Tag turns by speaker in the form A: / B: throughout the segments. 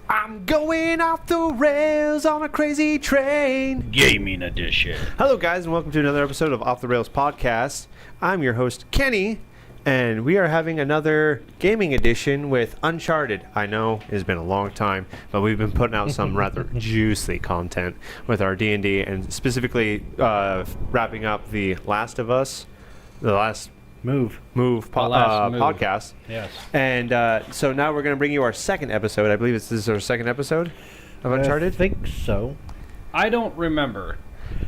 A: I'm going off the rails on a crazy train.
B: Gaming edition.
A: Hello, guys, and welcome to another episode of Off the Rails Podcast. I'm your host, Kenny, and we are having another gaming edition with Uncharted. I know it's been a long time, but we've been putting out some rather juicy content with our D&D, and specifically wrapping up the Last of Us, the last Move podcast.
B: Yes.
A: And so now we're going to bring you our second episode. I believe this is our second episode of Uncharted.
C: I think so.
B: I don't remember.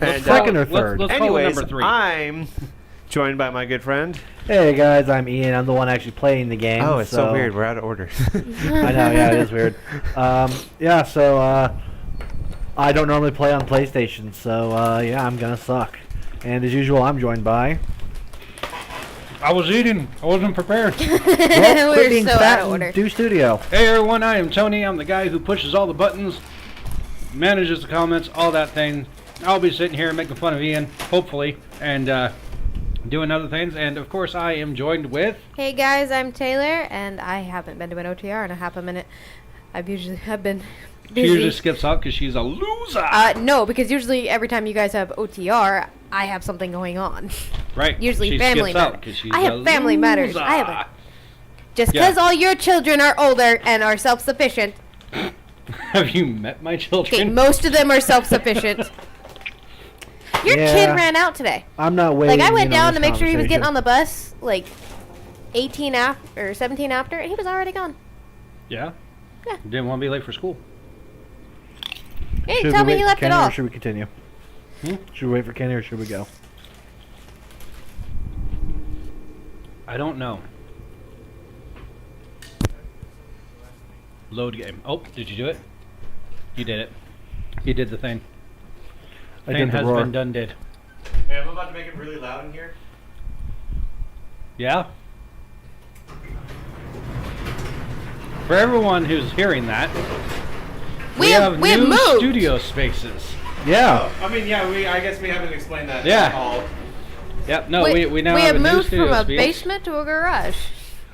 A: And,
C: second or third.
B: Let's call it
A: anyways,
B: number 3.
A: I'm joined by my good friend.
C: Hey guys, I'm Ian. I'm the one actually playing the game.
A: Oh, it's so weird. We're out of order.
C: I know, yeah, it is weird. I don't normally play on PlayStation, so I'm gonna suck. And as usual, I'm joined by.
B: I was eating. I wasn't prepared.
C: Well, quit being
D: so
C: fat
D: out of order.
C: and do studio.
B: Hey everyone, I am Tony. I'm the guy who pushes all the buttons, manages the comments, all that thing. I'll be sitting here making fun of Ian, hopefully, and doing other things. And of course, I am joined with.
D: Hey guys, I'm Taylor, and I haven't been to an OTR in a half a minute. I've been
B: She
D: busy.
B: usually skips out because she's a loser.
D: No, because usually every time you guys have OTR, I have something going on.
B: Right.
D: Usually
B: she
D: family
B: skips out
D: matters.
B: 'cause she's
D: I have
B: a
D: family matters.
B: loser.
D: I have just
B: Yeah.
D: because all your children are older and are self-sufficient.
B: Have you met my
D: Okay,
B: children?
D: most of them are self-sufficient. Your kid ran out today.
C: I'm not waiting.
D: Like I went
C: in on
D: down
C: this
D: to make sure he was getting on
C: conversation.
D: the bus, like 18 after or 17 after, and he was already gone.
B: Yeah.
D: Yeah.
B: Didn't want to be late for school.
D: Hey,
C: Should
D: tell
C: we
D: me
C: wait
D: he
C: for
D: left it
C: Kenny or
D: off.
C: should we continue? Should we wait for Kenny or should we go?
B: I don't know. Load game. Oh, did you do it? You did it. You did the thing.
C: I
B: Thing
C: did the
B: has
C: roar.
B: been done did.
A: Hey, I'm about to make it really loud in here.
B: Yeah? For everyone who's hearing that, we have new
D: moved.
B: studio spaces.
C: Yeah.
A: I mean, yeah, I guess we haven't explained that
B: Yeah.
A: at all.
B: Yep, no, we now
D: we
B: have
D: have
B: a new
D: moved
B: studio
D: from a
B: space.
D: basement to a garage.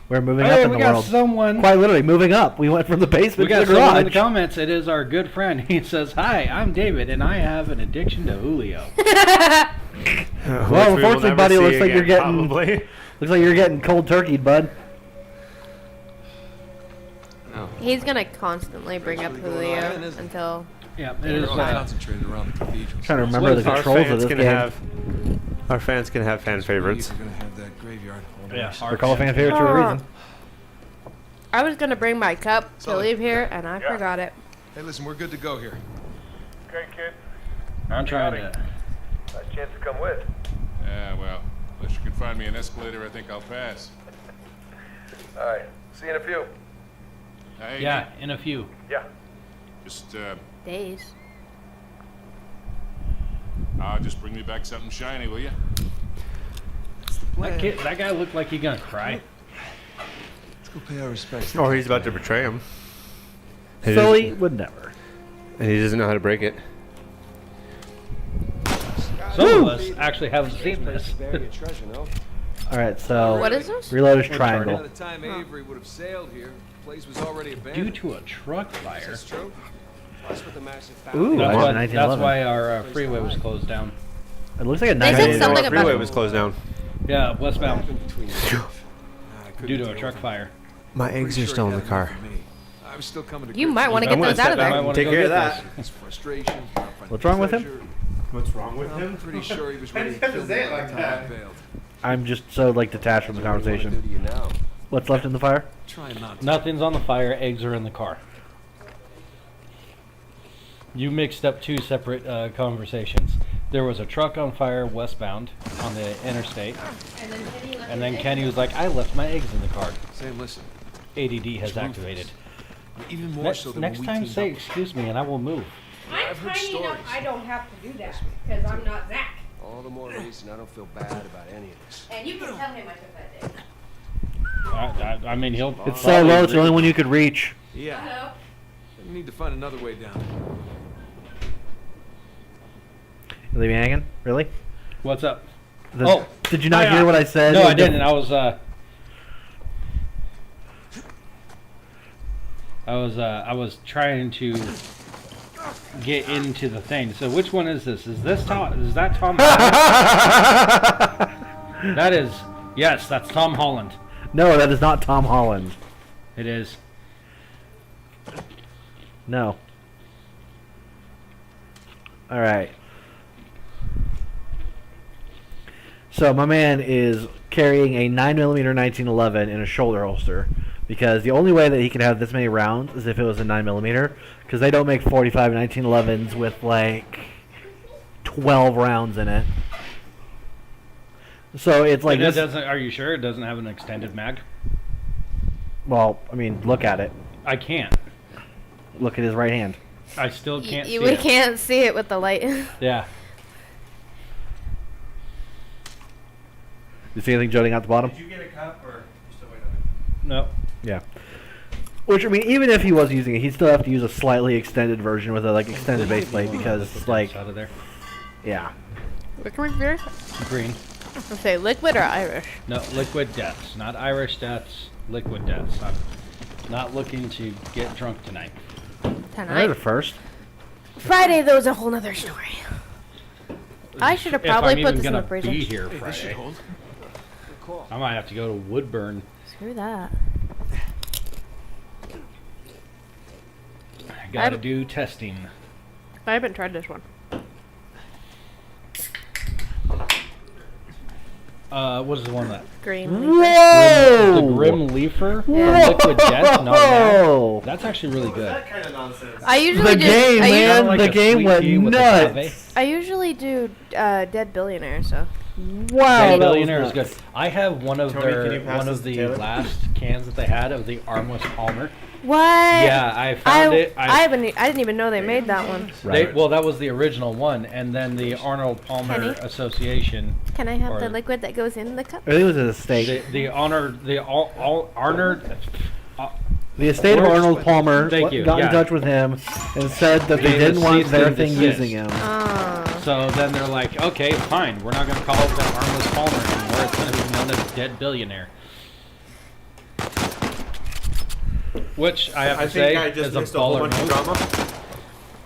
C: We're moving up
B: Hey,
C: in
B: we
C: the
B: got
C: world.
B: someone.
C: Quite literally moving up. We went from the
B: We
C: basement to
B: got
C: the
B: someone in the
C: garage.
B: comments. It is our good friend. He says, "Hi, I'm David, and I have an addiction to Julio."
C: Well, unfortunately, buddy, it looks like you're getting
A: Probably.
C: looks like you're getting cold turkeyed, bud.
D: He's gonna constantly bring up Julio until.
B: Yeah, it
E: They're
B: is.
E: all concentrated around the cathedral.
C: Trying to remember the
A: Our
C: controls of
A: fans
C: this
A: can
C: game.
A: our fans can have fan favorites.
E: We're gonna have that graveyard.
B: Yeah,
C: We're calling fan favorites for a reason.
D: I was gonna bring my cup to
E: Sully.
D: leave here, and I forgot it.
E: Hey, listen, we're good to go here.
F: Okay, kid.
B: I'm trying to.
F: A chance to come with.
G: Yeah, well, unless you can find me an escalator, I think I'll pass.
F: All right. See you in a few.
G: Hey,
B: Yeah, in a few.
F: Yeah.
G: just
D: Days.
G: just bring me back something shiny, will you?
B: That guy looked like he gonna cry.
E: Let's go pay our respects.
A: Or he's about to betray him.
C: Sully would never.
A: And he doesn't know how to break it.
B: Some of us actually haven't seen this.
C: All right, so
D: What is this?
C: reload is
E: By
C: triangle.
E: the time Avery would have sailed here, the place was already abandoned.
B: Due to a truck fire.
E: That's true. Plus with the massive
C: Ooh,
B: That's
C: wow.
B: why,
C: 1911.
B: that's why our freeway was closed down.
C: It looks like a
D: They said
C: 19.
D: something
A: The
D: about-
A: freeway was closed down.
B: Yeah, westbound
E: between
B: due to a truck fire.
A: My eggs are still in the car.
E: I was still coming to
D: You
E: grips
D: might
E: with
D: want to
A: I'm
D: get
A: gonna
D: those out of
A: step back
D: there.
A: and
B: wanna
A: take
B: go
A: care of
B: get
A: that.
E: his frustration. not finding
C: What's wrong with him?
E: treasure.
A: What's wrong with
E: I'm pretty sure he was ready to
A: have to
E: kill
A: say
E: me
A: it
E: by
A: like
E: the time
A: that.
E: I bailed.
C: I'm just so like detached from the
E: What do you
C: conversation.
E: do to you now?
C: What's left in the fire?
E: Try not to.
B: Nothing's on the fire. Eggs are in the car. You mixed up two separate conversations. There was a truck on fire westbound on the interstate, and then Kenny was like, "I left my eggs in the car."
E: Sam, listen.
B: ADD has activated.
E: Even more
B: Next,
E: so than
B: next
E: when we
B: time,
E: teamed
B: say
E: up.
B: excuse me, and I will move.
E: I've heard stories.
D: don't have to do that because I'm not Zach.
E: All the more reason I don't feel bad about any of this.
D: And you can tell him I took that day.
B: I mean, he'll.
C: It's so low. It's the only one you could reach.
E: Yeah.
D: Hello.
E: We need to find another way down.
C: You leave me hanging? Really?
B: What's up?
C: The- Did you not
B: Oh,
C: hear
B: yeah.
C: what I said?
B: No, I didn't. I was I was trying to get into the thing. So which one is this? Is that Tom Holland? That is, yes, that's Tom Holland.
C: No, that is not Tom Holland.
B: It is.
C: No. All right. So my man is carrying a 9mm 1911 in a shoulder holster because the only way that he can have this many rounds is if it was a 9mm because they don't make 45 1911s with like 12 rounds in it. So it's like
B: It
C: this.
B: doesn't. Are you sure it doesn't have an extended mag?
C: Well, I mean, look at it.
B: I can't.
C: Look at his right hand.
B: I still can't see
D: We
B: it.
D: can't see it with the light.
B: Yeah.
C: You see anything jutting out the bottom?
A: Did you get a cup or you still waiting on
B: No.
C: Yeah. Which I mean, even if he was using it, he'd still have to use a slightly extended version with a like extended base plate because like
B: Out of there.
C: yeah.
D: Liquid beer?
B: Green.
D: I'll say liquid or Irish.
B: No, liquid deaths, not Irish deaths. Liquid deaths. I'm not looking to get drunk tonight.
C: I heard
D: Tonight.
C: it first.
D: Friday, though, is a whole nother story. I should have probably
B: if
D: put
B: I'm
D: this in
B: even
D: the
B: gonna
D: freezer.
B: be here Friday, I might have to go to Woodburn.
D: Screw that.
B: I gotta do testing.
D: I haven't tried this one.
B: What is the one that?
D: Green.
C: Whoa!
B: The Grim Leafer from
D: Yeah.
B: Liquid Death. No,
C: Whoa!
B: that's actually really good.
A: kind of nonsense.
D: I usually
C: The
D: do.
C: game,
D: I,
C: man.
B: Kinda like
C: the
B: a
C: game
B: sweet
C: went
B: tea with a
C: nuts.
B: cave.
D: I usually do Dead Billionaire, so.
C: Wow,
B: Dead
C: that
B: Billionaire
C: was
B: is good.
C: nuts.
B: I have one of
A: Tony, can you pass
B: one
A: this
B: of
A: to
B: the
A: Taylor?
B: last cans that they had of the armless Palmer.
D: What?
B: Yeah, I found it.
D: I didn't even know they made that one.
C: Right.
B: Well, that was the original one, and then the Arnold Palmer
D: Penny?
B: Association.
D: Can I have
B: Or-
D: the liquid that goes in the cup?
C: I think it was a steak.
B: The Arnold.
C: The estate of
B: Works-
C: Arnold Palmer
B: Thank you,
C: got in
B: yeah.
C: touch with him and said that they
B: Gave
C: didn't
B: a
C: want
B: cease
C: their
B: and
C: thing
B: desist.
C: using him.
B: So then they're like, okay, fine, we're not going to call it the Armless Palmer anymore. It's going to be known as Dead Billionaire. Which I have to say is a baller move.
A: drama.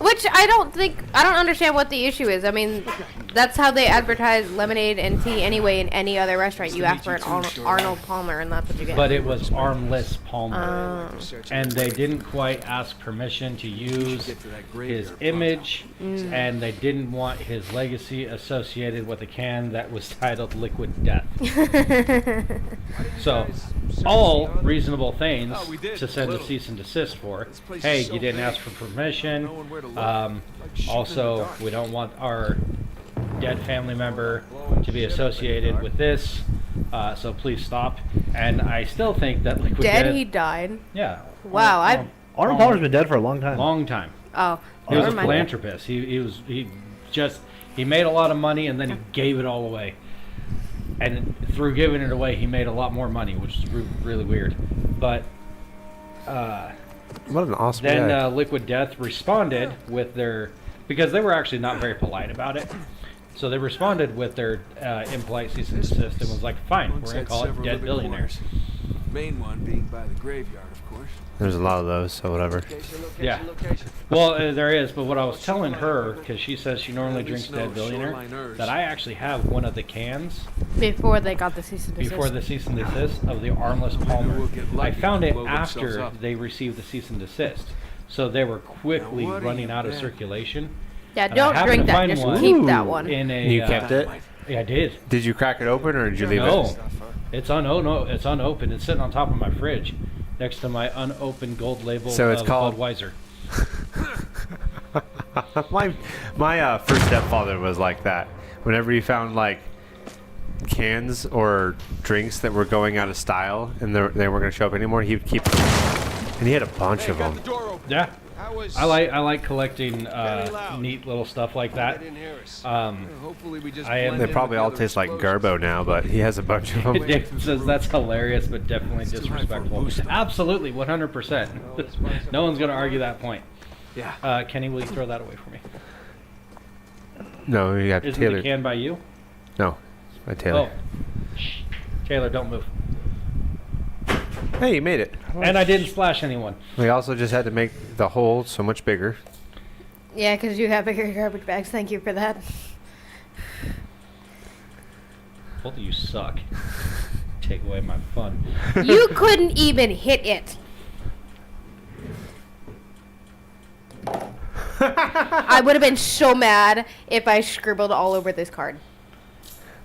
D: Which I don't understand what the issue is. I mean, that's how they advertise lemonade and tea anyway in any other restaurant. You ask for an Arnold Palmer and that's what you get.
B: But it was Armless Palmer.
D: Oh.
B: And they didn't quite ask permission to use his image, and they didn't want his legacy associated with a can that was titled Liquid Death. So, all reasonable things to send a cease and desist for. Hey, you didn't ask for permission. Also, we don't want our dead family member to be associated with this. So please stop. And I still think that Liquid Death.
D: Dead? He died.
B: Yeah.
D: Wow,
C: Arnold Palmer's been dead for a long time.
B: Long time.
D: Oh,
B: He was a
D: never mind.
B: philanthropist. He made a lot of money and then he gave it all away. And through giving it away, he made a lot more money, which is really weird. But
A: What an awesome
B: then
A: guy.
B: Liquid Death responded with their, because they were actually not very polite about it. So they responded with their impolite cease and desist and was like, fine, we're going to call it Dead Billionaires.
E: Main one being by the graveyard, of course.
A: There's a lot of those, so whatever.
B: Yeah. Well, there is, but what I was telling her, because she says she normally drinks Dead Billionaire, that I actually have one of the cans
D: Before they got the cease and desist.
B: before the cease and desist of the Armless Palmer. I found it after they received the cease and desist. So they were quickly
E: Now, what do
B: running
E: you
B: out of
E: bet?
B: circulation.
D: Yeah,
B: And I
D: don't
B: happened
D: drink
B: to
D: that.
B: find
D: Just
B: one.
D: keep that one.
B: In a,
A: You kept it?
B: Yeah, I did.
A: Did you crack it open or did you leave
B: No,
A: it?
B: it's it's unopened. It's sitting on top of my fridge, next to my unopened gold label
A: So it's
B: of
A: called-
B: Budweiser.
A: my first stepfather was like that. Whenever he found like cans or drinks that were going out of style and they weren't going to show up anymore, he would keep them. And he had a bunch of
E: Got
A: them.
E: the door open.
B: Yeah,
E: I was
B: I like collecting
E: very loud.
B: neat little stuff like
E: They
B: that.
E: didn't hear us.
B: Um,
E: Hopefully we just
B: I am-
E: blend
A: They
E: in
A: probably
E: with the
A: all
E: other
A: taste like
E: explosions.
A: Garbo now, but he has a bunch of them.
B: Dick says that's hilarious, but definitely
E: It's too high for a
B: disrespectful.
E: booster.
B: Absolutely, 100%. No one's gonna argue that point.
E: Yeah.
B: Kenny, will you throw that away for me?
A: No, you got
B: Isn't
A: Taylor.
B: the can by you?
A: No, by Taylor.
B: Oh, Shh. Taylor, don't move.
A: Hey, you made it.
B: And I didn't splash anyone.
A: We also just had to make the hole so much bigger.
D: Yeah, because you have bigger garbage bags. Thank you for that.
B: Both of you suck. Take away my fun.
D: You couldn't even hit it. I would have been so mad if I scribbled all over this card.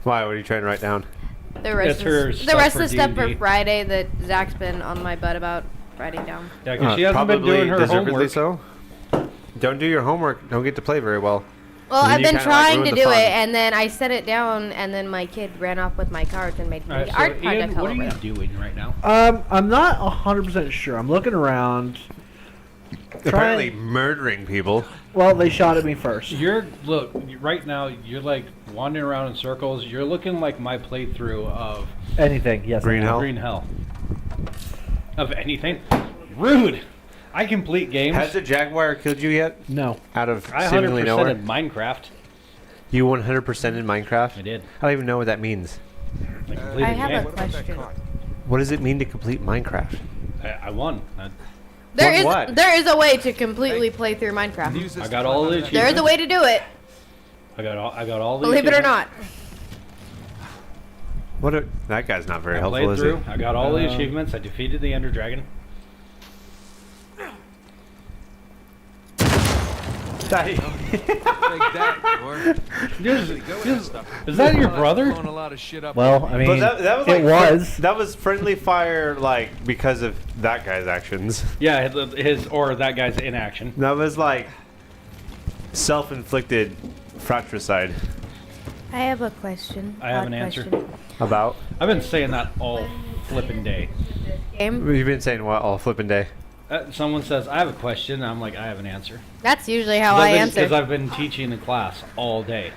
A: Why? What are you trying to write down?
D: The rest
B: It's her
D: of the
B: stuff
D: rest
B: for
D: of the stuff for
B: D&D.
D: Friday that Zach's been on my butt about writing down.
B: Yeah, because she hasn't been doing her
A: deservedly
B: homework.
A: so. Don't do your homework. Don't get to play very well.
D: Well,
A: And then
D: I've
A: you
D: been
A: kinda, like,
D: trying to
A: ruined the
D: do
A: fun.
D: it, and then I set it down, and then my kid ran off with my cards and made me
B: All right,
D: the
B: so
D: art project
B: Ian, what are
D: all
B: you
D: over.
B: doing right now?
C: I'm not 100% sure. I'm looking around.
A: Apparently murdering people.
C: Well, they shot at me first.
B: Look, right now, you're like wandering around in circles. You're looking like my playthrough of
C: Anything, yes.
A: Green
C: I am.
A: Hell?
B: Green Hell. Of anything. Rude! I complete games.
A: Has the Jaguar killed you yet?
C: No.
A: Out of
B: I
A: seemingly
B: 100%
A: nowhere?
B: in Minecraft.
A: You 100% in Minecraft?
B: I did.
A: I don't even know what that means.
B: I completed
D: I
B: the
D: have
B: game.
D: a question.
A: What does it mean to complete Minecraft?
B: I won.
A: What?
D: There is a way to completely play through Minecraft.
E: Use this
B: I
E: to
B: got
E: climb
B: all
E: out
B: the
E: of that
D: There is a way to do it.
B: I got all the
D: Believe it or
B: achievements.
D: not.
A: That guy's not very
B: I
A: helpful,
B: played
A: is
B: through.
A: he?
B: I got all the achievements. I defeated the Ender Dragon.
E: Take that, Thor.
B: Is that your brother?
E: Blowing a lot of shit up.
C: Well, I mean,
A: But that was
C: it
A: like
C: was.
A: that was friendly fire, like because of that guy's actions.
B: Yeah, his or that guy's inaction.
A: That was like self-inflicted fratricide.
D: I have a question.
B: I have
D: Odd
B: an answer.
D: question.
A: About
B: I've been saying that all flipping day.
D: Game.
A: you've been saying what all flipping day?
B: Someone says, I have a question. I'm like, I have an answer.
D: That's usually how I answer.
B: Because I've been teaching in class all day.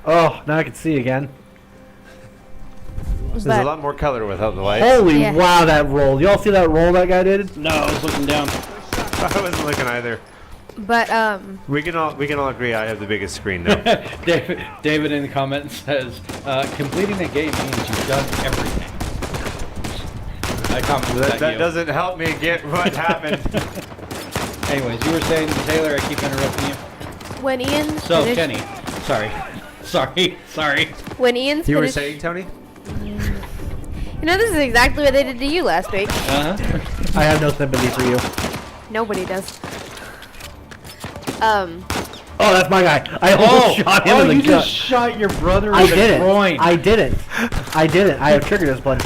C: Oh, now I can see again.
A: There's
D: But-
A: a lot more color without the lights.
C: Holy
D: Yeah.
C: wow, that roll. Y'all see that roll that guy did?
B: No, I was looking down.
A: I wasn't looking either.
D: But
A: We can all agree I have the biggest screen though.
B: David in the comments says, completing a game means you've done everything. I commented
A: that
B: you.
A: doesn't help me get what happened.
B: Anyways, you were saying, Taylor, I keep interrupting you.
D: when Ian
B: So,
D: finished,
B: Kenny, sorry.
D: when Ian's
A: You were
D: finished,
A: saying, Tony?
D: you know, this is exactly what they did to you last week.
B: Uh-huh.
C: I have no sympathy for you.
D: Nobody does.
C: Oh, that's my guy. I almost shot him in the
B: you
C: gut.
B: just shot your brother
C: I
B: in the
C: didn't.
B: groin.
C: I didn't. I have trigger discipline.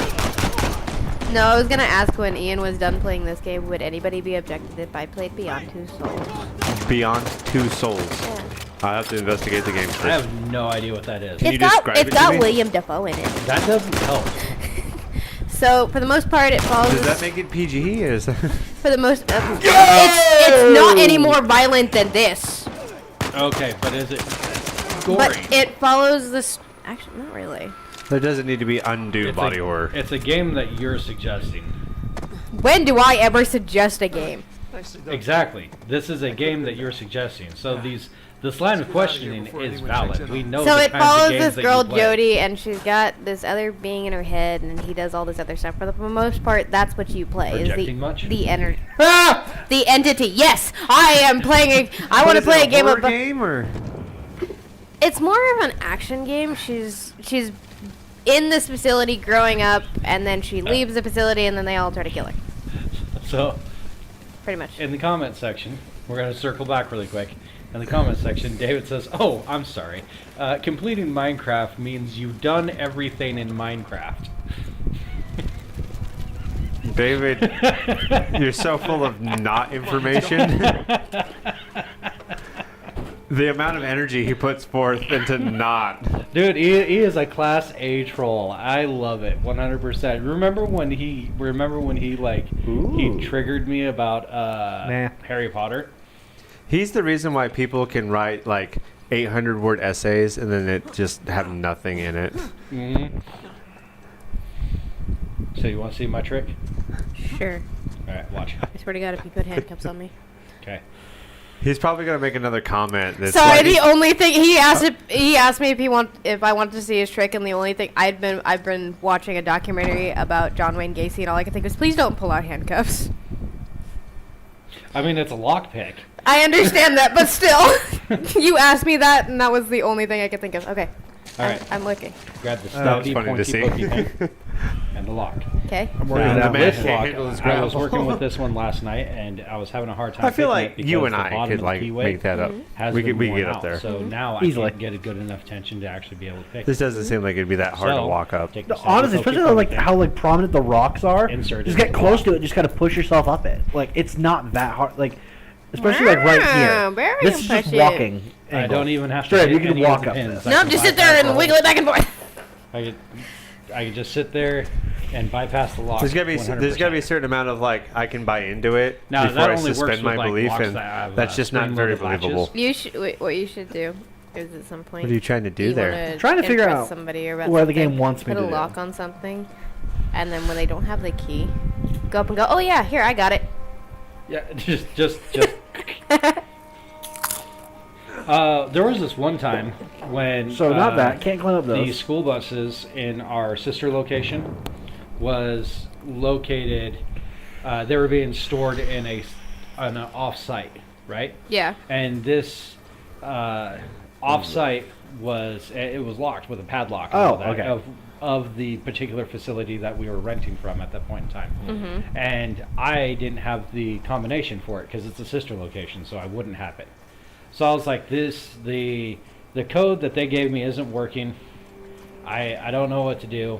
D: No, I was gonna ask when Ian was done playing this game, would anybody be objected if I played Beyond Two Souls?
A: Beyond Two Souls.
D: Yeah.
A: I have to investigate the game
B: I
A: first.
B: have no idea what that is.
A: Can you
D: It's got
A: describe it to me?
D: William Dafoe in it.
B: That doesn't help.
D: So for the most part, it follows.
A: Does that make it PG? Or is that
D: For the most, it's not any more violent than this.
B: Okay, but is it gory?
D: But it follows this. Actually, not really.
A: there doesn't need to be undue
B: It's
A: body horror.
B: It's a game that you're suggesting.
D: When do I ever suggest a game?
B: Exactly. This is a game that you're suggesting. So this line of questioning is valid. We know
D: So
B: the
D: it
B: kinds of
D: follows
B: games
D: this
B: that
D: girl
B: you play.
D: Jody, and she's got this other being in her head, and he does all this other stuff. For the most part, that's what you play.
B: Projecting much?
D: The energy. The entity. Yes, I am playing a. I want to play a game
A: horror
D: of.
A: game or
D: It's more of an action game. She's in this facility growing up, and then she leaves the facility, and then they all try to kill her.
B: So
D: Pretty much.
B: in the comment section, we're going to circle back really quick. In the comment section, David says, "Oh, I'm sorry. Completing Minecraft means you've done everything in Minecraft."
A: David, you're so full of not information. The amount of energy he puts forth into not.
B: Dude, he is a class A troll. I love it, 100%. Remember when he like he triggered me about
C: Nah.
B: Harry Potter?
A: He's the reason why people can write like 800-word essays and then it just have nothing in it.
B: Mm-hmm. So you want to see my trick?
D: Sure.
B: All right, watch.
D: I swear to God, if you put handcuffs on me.
B: Okay.
A: He's probably gonna make another comment. That's
D: Sorry,
A: like,
D: the only thing he asked me if I wanted to see his trick, and the only thing I've been watching a documentary about John Wayne Gacy, and all I could think was, please don't pull out handcuffs.
B: I mean, it's a lockpick.
D: I understand that, but still, you asked me that, and that was the only thing I could think of. Okay,
B: All right.
D: I'm looking.
B: Grab the
A: that was
B: stubby,
A: funny to
B: pointy,
A: see.
B: pokey pen and the lock.
D: Okay.
C: I'm
B: Now,
C: working
A: the
C: on
A: man
B: this
A: can't
B: lock,
A: handle his
B: I was
A: grab.
B: working with this one last night, and I was having a hard time.
A: I feel
B: picking
A: like
B: it
A: you
B: because
A: and
B: the
A: I
B: bottom
A: could
B: of the
A: like
B: keyway
A: make that up.
B: has
A: We
B: been
A: could
B: worn
A: get up
B: out,
A: there.
B: So now
C: Easily.
B: I can't get a good enough tension to actually be able to pick
A: This
B: it.
A: doesn't seem like it'd be that hard to
B: So,
A: walk up.
B: take the
C: Honestly,
B: stubby,
C: especially
B: pokey
C: like
B: pen,
C: how like prominent the rocks are.
B: Insert
C: Just
B: it
C: get
B: into
C: close
B: the
C: to
B: lock.
C: it. Just gotta push yourself up it. Like it's not that hard. Like especially like right
D: Wow,
C: here.
D: very
C: This is just
D: impressive.
C: walking.
B: I
C: angle.
B: don't even have to
C: Straight,
B: hit
C: you can
B: any
C: walk
B: of the
C: up
B: pins.
C: this.
B: I
D: No,
B: can
D: just sit
B: bypass
D: there
B: the
D: and
B: whole-
D: wiggle it back and forth.
B: I could just sit there and bypass the lock.
A: There's gotta be
B: 100%.
A: a certain amount of like I can buy into it
B: Now,
A: before
B: that
A: I
B: only works
A: suspend my
B: with, like,
A: belief,
B: locks
A: and
B: that have,
A: that's just not very
B: spring-loaded
A: believable.
B: latches.
D: What you should do is at some point.
A: What are you trying to do there?
D: wanna
C: Trying to figure
D: impress
C: out
D: somebody or about
C: where the
D: something,
C: game wants me
D: put
C: to
D: a
C: do.
D: lock on something, and then when they don't have the key, go up and go, oh yeah, here, I got it.
B: Yeah, just. There was this one time when
C: So not that. Can't climb up
B: the
C: those.
B: school buses in our sister location was located. They were being stored in an off-site, right?
D: Yeah.
B: And this off-site was locked with a padlock. and
C: Oh,
B: all that
C: okay.
B: Of the particular facility that we were renting from at that point in time.
D: Mm-hmm.
B: And I didn't have the combination for it because it's a sister location, so I wouldn't have it. So I was like, the code that they gave me isn't working. I don't know what to do.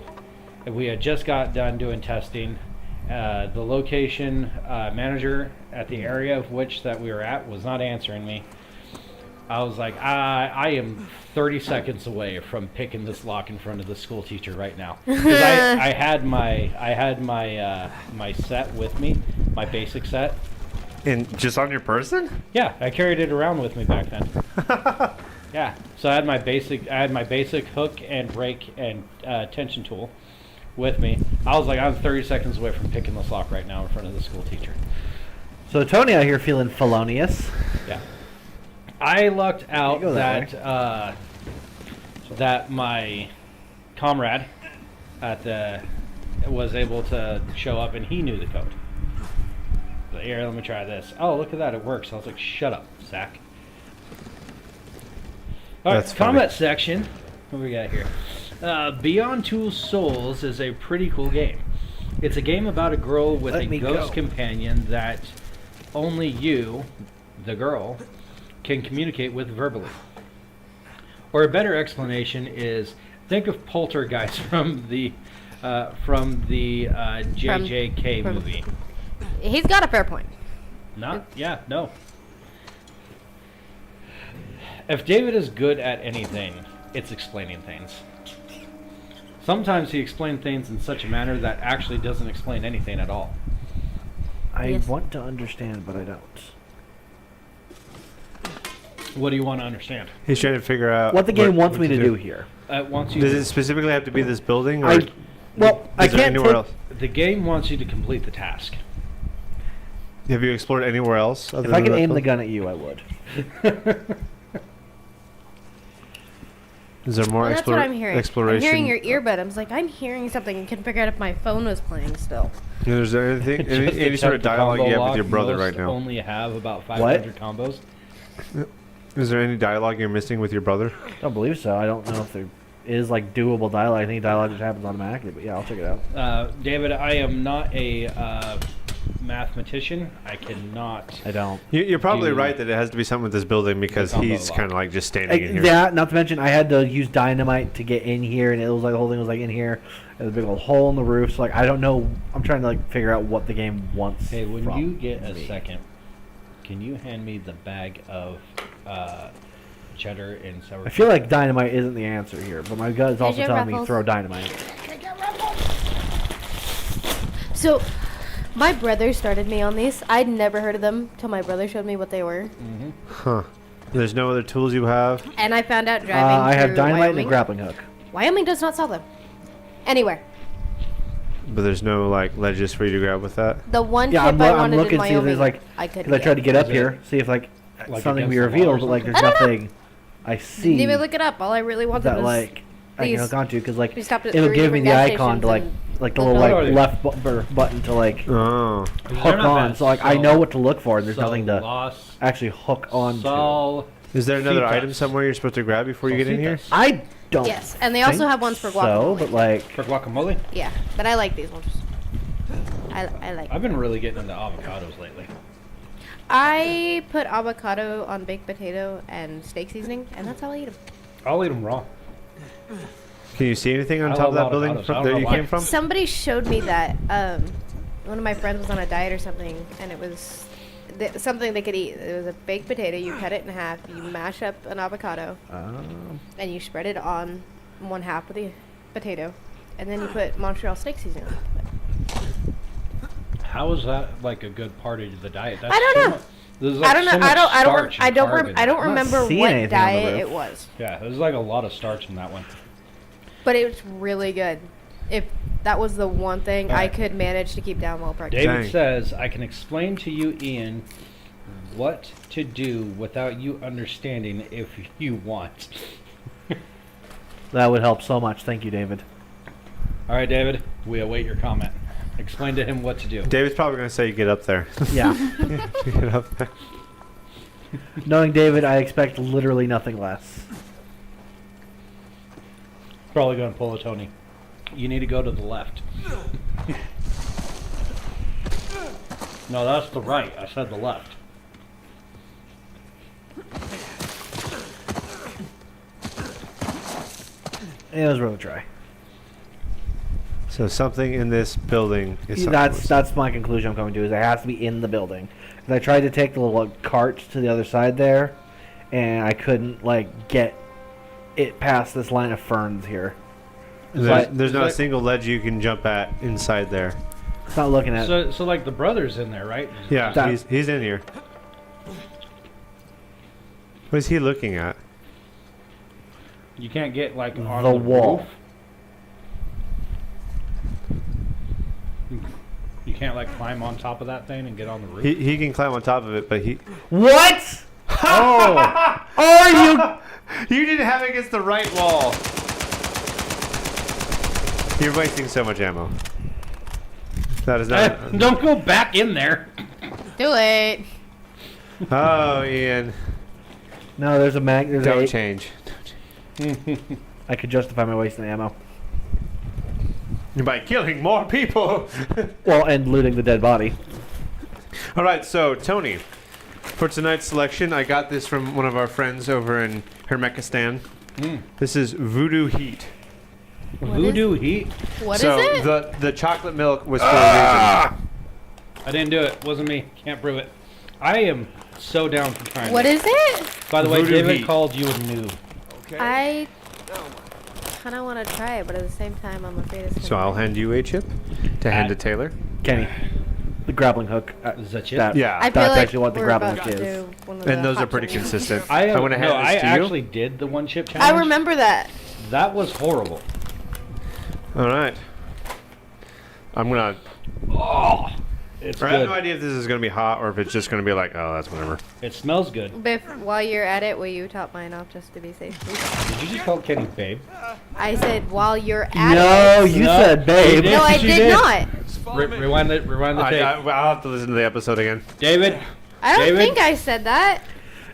B: We had just got done doing testing. The location manager at the area of which that we were at was not answering me. I was like, I am 30 seconds away from picking this lock in front of the school teacher right now. Because I had my set with me, my basic set.
A: And just on your person?
B: Yeah, I carried it around with me back then. Yeah, so I had my basic hook and brake and tension tool with me. I was like, I'm 30 seconds away from picking this lock right now in front of the school teacher.
C: So Tony out here feeling felonious.
B: Yeah. I lucked out
C: go that
B: that my comrade was able to show up and he knew the code. So, here, let me try this. Oh, look at that, it works. I was like, shut up, Zach. All right,
A: That's funny.
B: combat section. What we got here? Beyond Two Souls is a pretty cool game. It's a game about a girl with
C: Let
B: a
C: me
B: ghost
C: go.
B: companion that only you, the girl, can communicate with verbally. Or a better explanation is, think of Poltergeist from the JJK
D: from-
B: movie.
D: He's got a fair point.
B: No. If David is good at anything, it's explaining things. Sometimes he explains things in such a manner that actually doesn't explain anything at all.
C: I
D: Yes.
C: want to understand, but I don't.
B: What do you want to understand?
A: He's trying to figure out
C: What the game
A: what
C: wants me to do here.
B: Wants you.
A: Does it specifically have to be this building, or
C: I
A: is there
C: can't
A: anywhere
C: take,
A: else?
B: The game wants you to complete the task.
A: Have you explored anywhere else? Other
C: If I
A: than
C: could
A: that
C: aim the
A: building?
C: gun at you, I would.
A: Is there more
D: Well, that's what I'm hearing.
A: exploration?
D: I'm hearing your earbud. I was like, I'm hearing something and couldn't figure out if my phone was playing still.
A: Is there anything, any
B: Just
A: sort of
B: attempt the
A: dialogue
B: combo
A: you have with
B: lock.
A: your brother
B: Most
A: right now?
B: Only have about 500 combos.
A: Is there any dialogue you're missing with your brother?
C: Don't believe so. I don't know if there is like doable dialogue. I think dialogue just happens automatically. But yeah, I'll check it out.
B: David, I am not a mathematician. I cannot.
C: I don't.
A: You're probably
B: Do-
A: right that it has to be something with this building because
B: combo
A: he's
B: lock.
A: kind of like just standing in here.
C: Yeah, not to mention I had to use dynamite to get in here, and it was like the whole thing was like in here. There's a big old hole in the roof. So like I don't know. I'm trying to like figure out what the game wants.
B: Hey, when
C: from
B: you get a
C: me.
B: second, can you hand me the bag of cheddar and sour
C: I feel like dynamite isn't the answer here, but my gut is also
D: AJ
C: telling me
D: Ruffles.
C: throw dynamite.
D: So, my brother started me on these. I'd never heard of them till my brother showed me what they were.
A: Huh. There's no other tools you have?
D: And I found out driving
C: I have
D: through
C: dynamite
D: Wyoming.
C: and a grappling hook.
D: Wyoming does not sell them. Anywhere.
A: But there's no like ledges for you to grab with that?
D: The one
C: Yeah,
D: tip
C: I'm
D: I
C: looking
D: wanted in
C: to see if
D: Wyoming,
C: there's like
D: I
C: because
D: couldn't
C: I tried to get up
B: Is it-
C: here, see if like
B: Like
C: something
B: against
C: we
B: the wall or
C: revealed, but like there's
D: I don't know.
C: nothing I
D: Didn't
C: see
D: even look it up. All I really wanted
C: that
D: was
C: like I can
D: these-
C: hook onto because like
D: we stopped at
C: it'll
D: 3
C: give me
D: different
C: the
D: gas
C: icon to like
D: stations
C: the
D: and
C: little
D: looked
C: like
B: up.
C: left button to like
A: Oh.
B: They're
C: hook
B: not
C: on.
B: bad.
C: So like I know what to look for, and there's nothing to
B: Los
C: actually hook on to.
B: Sol-
A: Is there another
B: Citas.
A: item somewhere you're supposed to grab before you get in here?
B: Salsitas.
C: I don't.
D: Yes, and they also
C: think
D: have ones for
C: So,
D: guacamole.
C: but like
B: For guacamole?
D: Yeah, but I like these ones. I like.
B: I've been really getting into avocados lately.
D: I put avocado on baked potato and steak seasoning, and that's how I eat them.
B: I'll eat them raw.
A: Can you see anything on
B: I
A: top of
B: love
A: that building
B: avocados. I
A: from,
B: don't
A: that
B: know
A: you
B: why.
A: came from?
D: Somebody showed me that one of my friends was on a diet or something, and it was something they could eat. It was a baked potato. You cut it in half. You mash up an avocado, and you spread it on one half of the potato, and then you put Montreal steak seasoning on top of it.
B: How is that like a good part of the diet? That's
D: I don't
B: so
D: know.
B: much- there's,
D: I
B: like,
D: don't know.
B: so much starch and carb in
D: I don't
B: that.
D: remember
C: seeing
D: what
C: anything on the
D: diet
C: roof.
D: it was,
B: Yeah, there's like a lot of starch in that one.
D: but it was really good. If that was the one thing I could manage to keep down while pregnant.
B: David
A: Dang.
B: says, I can explain to you, Ian, what to do without you understanding if you want.
C: that would help so much. Thank you, David.
B: All right, David, we await your comment. Explain to him what to do.
A: David's probably going to say get up there.
C: Yeah.
A: Get up there.
C: Knowing David, I expect literally nothing less.
B: Probably going to pull a Tony. You need to go to the left. No, that's the right. I said the left.
C: It was really dry.
A: So something in this building is something
C: That's my conclusion I'm coming to. Is it has to be in the building. 'Cause I tried to take the little cart to the other side there, and I couldn't like get it past this line of ferns here.
A: There's not a
B: like-
A: single ledge you can jump at inside there.
C: It's not looking at.
B: So like the brother's in there, right?
A: Yeah,
C: That-
A: he's in here. What is he looking at?
B: You can't get like on
C: The
B: the
C: wall.
B: roof. You can't like climb on top of that thing and get on the roof.
A: He can climb on top of it, but he...
C: What?
B: Oh,
C: Are you?
A: You didn't have it against the right wall. You're wasting so much ammo. That is not...
B: don't go back in there.
D: Do it.
A: Oh, Ian.
C: No, there's a mag. There's
A: Don't
C: a.
A: change.
C: I could justify my wasting ammo.
A: By killing more people.
C: Well, and looting the dead body.
A: All right, so Tony, for tonight's selection, I got this from one of our friends over in Hermekistan. This is Voodoo Heat.
B: Voodoo heat.
D: What is
A: so
D: it?
A: the chocolate milk was for a reason.
B: I didn't do it. Wasn't me. Can't prove it. I am so down for trying.
D: What
B: this.
D: is it?
B: By the way,
A: Voodoo
B: David
A: heat.
B: called you a noob.
E: Okay.
D: I kind of want to try it, but at the same time, I'm afraid it's gonna
A: So I'll
D: be-
A: hand you a chip to hand to Taylor.
C: Kenny, the grappling hook.
B: Is that chip?
A: Yeah.
D: I feel
C: That's
D: like
C: actually what the
D: we're
C: grappling
D: about
C: hook
D: to
C: is.
D: do one of the
A: And those are
D: hot
A: pretty
D: challenges.
A: consistent.
B: I
A: I'm gonna hand
B: no,
A: this
B: I
A: to
B: actually
A: you.
B: did the one chip challenge.
D: I remember that.
B: That was horrible.
A: All right. I'm gonna.
B: Oh, it's
A: I have
B: good.
A: no idea if this is gonna be hot or if it's just gonna be like, oh, that's whatever.
B: It smells good.
D: Biff, while you're at it, will you top mine off just to be safe, please?
B: Did you just call Kenny babe?
D: I said while you're at
C: No,
D: it.
C: you
B: No,
C: said babe.
B: you
D: No, I
B: Yes, you
D: did
B: did.
D: not.
B: Rewind the tape.
A: I'll have to listen to the episode again.
B: David,
D: I don't
B: David?
D: think I said that.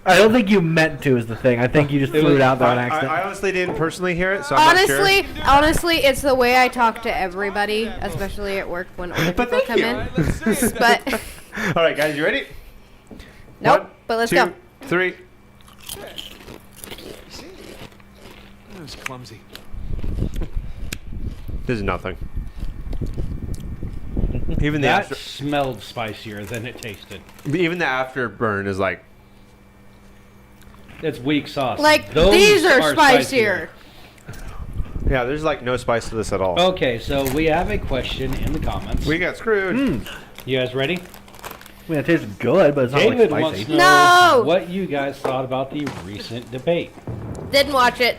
C: I don't think you meant to is the thing. I think you just
B: It
C: threw
B: was-
C: it out there on
A: I
C: accident.
A: honestly didn't personally hear it, so I'm not sure.
D: Honestly, it's the way I talk to everybody, especially at work when older
A: But
D: people
A: thank
D: come
A: you.
D: in.
E: Alright, let's do this.
D: But
A: All right, guys, you ready?
D: nope.
A: One,
D: But let's
A: 2,
D: go.
A: 3.
E: That was clumsy.
A: This is nothing. Even the
B: that
A: after,
B: smelled spicier than it tasted.
A: even the afterburn is like.
B: It's weak sauce.
D: Like
B: Those
D: these are spicier.
A: Yeah, there's like no spice to this at all.
B: Okay, so we have a question in the comments.
A: We got screwed.
B: You guys ready?
C: I mean, it tastes good, but it's not
B: David
C: like
B: wants
C: spicy.
B: to know
D: No!
B: what you guys thought about the recent debate.
D: Didn't watch it.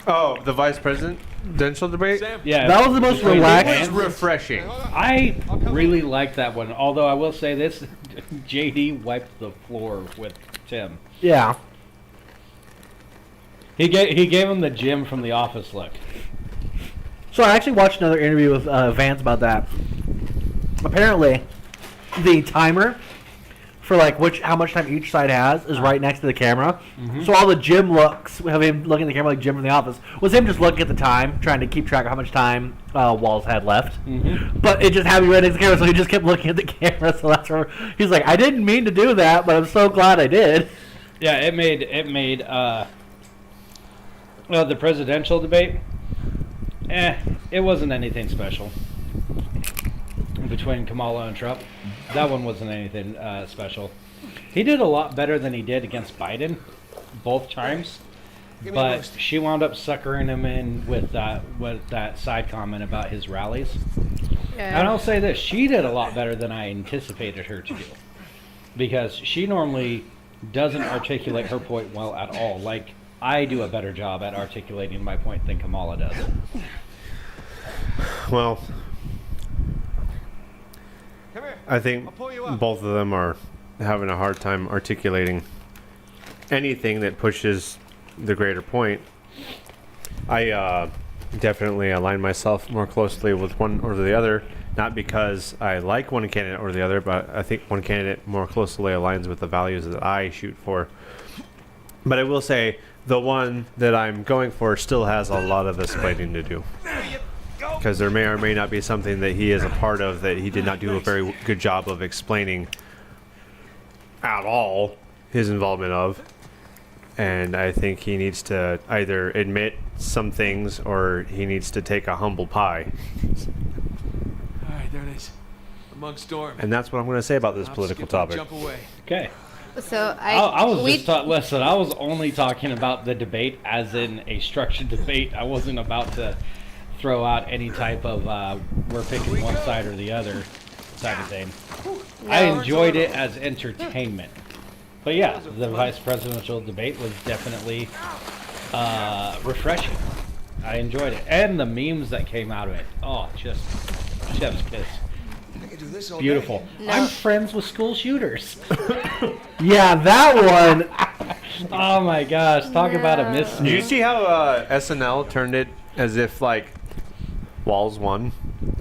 A: Oh, the vice presidential debate?
E: Sam,
B: Yeah,
C: That was the most
B: between
C: relaxed-
A: It was
B: Vance-
A: refreshing.
B: I really liked that one. Although I will say this, JD wiped the floor with Tim.
C: Yeah.
B: He gave him the Jim from The Office look.
C: So I actually watched another interview with Vance about that. Apparently, the timer for like how much time each side has is right next to the camera.
B: Mm-hmm.
C: So all the Jim looks, have him looking at the camera like Jim from The Office, was him just looking at the time, trying to keep track of how much time Walls had left.
B: Mm-hmm.
C: But it just had me right next to the camera, so he just kept looking at the camera. So that's where he's like, I didn't mean to do that, but I'm so glad I did.
B: Yeah, it made the presidential debate. It wasn't anything special between Kamala and Trump. That one wasn't anything special. He did a lot better than he did against Biden, both times. But she wound up suckering him in with that side comment about his rallies.
D: Yeah.
B: And I'll say this: she did a lot better than I anticipated her to do, because she normally doesn't articulate her point well at all. Like, I do a better job at articulating my point than Kamala does.
A: Well, I think both of them are having a hard time articulating anything that pushes the greater point. I definitely align myself more closely with one or the other, not because I like one candidate or the other, but I think one candidate more closely aligns with the values that I shoot for. But I will say, the one that I'm going for still has a lot of explaining to do. Because there may or may not be something that he is a part of that he did not do a very good job of explaining at all his involvement of. And I think he needs to either admit some things or he needs to take a humble pie.
E: Alright, there it is. Among storm.
A: And that's what I'm going to say about this political topic.
E: Jump away.
B: Okay.
D: So
B: I was just listen, I was only talking about the debate as in a structured debate. I wasn't about to throw out any type of we're picking one side or the other type of thing. I enjoyed it as entertainment. But yeah, the vice presidential debate was definitely refreshing. I enjoyed it. And the memes that came out of it. Oh, just chef's kiss.
E: I could do this all
B: Beautiful.
E: day.
D: No.
B: I'm friends with school shooters.
C: Yeah, that one.
B: Oh my gosh, talk about a miss.
A: Did you see how SNL turned it as if, like, Walls won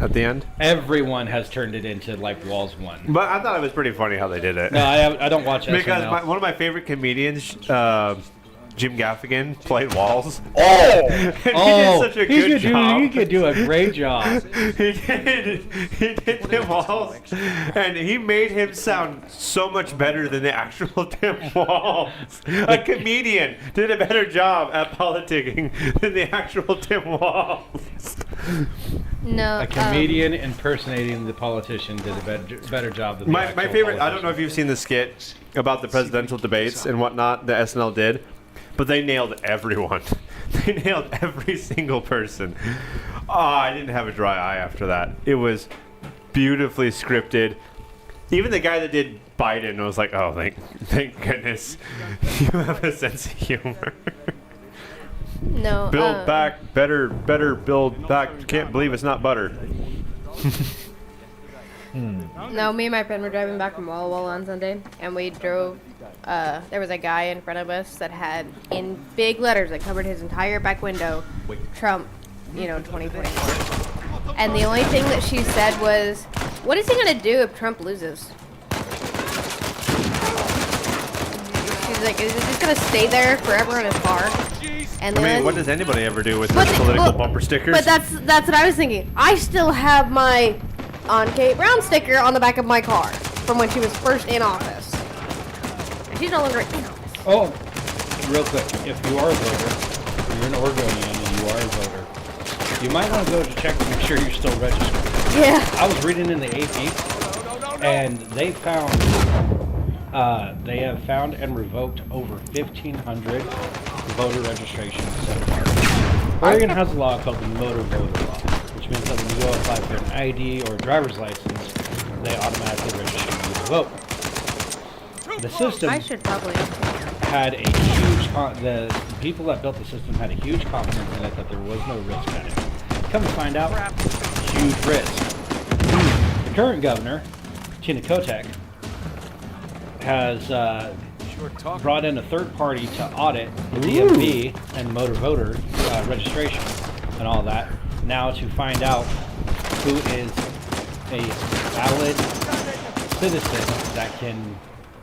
A: at the end?
B: Everyone has turned it into like Walls One.
A: But I thought it was pretty funny how they did it.
B: No, I don't watch SNL.
A: Because one of my favorite comedians, Jim Gaffigan, played Walls.
C: Oh!
A: And he did such a good job.
B: He could do a great job.
A: He did Tim Walls, and he made him sound so much better than the actual Tim Walls. A comedian did a better job at politicking than the actual Tim Walls.
D: No.
B: A comedian impersonating the politician did a better job than the
A: My
B: actual
A: favorite, I don't know
B: politician.
A: if you've seen the skit about the presidential debates and whatnot that SNL did, but they nailed everyone. They nailed every single person. Oh, I didn't have a dry eye after that. It was beautifully scripted. Even the guy that did Biden was like, oh, thank goodness you have a sense of humor.
D: No.
A: Build back, better build back. Can't believe it's not butter.
D: No, me and my friend were driving back from Walla Walla on Sunday, and we drove. There was a guy in front of us that had, in big letters that covered his entire back window, Trump, 2024. And the only thing that she said was, "What is he gonna do if Trump loses?" She's like, "Is it just gonna stay there forever in his car?" And
A: I
D: then,
A: mean, what does anybody ever do with
D: But-
A: their political
D: well,
A: bumper stickers?
D: But that's what I was thinking. I still have my on Kate Brown sticker on the back of my car from when she was first in office. And she's no longer in office.
B: Oh, real quick, if you are a voter, or you're an Oregonian and you are a voter, you might want to go to check to make sure you're still registered.
D: Yeah.
B: I was reading in the AP, and they have found and revoked over 1,500 voter registrations so far. Oregon has a law called the motor voter law, which means that when you go apply for an ID or a driver's license, they automatically register you to vote. The system
D: I should probably.
B: had a huge the people that built the system had a huge confidence in it that there was no risk at it. Come to find out, huge risk. The current governor, Tina Kotek, has
E: Short talk.
B: brought in a third party to audit the DMV and motor voter registration and all that. Now to find out who is a valid citizen that can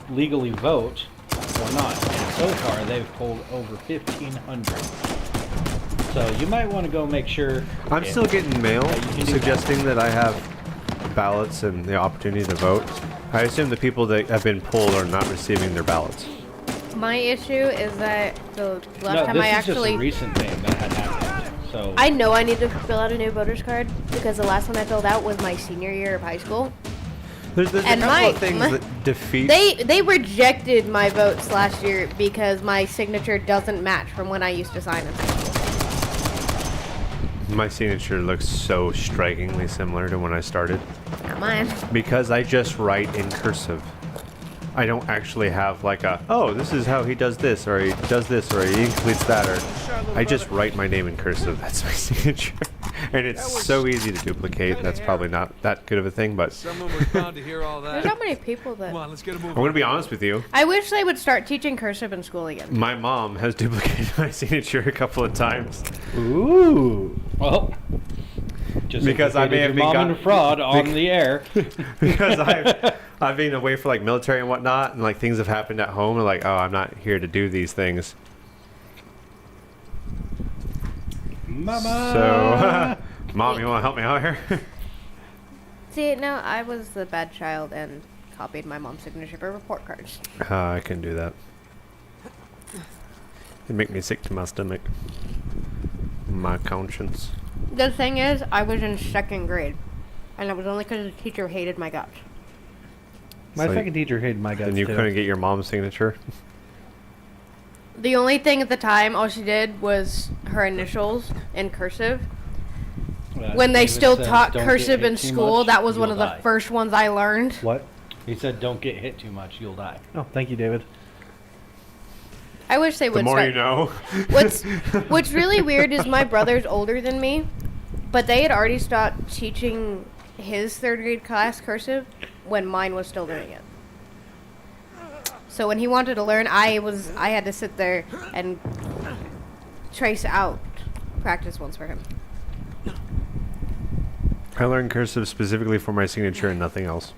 B: legally vote or not. And so far, they've pulled over 1,500. So you might want to go make sure.
A: I'm still getting mail
B: you can do
A: suggesting that I have ballots and the opportunity to vote. I assume the people that have been pulled are not receiving their ballots.
D: My issue is that the last
B: No,
D: time
B: this
D: I
B: is
D: actually.
B: just a recent thing that had happened. So
D: I know I need to fill out a new voter's card because the last one I filled out was my senior year of high school.
A: There's a
D: And
A: couple
D: my-
A: of things
D: my-
A: that defeat.
D: They rejected my votes last year because my signature doesn't match from when I used to sign in high school.
A: My signature looks so strikingly similar to when I started
D: Not mine.
A: because I just write in cursive. I don't actually have like a, oh, this is how he does this, or he does this, or he completes that, or I just write my name in cursive. That's my signature. And it's so easy to duplicate. That's probably not that good of a thing, but
E: Someone was bound to hear all
D: There's
E: that.
D: not many people that.
E: Come on, let's get a move.
A: I'm going to be honest with you.
D: I wish they would start teaching cursive in school again.
A: My mom has duplicated my signature a couple of times.
C: Ooh.
B: well, just
A: Because I may
B: implicated
A: have
B: your
A: been
B: mom
A: got-
B: and a fraud on the air.
A: Because I've been away for like military and whatnot, and like things have happened at home, and like, oh, I'm not here to do these things.
B: Mama.
A: So, Mom, you want to help me out here?
D: See, no, I was the bad child and copied my mom's signature for report cards.
A: I can do that. It'd make me sick to my stomach. My conscience.
D: The thing is, I was in second grade, and it was only because the teacher hated my guts.
C: My
A: So
C: second teacher hated my guts
A: And you
C: too.
A: couldn't get your mom's signature?
D: The only thing at the time, all she did was her initials in cursive. When they
B: David
D: still
B: says,
D: taught
B: "Don't get
D: cursive
B: hit
D: in
B: too
D: school,
B: much,
D: that was one
B: you'll
D: of the
B: die."
D: first ones I learned.
C: What?
B: He said, "Don't get hit too much, you'll die."
C: Oh, thank you, David.
D: I wish they
A: The
D: would
A: more
D: start.
A: you know.
D: What's really weird is my brother's older than me, but they had already stopped teaching his third grade class cursive when mine was still doing it. So when he wanted to learn, I had to sit there and trace out practice ones for him.
A: I learned cursive specifically for my signature and nothing else.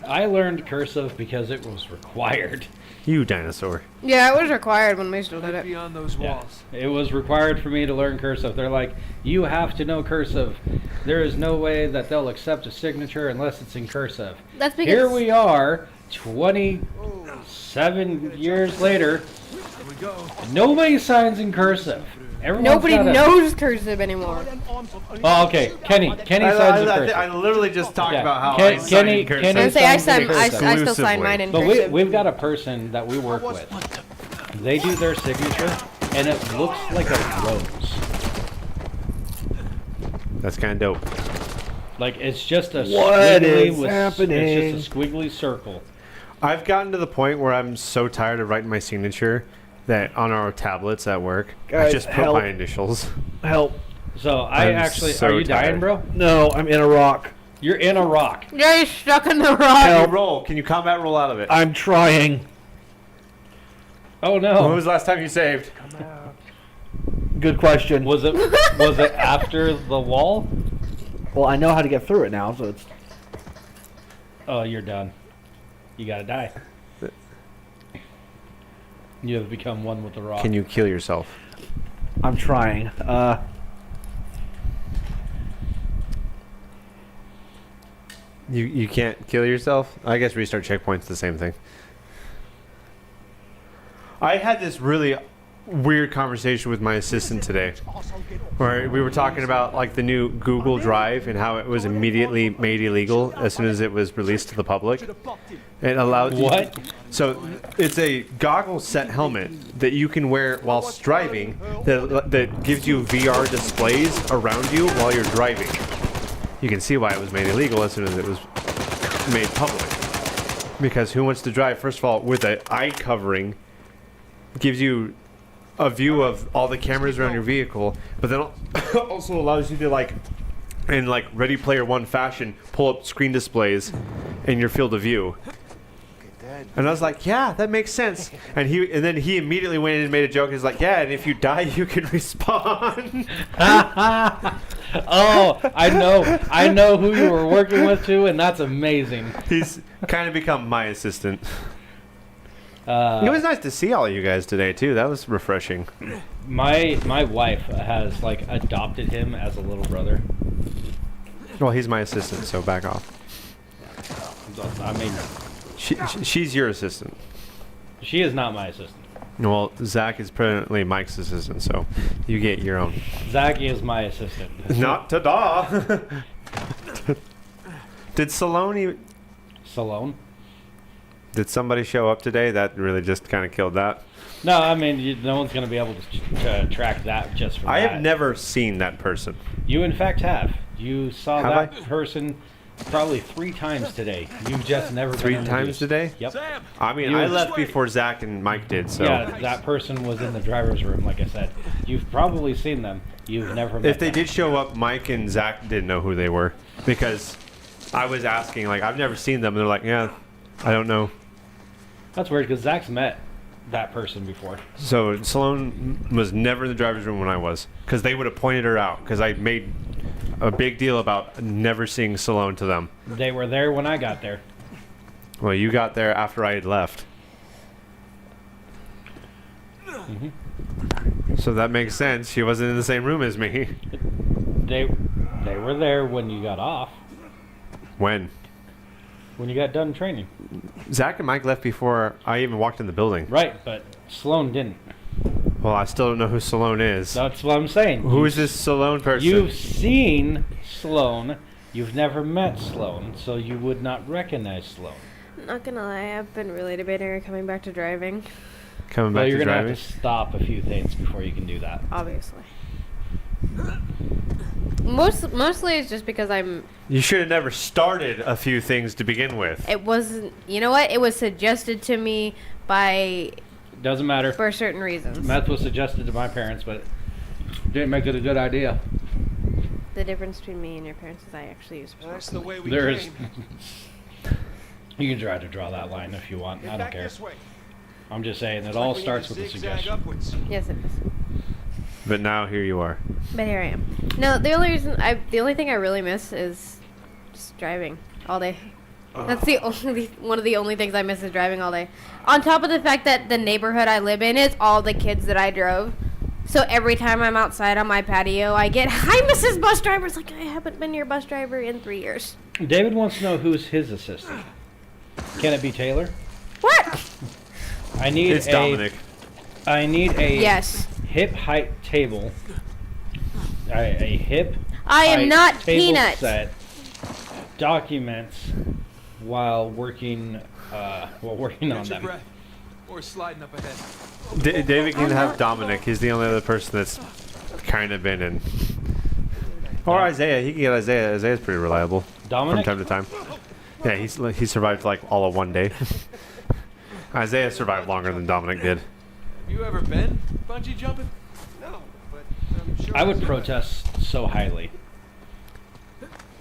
B: I learned cursive because it was required.
A: You dinosaur.
D: Yeah, it was required when we still did
E: Right
D: it.
E: beyond those
B: Yeah.
E: walls.
B: It was required for me to learn cursive. They're like, you have to know cursive. There is no way that they'll accept a signature unless it's in cursive.
D: That's because
B: Here we are, 27 years later.
E: Here we go.
B: Nobody signs in cursive. Everyone's
D: nobody
B: gotta-
D: knows cursive anymore.
B: Oh, okay. Kenny signs in cursive.
A: I literally just talked
B: Yeah.
A: about how
B: Kenny-
A: I sign
B: Kenny-
A: in cursive.
B: Kenny-
D: I say I
B: signs in
D: sign. I still sign
A: exclusively.
D: mine in
B: But
D: cursive.
B: we've got a person that we work with. They do their signature, and it looks like a rose.
A: That's kind of dope.
B: Like it's just a
C: What
B: squiggly
C: is
B: with,
C: happening?
B: It's just a squiggly circle.
A: I've gotten to the point where I'm so tired of writing my signature that on our tablets at work, I
C: Guys,
A: just put
C: help.
A: my initials.
C: Help.
B: So I
A: I'm
B: actually,
A: so
B: are you dying,
A: tired.
B: bro?
C: No, I'm in a rock.
B: You're in a rock.
D: Yeah, he's stuck in the rock.
A: Can you roll? Can you combat roll out of it?
C: I'm trying.
B: Oh
A: When
B: no!
A: was the last time you saved?
C: Good question.
B: Was it after the wall?
C: Well, I know how to get through it now, so it's...
B: Oh, you're done. You gotta die. You have become one with the rock.
A: Can you kill yourself?
C: I'm trying.
A: You can't kill yourself? I guess restart checkpoint's the same thing. I had this really weird conversation with my assistant today where we were talking about like the new Google Drive and how it was immediately made illegal as soon as it was released to the public. It allowed you
B: What?
A: so it's a goggle set helmet that you can wear whilst driving that gives you VR displays around you while you're driving. You can see why it was made illegal as soon as it was made public. Because who wants to drive, first of all, with an eye covering, gives you a view of all the cameras around your vehicle, but then also allows you to, like, in like Ready Player One fashion, pull up screen displays in your field of view. And I was like, yeah, that makes sense. And then he immediately went in and made a joke. He's like, yeah, and if you die, you can respawn.
B: Oh, I know who you were working with too, and that's amazing.
A: He's kind of become my assistant. It was nice to see all of you guys today too. That was refreshing.
B: My wife has like adopted him as a little brother.
A: Well, he's my assistant, so back off.
B: I mean,
A: She's your assistant.
B: she is not my assistant.
A: Well, Zach is permanently Mike's assistant, so you get your own.
B: Zach is my assistant.
A: Not ta-da! Did
B: Salone?
A: Did somebody show up today? That really just kind of killed that.
B: No, I mean, no one's going to be able to track that just from
A: I
B: that.
A: have never seen that person.
B: You, in fact, have. You saw
A: Have
B: that
A: I?
B: person probably 3 times today. You've just never
A: Three
B: been
A: times
B: introduced.
A: today?
B: Yep.
A: I mean,
B: You-
A: I left before Zach and Mike did, so
B: Yeah, that person was in the driver's room, like I said. You've probably seen them. You've never met
A: if they
B: them.
A: did show up, Mike and Zach didn't know who they were because I was asking, like, I've never seen them. And they're like, yeah, I don't know.
B: That's weird, because Zach's met that person before.
A: So Sloan was never in the driver's room when I was, because they would have pointed her out, because I made a big deal about never seeing Sloan to them.
B: They were there when I got there.
A: Well, you got there after I had left. So that makes sense. She wasn't in the same room as me.
B: They were there when you got off,
A: When?
B: when you got done training.
A: Zach and Mike left before I even walked in the building.
B: Right, but Sloan didn't.
A: Well, I still don't know who Sloan is.
B: That's what I'm saying.
A: Who is this Sloan person?
B: You've seen Sloan. You've never met Sloan, so you would not recognize Sloan.
D: Not gonna lie, I've been really debating coming back to driving.
A: Coming
B: But
A: back
B: you're
A: to
B: gonna
A: driving?
B: have to stop a few things before you can do that.
D: Obviously. Mostly it's just because
A: You should have never started a few things to begin with.
D: it wasn't, you know what? It was suggested to me
B: Doesn't matter.
D: for certain reasons.
B: Meth was suggested to my parents, but didn't make it a good idea.
D: The difference between me and your parents is I actually use
E: That's the way we
B: There's.
E: came.
B: You can try to draw that line if you want. I don't
E: Back
B: care.
E: this way.
B: I'm just saying it all
E: We need
B: starts
E: to
B: with a
E: zigzag
B: suggestion.
E: upwards.
D: Yes, it is.
A: But now here you are.
D: But here I am. No, the only thing I really miss is just driving all day. That's one of the only things I miss is driving all day. On top of the fact that the neighborhood I live in is all the kids that I drove. So every time I'm outside on my patio, I get, "Hi, Mrs. Bus Driver." It's like, I haven't been your bus driver in 3 years.
B: David wants to know who's his assistant. Can it be Taylor?
D: What?
B: I need
A: It's Dominic.
B: I need a
D: Yes.
B: hip height table. A hip.
D: I am
B: height
D: not
B: table
D: Peanut.
B: Set documents while working on
E: Catch your
B: them.
E: breath. Or sliding up ahead.
A: David can have Dominic. He's the only other person that's kind of been in. Or Isaiah. He can get Isaiah. Isaiah's pretty reliable
B: Dominic?
A: from time to time. Yeah, he survived like all of one day. Isaiah survived longer than Dominic did.
E: Have you ever been bungee jumping? No, but I'm sure.
B: I would
E: it's-
B: protest so highly.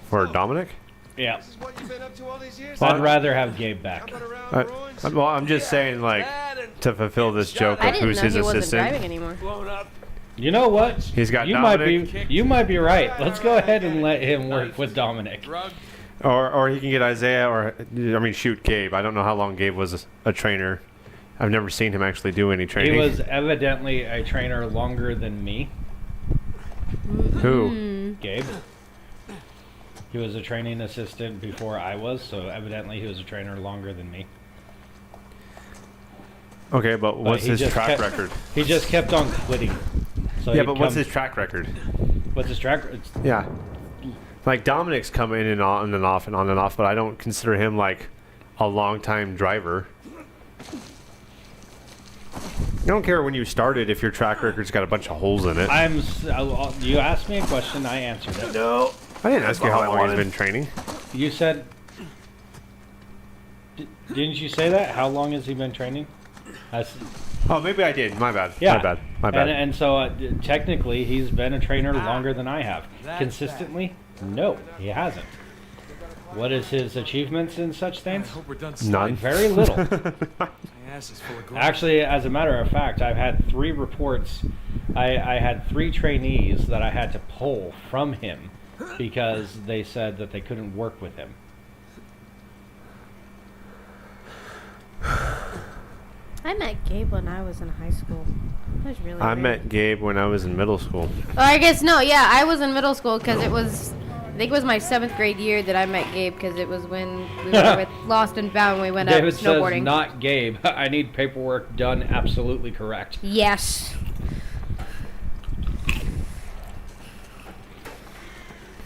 A: For Dominic?
B: Yeah.
E: This is what you've been up to all these years?
A: Well,
B: I'd rather have Gabe back.
E: How about around ruins?
A: Well, I'm just saying, like,
E: That and
A: to fulfill this joke
D: I
A: of
D: didn't
A: who's
D: know
A: his
D: he wasn't driving
A: assistant.
D: anymore.
E: blown up.
B: You know what?
A: He's got
B: you
A: Dominic.
B: you might be right. Let's go ahead and let him work with Dominic.
E: Drug.
A: Or he can get Isaiah, or I mean, shoot, Gabe. I don't know how long Gabe was a trainer. I've never seen him actually do any
B: He
A: training.
B: was evidently a trainer longer than me,
A: Who?
B: Gabe. He was a training assistant before I was, so evidently he was a trainer longer than me.
A: Okay, but what's
B: he
A: his
B: just
A: track
B: kept-
A: record?
B: He just kept on quitting. So
A: Yeah,
B: he'd
A: but what's
B: come-
A: his track record?
B: What's his track? It's,
A: Yeah. Like, Dominic's come in and on and off and on and off, but I don't consider him, like, a long-time driver. I don't care when you started if your track record's got a bunch of holes in it.
B: You asked me a question, I answered it.
A: No. I didn't ask you how long he's been training.
B: You said. Didn't you say that? How long has he been training? That's,
A: Oh, maybe I did. My bad.
B: yeah.
A: My bad. My bad.
B: And so technically, he's been a trainer longer than I have. Consistently? No, he hasn't. What is his achievements in such
E: I
B: things?
E: hope we're done
A: None.
E: sliding.
B: Very little.
E: My ass is full of grime.
B: Actually, as a matter of fact, I've had 3 reports. I had 3 trainees that I had to pull from him because they said that they couldn't work with him.
D: I met Gabe when I was in high school. That was really
A: I
D: weird.
A: met Gabe when I was in middle school.
D: Or I guess no, yeah, I was in middle school because it was, I think it was my 7th grade year that I met Gabe because it was when we were with Lost and Found when we went
B: David
D: up snowboarding.
B: says, not Gabe. I need paperwork done absolutely correct.
D: Yes.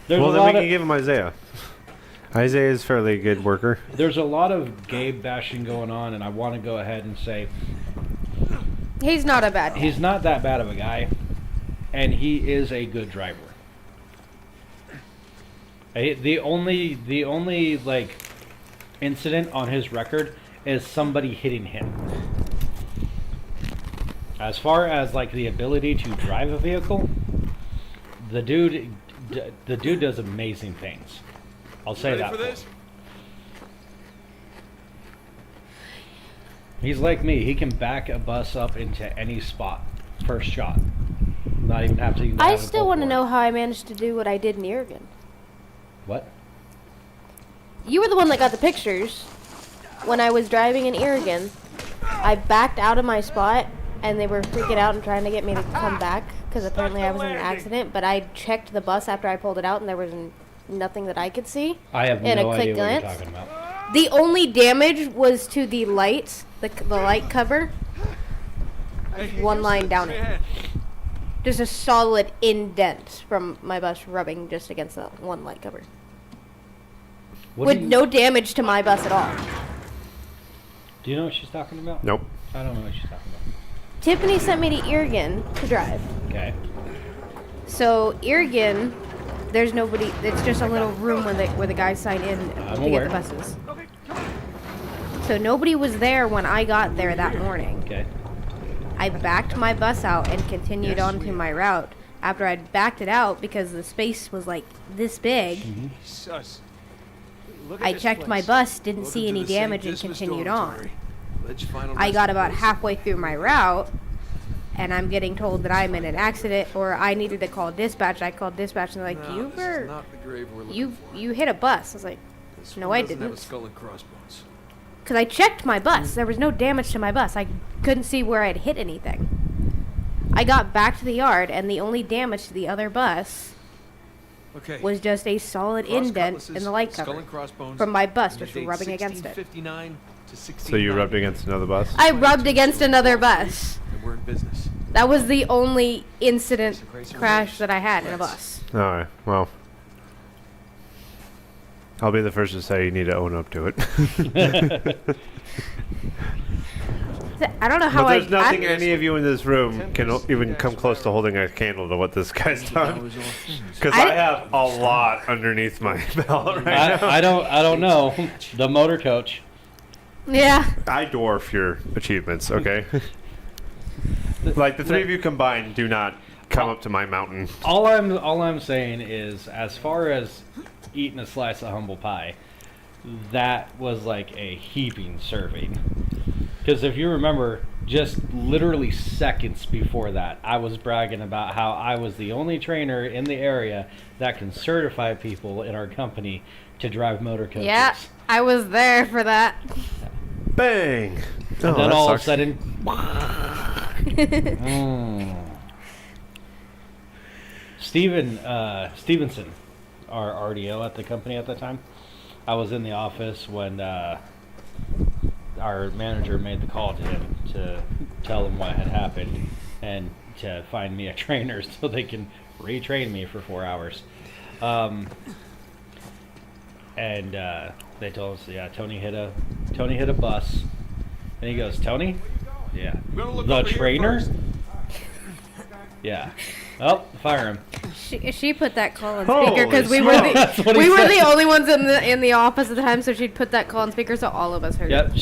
B: There's
A: Well,
B: a
A: then we
B: lot
A: can
B: of,
A: give him Isaiah. Isaiah is fairly a good worker.
B: there's a lot of Gabe bashing going on, and I want to go ahead and say
D: He's not a bad guy.
B: he's not that bad of a guy, and he is a good driver. The only like incident on his record is somebody hitting him. As far as like the ability to drive a vehicle, the dude does amazing things. I'll say
E: Ready
B: that.
E: for
B: for him.
E: this?
B: He's like me. He can back a bus up into any spot, first shot. Not even have to.
D: I still want to know how I managed to do what I did in Irrigan.
B: What?
D: You were the one that got the pictures. When I was driving in Irrigan, I backed out of my spot, and they were freaking out and trying to get me to come back because apparently I was in an accident. But I checked the bus after I pulled it out, and there was nothing that I could see.
B: I have
D: In a
B: no
D: quick
B: idea what you're
D: glance?
B: talking about.
D: The only damage was to the lights, the light cover. One line down it. Just a solid indent from my bus rubbing just against the one light cover.
B: What
D: With
B: do you,
D: no damage to my bus at all.
B: Do you know what she's talking about?
A: Nope.
B: I don't know what she's talking about.
D: Tiffany sent me to Irrigan to drive.
B: Okay.
D: So Irrigan, there's nobody. It's just a little room where the guys sign in
B: I'm
D: to
B: aware.
D: get the buses. So nobody was there when I got there that morning.
B: Okay.
D: I backed my bus out and continued on to my route. After I'd backed it out because the space was like this big,
E: Sus. Look at
D: I
E: this
D: checked my
E: place.
D: bus, didn't
E: Welcome
D: see
E: to
D: any
E: the St.
D: damage, and
E: Dismas
D: continued on.
E: Dormitory. Let's final
D: I got
E: resting
D: about
E: place.
D: halfway through my route, and I'm getting told that I'm in an accident or I needed to call dispatch. I called dispatch, and they're like,
E: No, this is not the grave we're looking for.
D: you hit a bus. I was like,
E: This
D: no,
E: one
D: I
E: doesn't have a
D: didn't.
E: skull and crossbones.
D: Because I checked my bus. There was no damage to my bus. I couldn't see where I'd hit anything. I got back to the yard, and the only damage to the other bus
E: Okay.
D: was just a solid
E: Cross
D: indent
E: cutlasses,
D: in the light
E: skull
D: cover
E: and crossbones,
D: from my bus,
E: and the
D: just
E: date
D: rubbing against it.
E: 1659 to 1690.
A: So you rubbed against another bus?
D: I rubbed against another bus.
E: And we're in business.
D: That was the only incident
E: Grace and
D: crash
E: grace.
D: that I had in a
E: Yes.
D: bus.
A: All right. Well, I'll be the first to say you need to own up to it.
D: I don't know how
A: But there's
D: I.
A: nothing any of you in this room can even come close to holding a candle to what this guy's done. Because I
D: I-
A: have a lot underneath my belt right now.
B: I don't know. The motor coach.
D: Yeah.
A: I dwarf your achievements, okay? Like the three of you combined do not come up to my mountain.
B: All I'm saying is, as far as eating a slice of humble pie, that was like a heaping serving. Because if you remember, just literally seconds before that, I was bragging about how I was the only trainer in the area that can certify people in our company to drive motor coaches.
D: Yeah. I was there for that.
A: Bang!
B: And
A: Oh,
B: then
A: that
B: all of a
A: sucks.
B: sudden, Stevenson, our RDO at the company at the time, I was in the office when our manager made the call to him to tell him what had happened and to find me a trainer so they can retrain me for 4 hours. And they told us, yeah, Tony hit a bus. And he goes, Tony? Yeah.
G: Gonna look
B: The
G: over here
B: trainer?
G: first.
B: Yeah. Oh, fire him.
D: She put that call on
A: Holy
D: speaker because we
A: smokes.
D: were
B: That's what
D: the
B: he
D: we were
B: said.
D: the only ones in the office at the time, so she'd put that call on speaker so all of us heard.
B: Yep,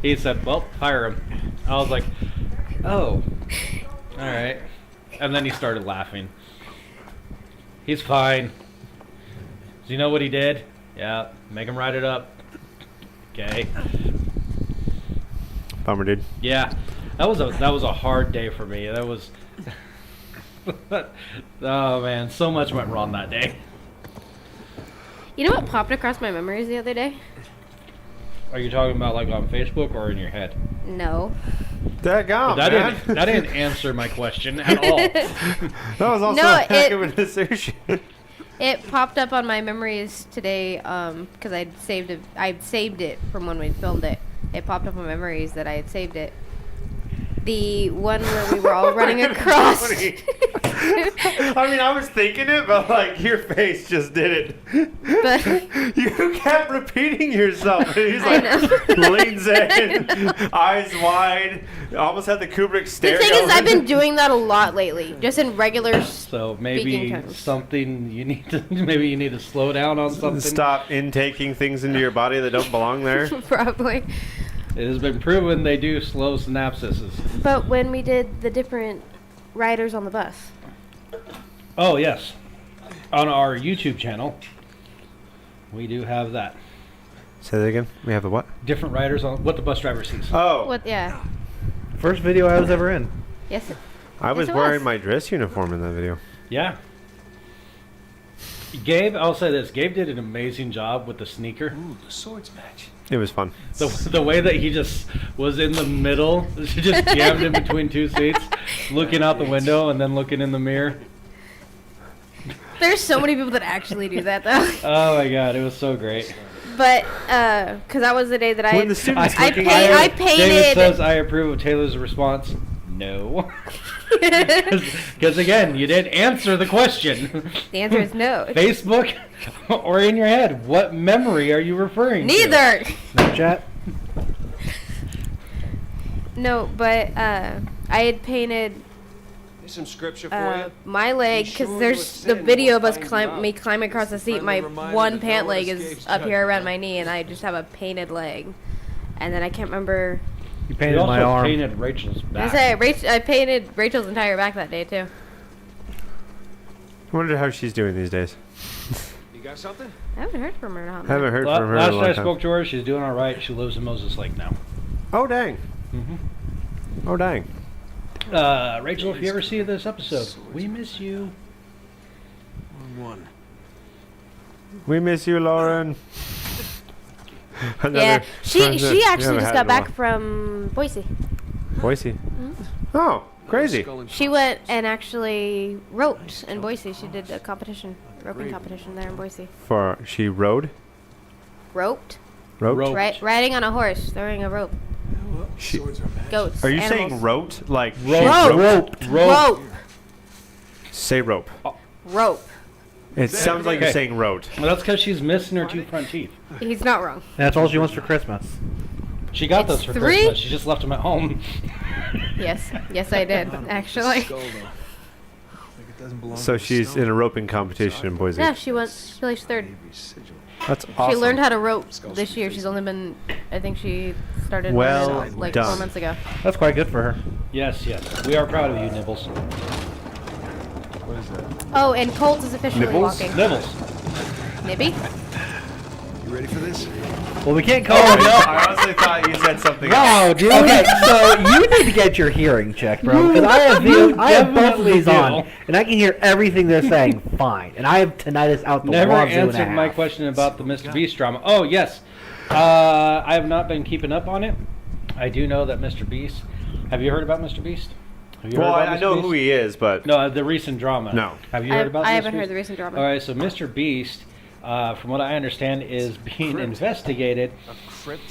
B: he said, well, fire him. I was like, oh, all right. And then he started laughing. He's fine. Do you know what he did? Yeah, make him write it up. Okay.
A: Bummer, dude.
B: Yeah, that was a hard day for me. That was. Oh man, so much went wrong that day.
D: You know what popped across my memories the other day?
B: Are you talking about like on Facebook or in your head?
D: No.
A: Daggone,
B: That
A: man.
B: didn't answer my question at all.
A: That was also
D: No,
A: a heck of an assertion.
D: It popped up on my memories today because I'd saved it from when we filmed it. It popped up on memories that I had saved it. The one where we were all running across.
A: I mean, I was thinking it, but like your face just did it.
D: But
A: You kept repeating yourself. And he's
D: I
A: like
D: know.
A: leans in, eyes wide, almost had the Kubrick
D: the
A: stare.
D: thing is,
A: going.
D: I've been doing that a lot lately, just in regular.
B: So maybe
D: Speaking terms.
B: something you need to maybe you need to slow down on something.
A: Stop intaking things into your body that don't belong there.
D: Probably.
B: It has been proven they do slow synapses.
D: But when we did the different riders on the bus.
B: Oh yes, on our YouTube channel, we do have that.
A: Say that again. We have the what?
B: Different riders on what the bus driver sees.
A: Oh,
D: What? Yeah.
C: First video I was ever in.
D: Yes.
A: I was
D: Yes, it
A: wearing
D: was.
A: my dress uniform in that video.
B: Yeah. Gabe, I'll say this: Gabe did an amazing job with the sneaker.
E: Ooh, the swords match.
A: It was fun.
B: The way that he just was in the middle, he just jammed in between two seats, looking out the window and then looking in the mirror.
D: There's so many people that actually do that though.
B: Oh my god, it was so great.
D: But because that was the day that I
A: When the students
D: I
A: looking
D: paid-
A: at
D: I
A: it-
B: David
D: painted.
B: says I approve of Taylor's response. No. Because again, you didn't answer the question.
D: The answer is no.
B: Facebook or in your head, what memory are you referring to?
D: Neither.
C: Snapchat.
D: No, but I had painted
E: Here's some scripture for you.
D: my leg
E: Be
D: because
E: sure
D: there's
E: to
D: the
E: ascend
D: video of
E: while
D: us
E: finding out.
D: me climbing across the seat. My
E: Friendly reminder
D: one
E: that
D: pant
E: no one
D: leg is
E: escapes
D: up here
E: judgment.
D: around my knee, and I just have a painted leg. And then I can't remember.
C: You
B: You
C: painted
B: also
C: my arm.
B: painted Rachel's
D: I
B: back.
D: say I painted Rachel's entire back that day too.
A: I wonder how she's doing these days.
E: You got something?
D: I haven't heard from her in a hot minute.
A: Haven't heard
B: La-
A: from her in
B: last
A: a long
B: I
A: time.
B: spoke to her, she's doing all right. She lives in Moses Lake now.
A: Oh dang!
B: Mm-hmm.
A: Oh dang!
B: Rachel, if you ever see this episode, we miss you.
E: One.
A: We miss you, Lauren.
D: Yeah, she actually
A: haven't
D: just
A: had
D: got
A: in a
D: back from Boise.
A: while. Boise. Oh, crazy!
E: Skull and
D: She went and actually roped in Boise. She did a competition, roping competition there in Boise.
A: For she rode.
D: Roped?
A: Roped.
B: Rope.
D: Riding on a horse, throwing a rope.
E: Well,
A: She-
E: swords are magic.
D: Goats.
A: Are you
D: animals.
A: saying roped? Like she
B: Rope.
A: roped?
D: Rope.
A: Say rope.
D: Rope.
A: It sounds like you're
B: Okay.
A: saying roped.
B: Well, that's because she's missing her two front teeth.
D: He's not wrong.
C: That's all she wants for Christmas.
B: She got
D: It's
B: those for
D: 3?
B: Christmas. She just left them at home.
D: Yes. Yes, I did, actually.
E: Skull, though. Like it doesn't belong
A: So
E: to
A: she's
E: stone.
A: in a roping competition in Boise.
D: Yeah, she placed third.
E: Maybe sigil.
A: That's awesome.
D: She learned how to rope this year. She's only been, I think she started
A: Well
D: learning like
A: done.
D: 4 months ago.
C: That's quite good for her.
B: Yes, yes. We are proud of you, Nibbles.
E: What is that?
D: Oh, and Colt is officially
A: Nibbles?
D: walking.
B: Nibbles.
D: Nibby?
E: You ready for this?
C: Well, we can't call
A: Oh,
C: her.
A: no, I honestly thought you said something else.
B: Wow, dude.
C: Okay, so you need to get your hearing checked, bro. Because I have both of these
B: definitely
C: on,
B: do.
C: and I can hear everything they're saying fine. And I have tinnitus out the
B: Never
C: wazoo and a
B: answered my
C: half.
B: question about the Mr. Beast drama. Oh, yes. I have not been keeping up on it. I do know that Mr. Beast. Have you heard about Mr. Beast? Have you
A: Well,
B: heard about
A: I know
B: Mr.
A: who
B: Beast?
A: he is, but
B: No, the recent drama.
A: No.
B: Have you heard about
D: I
B: Mr.
D: haven't heard
B: Beast?
D: the recent drama.
B: All right, so Mr. Beast, from what I understand, is being
E: Crypt.
B: investigated
E: A crypt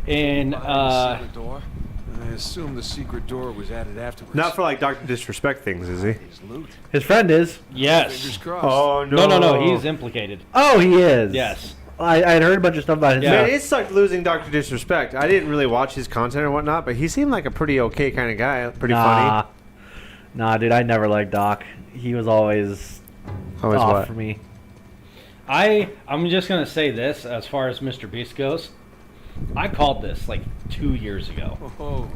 B: in.
E: behind the secret door. I assume the secret door was added afterwards.
A: not for like Dr. Disrespect things, is he?
E: His loot.
C: His friend is.
E: Fingers
B: Yes.
E: crossed.
A: Oh no!
B: No, he's implicated.
C: Oh, he is.
B: Yes.
C: I had heard a bunch of stuff about his.
B: Yeah.
A: Man, it sucked losing Dr. Disrespect. I didn't really watch his content or whatnot, but he seemed like a pretty okay kind of guy. Pretty funny.
C: Nah, dude, I never liked Doc. He was always
A: Always
C: off
A: what?
C: for me.
B: I'm just gonna say this as far as Mr. Beast goes. I called this like 2 years ago.
E: Oh,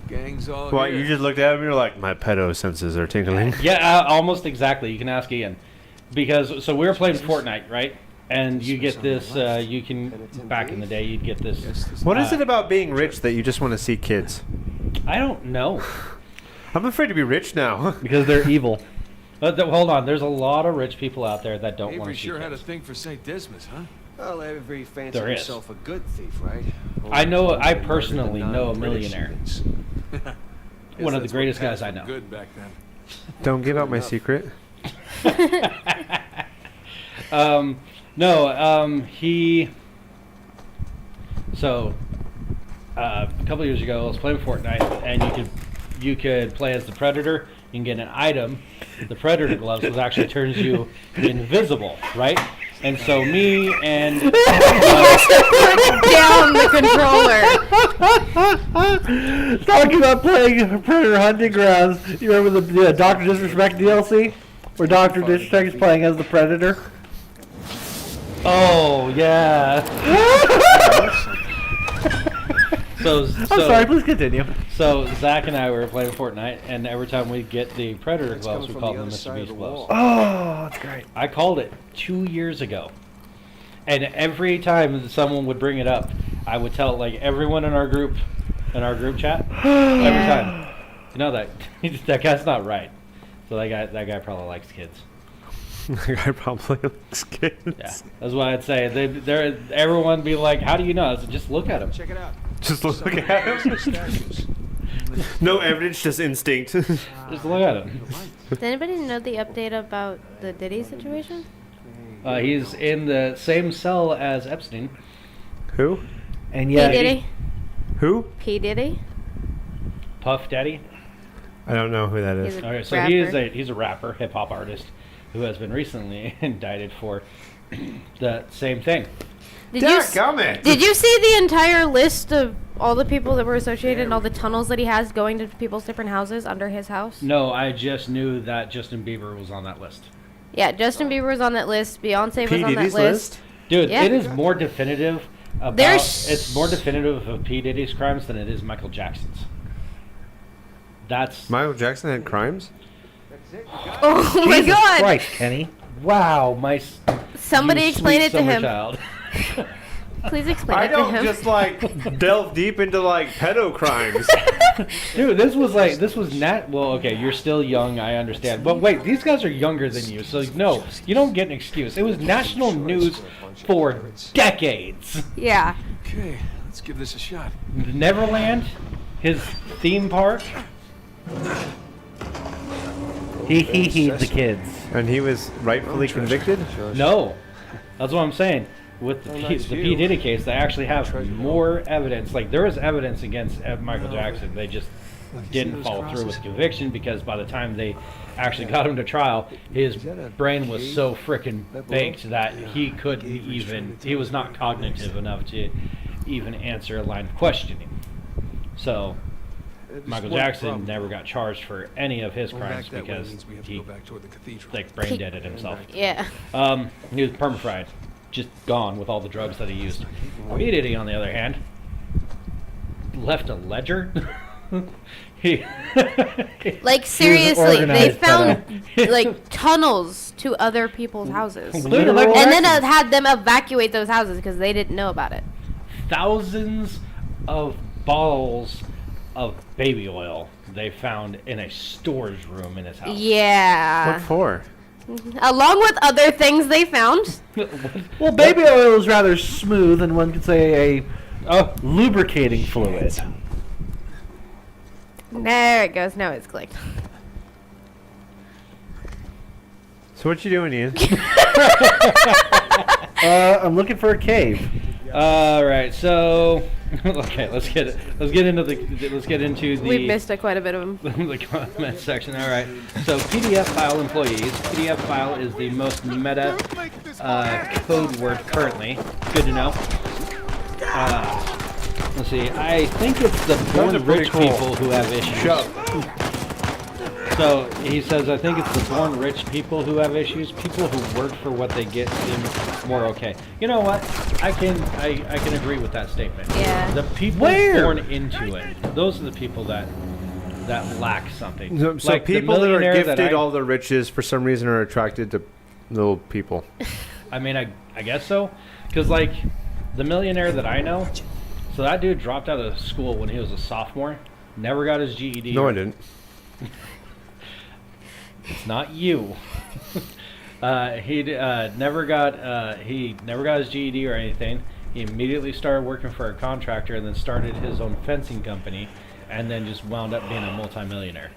E: gang's all
A: What?
E: here.
A: You just looked at him and you're like, my pedo senses are tingling.
B: Yeah, almost exactly. You can ask Ian. Because, so we were playing Fortnite, right? And you get this. You can back in the day, you'd get this.
A: What is it about being rich that you just want to see kids?
B: I don't know.
A: I'm afraid to be rich now.
C: Because they're evil.
B: Hold on. There's a lot of rich people out there that don't want
E: Avery
B: to see
E: sure had a
B: kids.
E: thing for St. Dismas, huh?
H: Well, Avery fancied
B: There is.
H: himself a good thief, right?
B: I know. I
H: Only
B: personally
H: murdered
B: know a
H: non-British
B: millionaire.
H: humans.
B: One of the
E: That's what
B: greatest
E: passed
B: guys I
E: for
B: know.
E: Good back then.
A: Don't give out my secret.
B: No, he. So, a couple years ago, I was playing Fortnite, and you could play as the Predator. You can get an item. The Predator gloves, which actually turns you invisible, right? And so me and
D: Put down the controller.
C: Talking about playing Predator Hunting Grounds, you remember the Dr. Disrespect DLC? Where Dr. Disrespect is playing as the Predator?
B: oh yeah. So
C: I'm sorry, please continue.
B: So Zach and I were playing Fortnite, and every time we get the Predator
H: It's
B: gloves,
H: coming
B: we
H: from
B: call
H: the
B: them
H: other
B: Mr.
H: side of
B: Beast
H: the
B: gloves.
H: wall.
C: Oh, that's great.
B: I called it 2 years ago, and every time someone would bring it up, I would tell like everyone in our group chat every time. You know that that guy's not right. So that guy probably likes kids.
A: The guy probably looks kids.
B: Yeah, that's what I'd say. Everyone be like, "How do you know?" I said, "Just look at him."
H: Check it out.
A: Just look at him.
H: Statues.
A: No evidence, just instinct.
B: Just look at him.
D: Does anybody know the update about the Diddy situation?
B: He's in the same cell as Epstein.
A: Who?
C: And
D: P.
C: yet,
D: Diddy?
A: Who?
D: P. Diddy?
B: Puff Daddy.
A: I don't know who that is.
D: He's a
B: Okay, so
D: rapper.
B: he's a rapper, hip hop artist, who has been recently indicted for the same thing.
D: Did you
A: Dadgummit.
D: Did you see the entire list of all the people that were associated and all the tunnels that he has going to people's different houses under his house?
B: No, I just knew that Justin Bieber was on that list.
D: Yeah, Justin Bieber was on that list. Beyonce
A: P.
D: was on
A: Diddy's
D: that list.
A: list?
B: Dude,
D: Yeah.
B: it is more definitive about
D: There's-
B: it's more definitive of P. Diddy's crimes than it is Michael Jackson's. That's
A: Michael Jackson had crimes?
D: Oh my
C: Jesus
D: God!
C: Christ, Kenny.
B: wow,
D: Somebody
B: you
D: explain
B: sweet
D: it to
B: summer
D: him.
B: Child.
D: Please explain
A: I
D: it to
A: don't
D: him.
A: just like delve deep into like pedo crimes.
B: Dude, this was not well, okay, you're still young, I understand. But wait, these guys are younger than you, so no, you don't get an excuse. It was national news for decades.
D: Yeah.
E: Okay, let's give this a shot.
B: Neverland, his theme park.
C: He the kids.
A: And he was rightfully convicted?
B: No, that's what I'm saying. With the P. Diddy case, they actually have more evidence. Like, there was evidence against Michael Jackson. They just didn't follow through with conviction because by the time they actually got him to trial, his brain was so freaking baked that he couldn't even, he was not cognitive enough to even answer a line of questioning. So, Michael Jackson never got charged for any of his crimes because he, like, brain deaded himself.
D: Yeah.
B: He was perma-fried, just gone with all the drugs that he used. P. Diddy, on the other hand, left a ledger. he
D: Like, seriously, they
C: organized
D: found like tunnels to other people's houses,
B: Literal
D: and then
B: records.
D: had them evacuate those houses because they didn't know about it.
B: Thousands of bottles of baby oil they found in a storage room in his house.
D: Yeah.
A: What for?
D: Along with other things they found.
C: Well, baby oil is rather smooth, and one could say a
B: Oh,
C: lubricating fluid.
D: There it goes. Now it's clicked.
A: So what you doing, Ian?
C: I'm looking for a cave.
B: all right. So, okay, let's get into the
D: We missed quite a bit of them.
B: the comment section. All right. So PDF file employees. PDF file is the most meta code word currently. Good to know. Let's see. I think it's the born
A: are pretty
B: rich
A: cool.
B: people who have issues. So he says, I think it's the born rich people who have issues. People who work for what they get seem more okay. You know what? I can agree with that statement.
D: Yeah.
B: The people born into it, those are the people that lack something.
A: So
B: Like the
A: people that are
B: millionaire
A: gifted
B: I-
A: all the riches for some reason are attracted to little people.
B: I mean, I guess so. Because, like, the millionaire that I know, so that dude dropped out of school when he was a sophomore, never got his GED.
A: No, I didn't.
B: It's not you. He never got his GED or anything. He immediately started working for a contractor and then started his own fencing company, and then just wound up being a multimillionaire.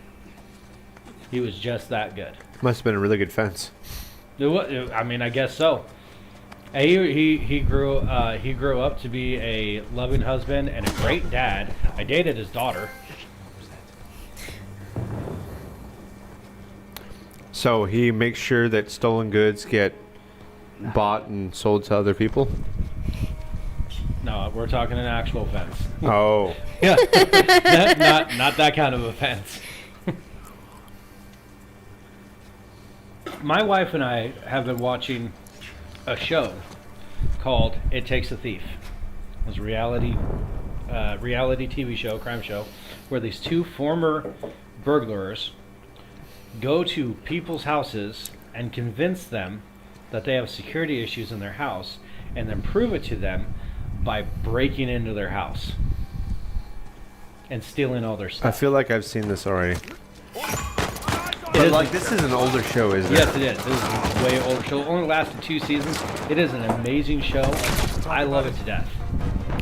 B: He was just that good.
A: Must have been a really good fence.
B: I mean, I guess so. He grew up to be a loving husband and a great dad. I dated his daughter.
A: So he makes sure that stolen goods get bought and sold to other people?
B: No, we're talking an actual fence.
A: Oh.
B: Yeah, not that kind of offense. My wife and I have been watching a show called It Takes a Thief. It's a reality TV show, crime show, where these two former burglars go to people's houses and convince them that they have security issues in their house, and then prove it to them by breaking into their house and stealing all their
A: I
B: stuff.
A: feel like I've seen this already. But like, this is an older show, isn't it?
B: Yes, it is. This is a way older show. It only lasted 2 seasons. It is an amazing show. I love it to death.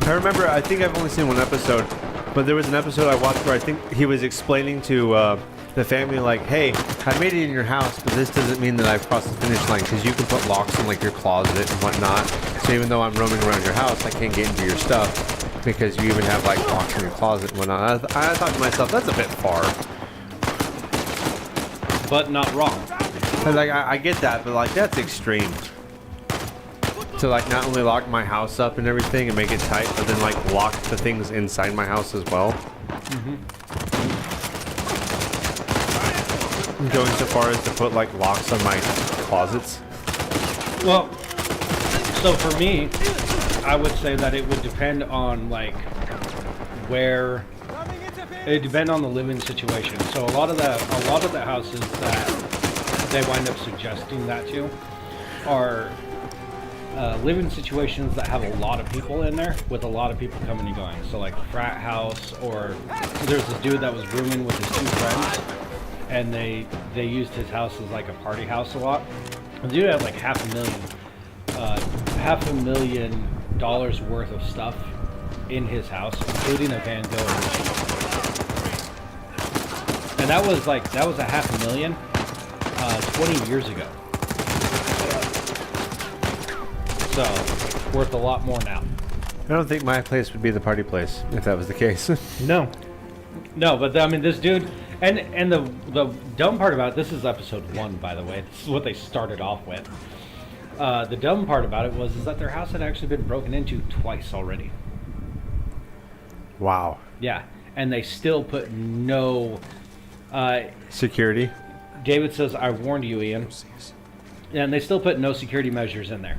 A: I remember, I think I've only seen one episode, but there was an episode I watched where I think he was explaining to the family, like, hey, I made it in your house, but this doesn't mean that I've crossed the finish line, because you can put locks in, like, your closet and whatnot. So even though I'm roaming around your house, I can't get into your stuff, because you even have, like, locks in your closet and whatnot. I thought to myself, that's a bit far.
B: But not wrong.
A: And, like, I get that, but, like, that's extreme. To, like, not only lock my house up and everything and make it tight, but then, like, lock the things inside my house as well. Going so far as to put, like, locks on my closets.
B: Well, so for me, I would say that it would depend on, like, where... It depend on the living situation. So a lot of the houses that they wind up suggesting that to are living situations that have a lot of people in there, with a lot of people coming and going. So like a frat house, or there's this dude that was rooming with his 2 friends, and they used his house as like a party house a lot. The dude had like $500,000 worth of stuff in his house, including a Van Gogh machine. And that was a $500,000 20 years ago. So, worth a lot more now.
A: I don't think my place would be the party place if that was the case.
B: No, but I mean, this dude, and the dumb part about it, this is episode 1, by the way. This is what they started off with. The dumb part about it is that their house had actually been broken into twice already.
A: Wow.
B: Yeah, and they still put no...
A: Security?
B: David says, I warned you, Ian. And they still put no security measures in there.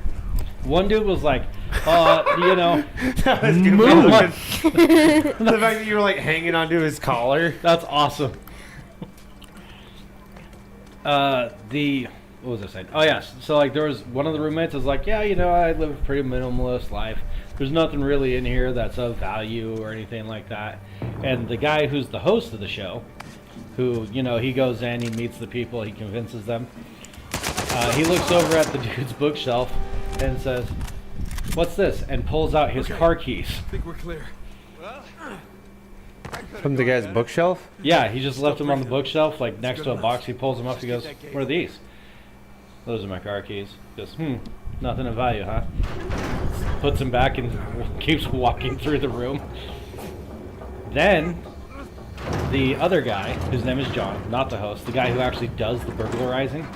B: One dude was like, you know,
A: That was good.
B: move.
A: The fact that you were like hanging onto his collar.
B: That's awesome. What was I saying? Oh yes. So like there was one of the roommates was like, yeah, you know, I live a pretty minimalist life. There's nothing really in here that's of value or anything like that. And the guy who's the host of the show, who, you know, he goes in, he meets the people, he convinces them. He looks over at the dude's bookshelf and says, "What's this?" and pulls out his car keys.
E: I think we're clear.
A: From the guy's bookshelf?
B: Yeah, he just left them on the bookshelf, like next to a box. He pulls them up. He goes, "What are these?" "Those are my car keys." He goes, "Nothing of value, huh?" Puts them back and keeps walking through the room. Then the other guy, whose name is John, not the host, the guy who actually does the burglarizing,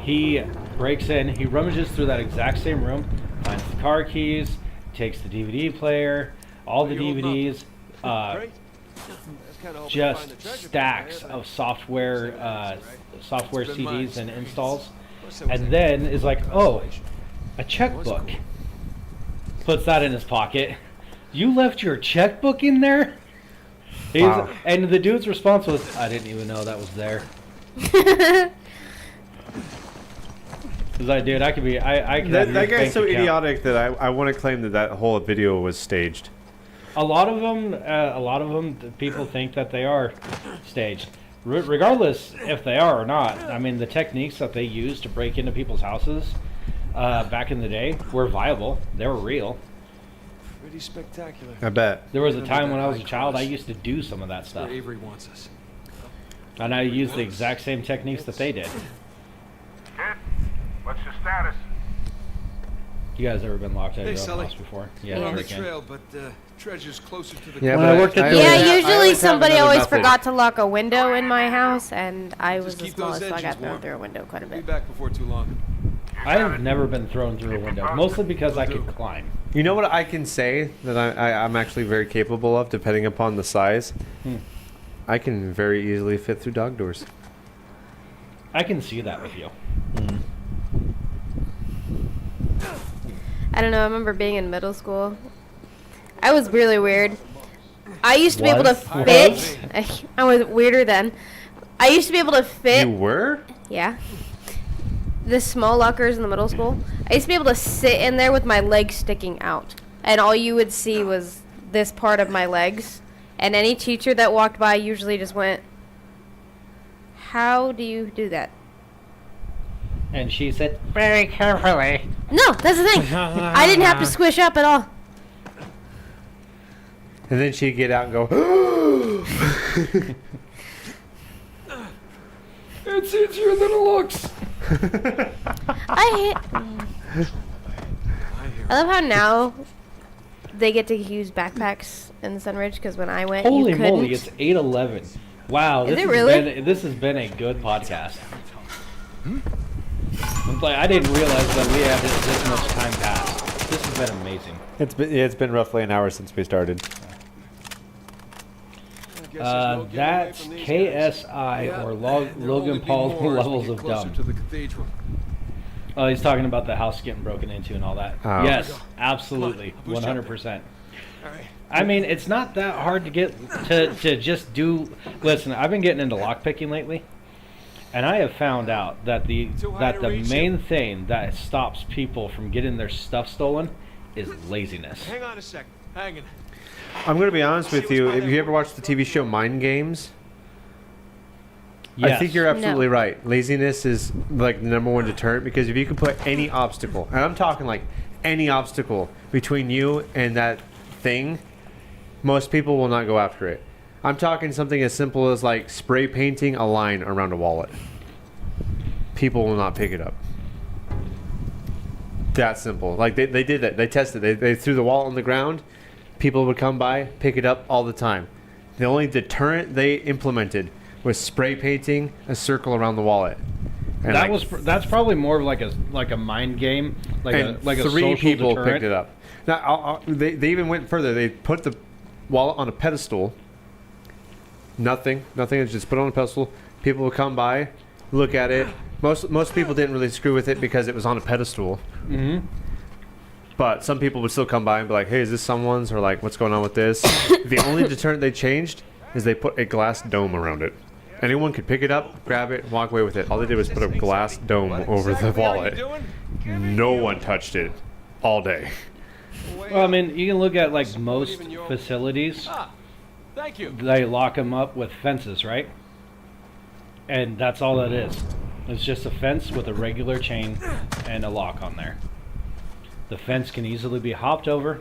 B: he breaks in, he rummages through that exact same room, finds the car keys, takes the DVD player, all the DVDs, just stacks of software CDs and installs, and then is like, "Oh, a checkbook." Puts that in his pocket. "You left your checkbook in there?"
A: Wow.
B: And the dude's response was, "I didn't even know that was there." Cause I could be. I could have
A: That
B: your
A: guy's
B: bank
A: so
B: account.
A: idiotic that I want to claim that whole video was staged.
B: A lot of them, people think that they are staged. Regardless if they are or not, I mean, the techniques that they use to break into people's houses back in the day were viable. They were real.
E: Pretty spectacular.
A: I bet.
B: There was a time when I was a child, I used to do some of that stuff.
E: Where Avery wants us.
B: And I used the exact same techniques that they did.
F: Kid, what's your status?
B: You guys ever been locked out of
E: Hey,
B: your own
E: Sully.
B: house before?
D: Yeah.
E: On the
B: freaking.
E: trail, but treasure's closer to the.
A: Yeah,
C: When
A: but
C: I worked at the-
D: Yeah,
A: I
D: usually
A: always have
D: somebody
A: another
D: always
A: method.
D: forgot to lock a window in my house, and I was
E: Just
D: the
E: keep those
D: smallest, so I got
E: engines
D: thrown
E: warm.
D: through a window quite a
E: Be
D: bit.
E: back before too long.
B: I have never been thrown through a window, mostly because I could climb.
A: You know what I can say that I'm actually very capable of, depending upon the size? I can very easily fit through dog doors.
B: I can see that with you.
D: I don't know. I remember being in middle school. I was really weird. I used to be able to
B: What?
D: fit. I was weirder then. I used to be able to fit.
A: You were?
D: Yeah. The small lockers in the middle school. I used to be able to sit in there with my legs sticking out. And all you would see was this part of my legs. And any teacher that walked by usually just went, "How do you do that?"
B: And she said, very carefully.
D: No, that's the thing. I didn't have to squish up at all.
A: And then she'd get out and go,
E: It's easier than it looks.
D: I love how now they get to use backpacks in Sunridge, because when I went,
B: Holy
D: you couldn't.
B: moly, it's 8:11. Wow,
D: Is
B: this
D: it
B: has
D: really?
B: this has been a good podcast. I'm like, I didn't realize that we had this much time passed. This has been amazing.
A: it's been roughly an hour since we started.
B: That's KSI or Logan Paul levels of dumb.
E: To the cathedral.
B: Oh, he's talking about the house getting broken into and all that.
A: Oh.
B: Yes, absolutely,
E: Come on, I'll boost you up
B: 100%.
E: All right.
B: I mean, it's not that hard to get to just do. Listen, I've been getting into lockpicking lately, and I have found out that the main thing that stops people from getting their stuff stolen is laziness.
E: Hang on a second. Hanging.
A: I'm going to be honest with you. If you ever watched the TV show Mind Games, I think you're absolutely
D: No.
A: right. Laziness is like the number one deterrent, because if you can put any obstacle, and I'm talking like any obstacle between you and that thing, most people will not go after it. I'm talking something as simple as like spray painting a line around a wallet. People will not pick it up. That simple. Like they did that. They tested. They threw the wallet on the ground. People would come by, pick it up all the time. The only deterrent they implemented was spray painting a circle around the wallet. And
B: That's probably more of like a mind game, like
A: and
B: a
A: three
B: social
A: people
B: deterrent.
A: picked it up. Now they even went further. They put the wallet on a pedestal. Nothing. It's just put on a pedestal. People would come by, look at it. Most people didn't really screw with it because it was on a pedestal.
B: Mm-hmm.
A: But some people would still come by and be like, "Hey, is this someone's?" Or like, "What's going on with this?" The only deterrent they changed is they put a glass dome around it. Anyone could pick it up, grab it, and walk away with it. All they did was put a glass dome over the wallet. No one touched it all day.
B: Well, I mean, you can look at like most facilities.
E: Thank you.
B: They lock them up with fences, right? And that's all that is. It's just a fence with a regular chain and a lock on there. The fence can easily be hopped over.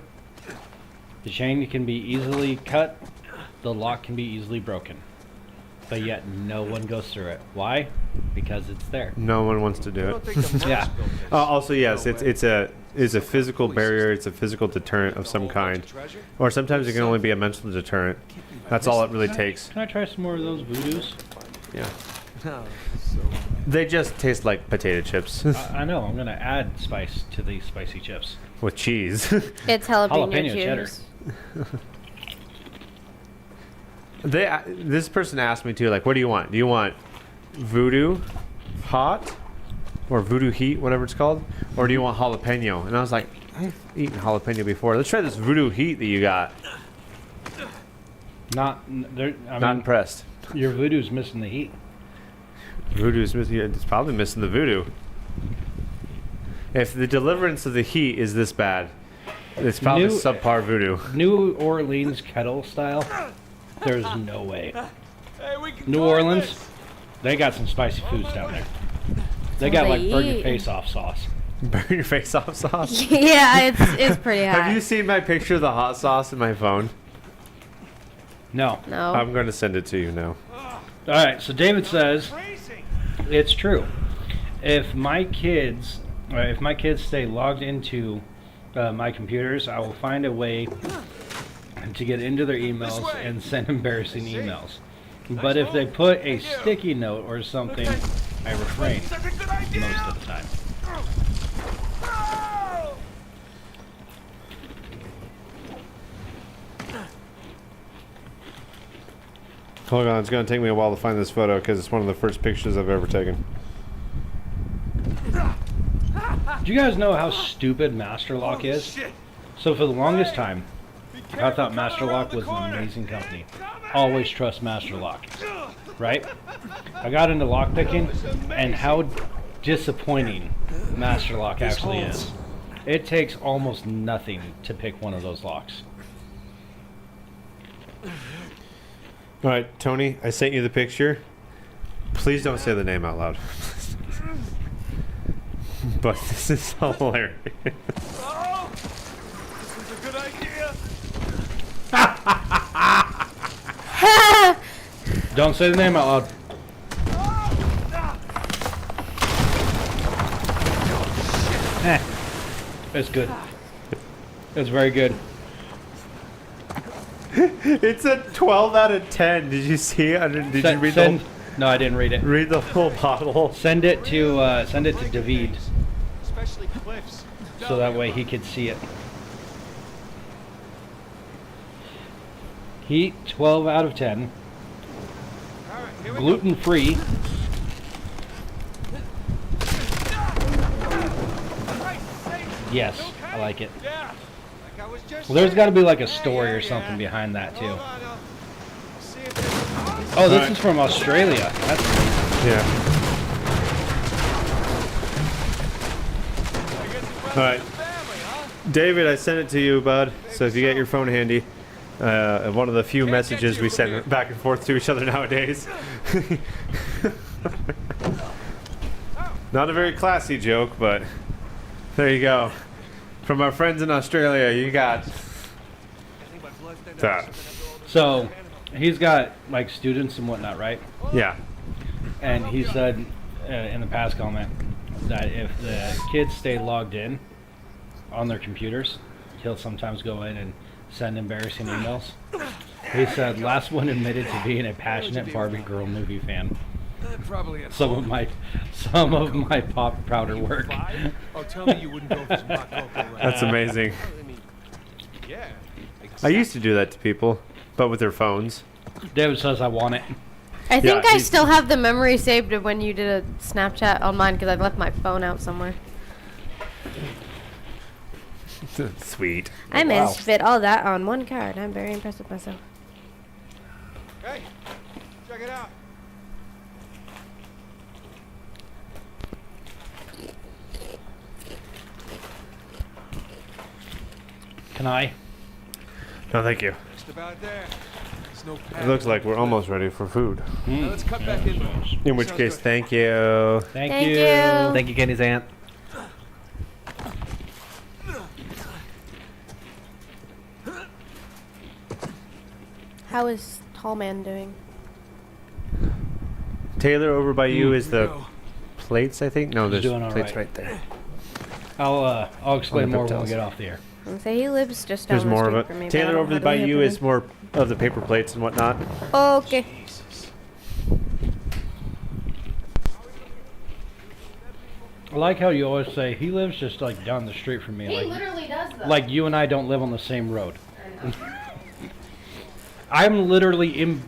B: The chain can be easily cut. The lock can be easily broken. But yet no one goes through it. Why? Because it's there.
A: No one wants to do it.
B: Yeah.
A: Also, yes, it's a physical barrier. It's a physical deterrent of some kind, or sometimes it can only be a mental deterrent. That's all it really takes.
B: Can I try some more of those voodoos?
A: Yeah. They just taste like potato chips
B: I know. I'm gonna add spice to these spicy chips.
A: with cheese.
D: It's jalapeno,
B: Jalapeno cheddar.
D: juice.
A: This person asked me too, like, what do you want? Do you want voodoo hot or voodoo heat, whatever it's called, or do you want jalapeno? And I was like, I've eaten jalapeno before. Let's try this voodoo heat that you got.
B: Not
A: Not impressed.
B: Your voodoo's missing the heat.
A: Voodoo's missing. It's probably missing the voodoo. If the deliverance of the heat is this bad, it's probably subpar voodoo.
B: New Orleans kettle style. There's no way.
E: Hey, we can
B: New
E: go
B: Orleans,
E: this.
B: they got some spicy foods down there. They got like
D: They
B: burn your
D: eat.
B: face off sauce.
A: Burn your face off sauce.
D: Yeah, it's pretty hot.
A: Have you seen my picture of the hot sauce in my phone?
B: No.
D: No.
A: I'm going to send it to you now.
B: All right. So David says it's true. If my kids stay logged into my computers, I will find a way to get into their emails and send embarrassing emails. But if they put a sticky note or something, I refrain most of the time.
A: Hold on, it's going to take me a while to find this photo because it's one of the first pictures I've ever taken.
B: Do you guys know how stupid Master Lock is? So for the longest time, I thought Master Lock was an amazing company. Always trust Master Lock, right? I got into lockpicking, and how disappointing Master Lock actually is. It takes almost nothing to pick one of those locks.
A: All right, Tony, I sent you the picture. Please don't say the name out loud. But this is hilarious.
E: Oh, this is a good idea.
B: Don't say the name out loud. It's good. It's very good.
A: It's a 12 out of 10. Did you see it? Did you read the
B: No, I didn't read it.
A: read the whole bottle?
B: Send it to David,
E: Especially Cliff's.
B: so that way he could see it. Heat 12 out of 10.
E: All right, here we go.
B: Gluten free. Yes, I like it.
E: Yeah. Like I was just
B: Well, there's
E: saying.
B: got to be like a story
E: Yeah,
B: or something
E: yeah.
B: behind that too.
E: Hold on, I'll see if there's-
B: Oh, this
A: Alright.
B: is from Australia. That's
A: Yeah.
E: I guess it's
A: All right.
E: family, huh?
A: David, I sent it to you, bud. So if you get your phone handy, one of the few messages we send back and forth to each other nowadays. Not a very classy joke, but there you go. From our friends in Australia, you got that.
B: so. He's got like students and whatnot, right?
A: Yeah.
B: And he said in the past comment that if the kids stay logged in on their computers, he'll sometimes go in and send embarrassing emails. He said last one admitted to being a passionate Barbie girl movie fan.
E: Probably at
B: Some of my pop powder work.
E: Oh, tell me you wouldn't go for some hot cocoa right
A: That's amazing.
E: I mean, yeah.
A: I used to do that to people, but with their phones.
B: David says I want it.
D: I think
A: Yeah,
D: I
A: he's-
D: still have the memory saved of when you did a Snapchat on mine because I left my phone out somewhere.
A: Sweet.
D: I managed to fit all that on one card. I'm very impressed with myself.
E: Hey, check it out.
B: Can I?
A: No, thank you.
E: Just about there. There's no
A: It looks like we're almost ready for food.
E: Now let's cut back in.
A: In which
E: Sounds
A: case,
E: good.
A: thank you.
B: Thank
D: Thank
B: you.
D: you.
C: Thank you, Kenny's aunt.
D: How is Tall Man doing?
A: Taylor, over by you is the
E: No.
A: plates, I think? No, there's
B: doing all
A: plates
B: right.
A: right there.
B: I'll explain
A: On the
B: more when we
A: cooktails.
B: get off the air.
D: And say he lives just down
A: There's
D: the
A: more
D: street
A: of
D: from me.
A: it.
D: but I
A: Taylor,
D: don't
A: over
D: hardly
A: by
D: hear
A: you
D: from
A: is
D: him.
A: more of the paper plates and whatnot.
D: Okay.
B: I like how you always say he lives just like down the street from me. Like,
D: literally does though.
B: like you and I don't live on the same road. I'm literally in.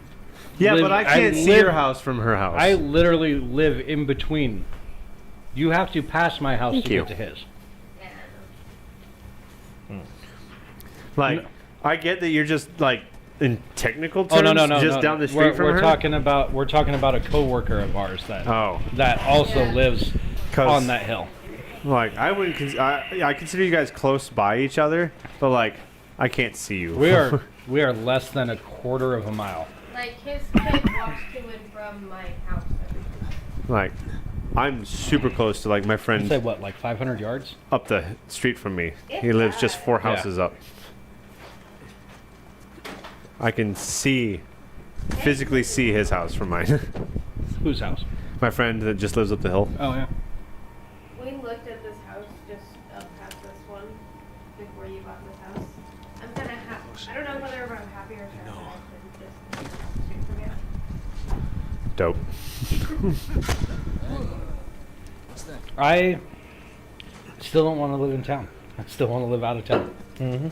A: Yeah,
B: live-
A: but I can't see
B: live-
A: your house from her house.
B: I literally live in between. You have to pass my house
A: Thank
B: to
A: you.
B: get to his.
A: Like, I get that you're just like in technical
B: Oh
A: terms,
B: no,
A: just
B: no.
A: down the street
B: we're,
A: from
B: we're
A: her.
B: talking about we're talking about a coworker of ours that
A: Oh,
B: that also lives
A: 'Cause-
B: on that hill.
A: Like I wouldn't. I consider you guys close by each other, but like I can't see you.
B: We are less than a quarter of a mile.
D: Like his kid walks to and from my house.
A: Like I'm super close to like my
B: I'd
A: friend
B: say what, like 500 yards?
A: up the street from me. He lives just 4 houses up. I can physically see his house from mine.
B: Whose house?
A: My friend that just lives up the hill.
B: Oh yeah.
D: We looked at this house just up past this one before you bought this house. I'm kind of happy. I don't know whether I'm happy or sad that I couldn't just shoot from it.
A: Dope.
B: I still don't want to live in town. I still want to live out of town.
C: Mm-hmm.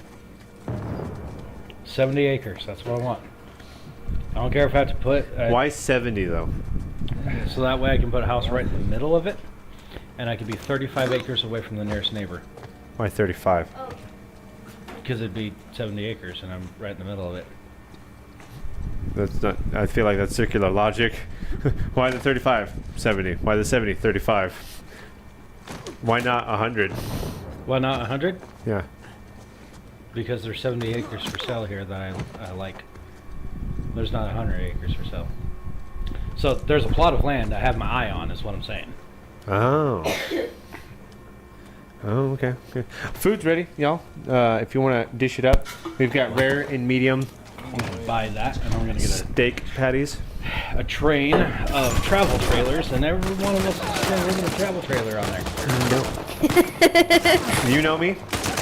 B: 70 acres. That's what I want. I don't care if I have to put.
A: Why 70 though?
B: So that way I can put a house right in the middle of it, and I could be 35 acres away from the nearest neighbor.
A: Why 35?
D: Oh,
B: Because it'd be 70 acres, and I'm right in the middle of it.
A: That's not. I feel like that's circular logic. Why the 35? 70. Why the 70? 35. Why not 100?
B: Why not 100?
A: Yeah.
B: Because there's 70 acres for sale here that I like. There's not 100 acres for sale. So there's a plot of land I have my eye on, is what I'm saying.
A: Oh. Oh, okay. Food's ready, y'all. If you want to dish it up, we've got rare and medium
B: I'm going to buy that, and I'm going to get
A: steak patties.
B: a train of travel trailers, and every one of us is going to live in a travel trailer on there.
A: You know me,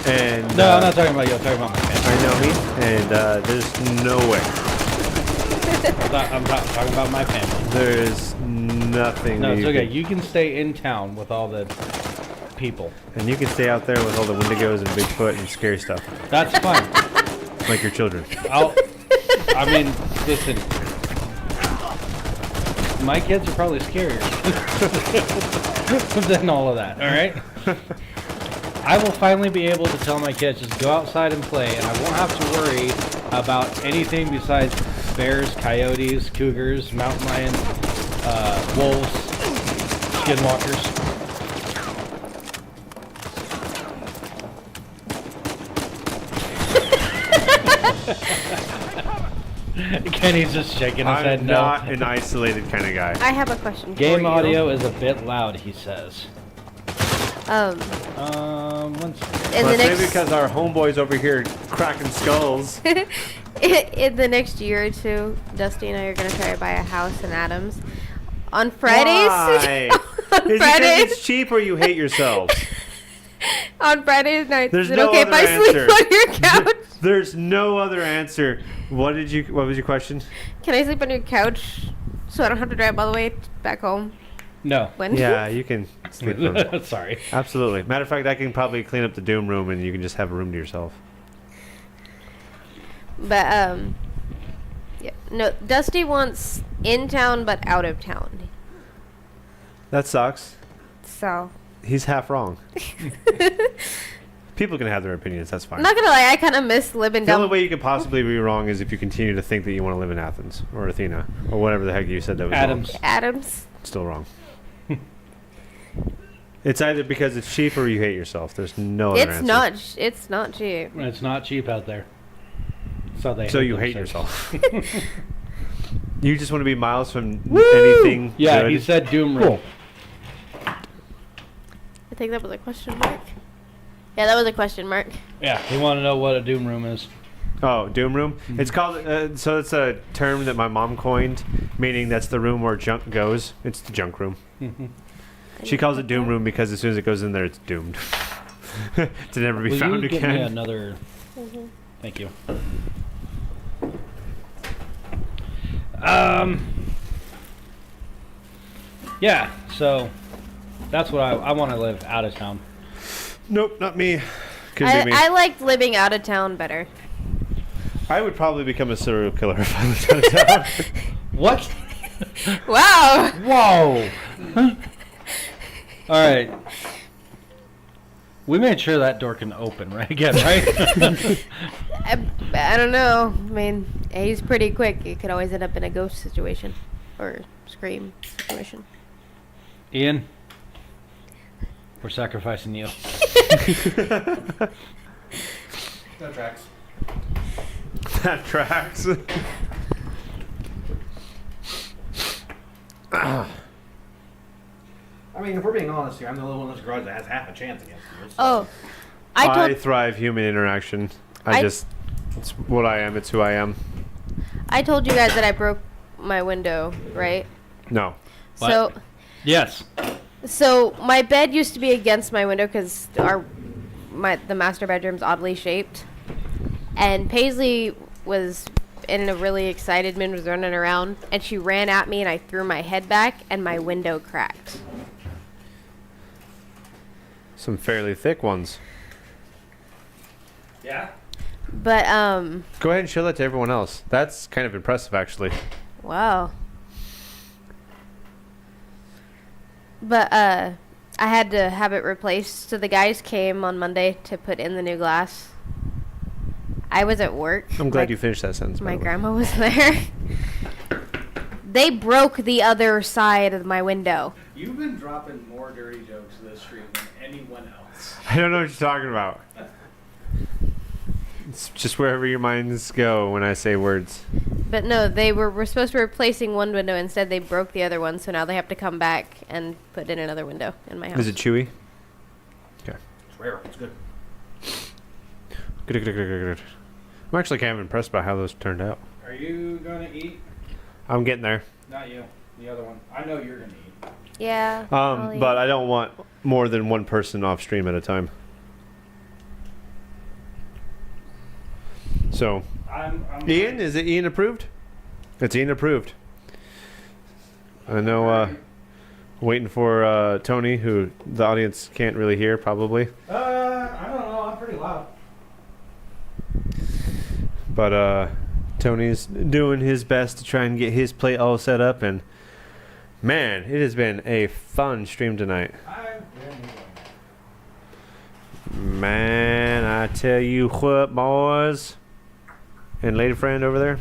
A: and
B: No, I'm not talking about you. I'm talking about my family.
A: I know me, and there's no way.
B: I'm talking about my family.
A: There's nothing.
B: No,
A: that
B: it's
A: you
B: okay.
A: can-
B: You can stay in town with all the people.
A: And you can stay out there with all the Wendigos and Bigfoot and scary stuff,
B: That's fine.
A: like your children.
B: I mean, listen. My kids are probably scarier than all of that, alright? I will finally be able to tell my kids just go outside and play, and I won't have to worry about anything besides bears, coyotes, cougars, mountain lions, wolves, skinwalkers. Kenny's just shaking his head
A: I'm
B: no.
A: not an isolated kind of guy.
D: I have a question for
B: Game
D: you.
B: audio is a bit loud, he says.
D: Um,
B: One second.
D: in
A: Well,
D: the
A: maybe
D: next
A: because our homeboys over here cracking skulls.
D: in the next year or two, Dusty and I are gonna try to buy a house in Adams. On Fridays.
A: Why?
D: On
A: Is it
D: Fridays.
A: because it's cheap or you hate yourselves?
D: On Fridays nights,
A: There's
D: is it
A: no
D: okay if
A: other
D: I
A: answer.
D: sleep on your couch?
A: There's no other answer. What was your question?
D: Can I sleep on your couch so I don't have to drive all the way back home?
B: No.
D: When?
A: Yeah, you can sleep from.
B: Sorry.
A: Absolutely. Matter of fact, I can probably clean up the doom room and you can just have a room to yourself.
D: But yeah, no. Dusty wants in town but out of town.
A: That sucks.
D: So
A: He's half wrong. People can have their opinions. That's fine.
D: I'm not gonna lie, I kind of miss living
A: The
D: down.
A: only way you could possibly be wrong is if you continue to think that you want to live in Athens or Athena or whatever the heck you said that was
B: Adams.
A: wrong.
D: Adams.
A: Still wrong. It's either because it's cheap or you hate yourself. There's no other answer.
D: It's not cheap.
B: It's not cheap out there. So they.
A: So you hate
B: themselves.
A: yourself. You just want to be miles from anything.
B: Yeah,
A: good.
B: he said doom room.
D: I think that was a question mark. Yeah, that was a question mark.
B: Yeah, you want to know what a doom room is?
A: Oh, doom room. It's called. So it's a term that my mom coined, meaning that's the room where junk goes. It's the junk room. She calls it doom room because as soon as it goes in there, it's doomed to never be
B: Will
A: found
B: you give me
A: again.
B: another? Thank you. Yeah, so that's what I want to live out of town.
A: Nope, not me. Couldn't be me.
D: I liked living out of town better.
A: I would probably become a serial killer if I lived out of town.
B: What?
D: Wow.
B: Whoa! All right. We made sure that door can open right again, right?
D: I don't know. I mean, he's pretty quick. It could always end up in a ghost situation or scream situation.
B: Ian, We're sacrificing you.
C: That tracks.
A: That tracks.
C: I mean, if we're being honest here, I'm the only one in this garage that has half a chance against you. So.
D: Oh,
A: I thrive human interaction. It's what I am. It's who I am.
D: I told you guys that I broke my window, right?
A: No.
B: What?
D: So
B: Yes.
D: So my bed used to be against my window because the master bedroom's oddly shaped, and Paisley was in a really excited mood, was running around, and she ran at me, and I threw my head back, and my window cracked.
A: Some fairly thick ones.
B: Yeah.
D: But
A: Go ahead and show that to everyone else. That's kind of impressive, actually.
D: wow. But I had to have it replaced, so the guys came on Monday to put in the new glass. I was at work.
A: I'm glad you finished that sentence. by
D: My
A: the way.
D: grandma was there. They broke the other side of my window.
E: You've been dropping more dirty jokes this stream than anyone else.
A: I don't know what you're talking about. It's just wherever your minds go when I say words.
D: But no, we're supposed to be replacing one window. Instead, they broke the other one, so now they have to come back and put in another window in my house.
A: Is it chewy? Okay.
C: It's rare. It's good.
A: Good. I'm actually kind of impressed by how those turned out.
B: Are you gonna eat?
A: I'm getting there.
B: Not you. The other one. I know you're gonna eat.
D: Yeah. I'll
A: But
D: eat.
A: I don't want more than one person off stream at a time. So,
B: I'm
A: Ian, is it Ian approved? It's Ian approved. I know, waiting for Tony, who the audience can't really hear, probably.
B: I don't know. I'm pretty loud.
A: But Tony's doing his best to try and get his plate all set up. And, man, it has been a fun stream tonight. Man, I tell you what, boys. And lady friend over there.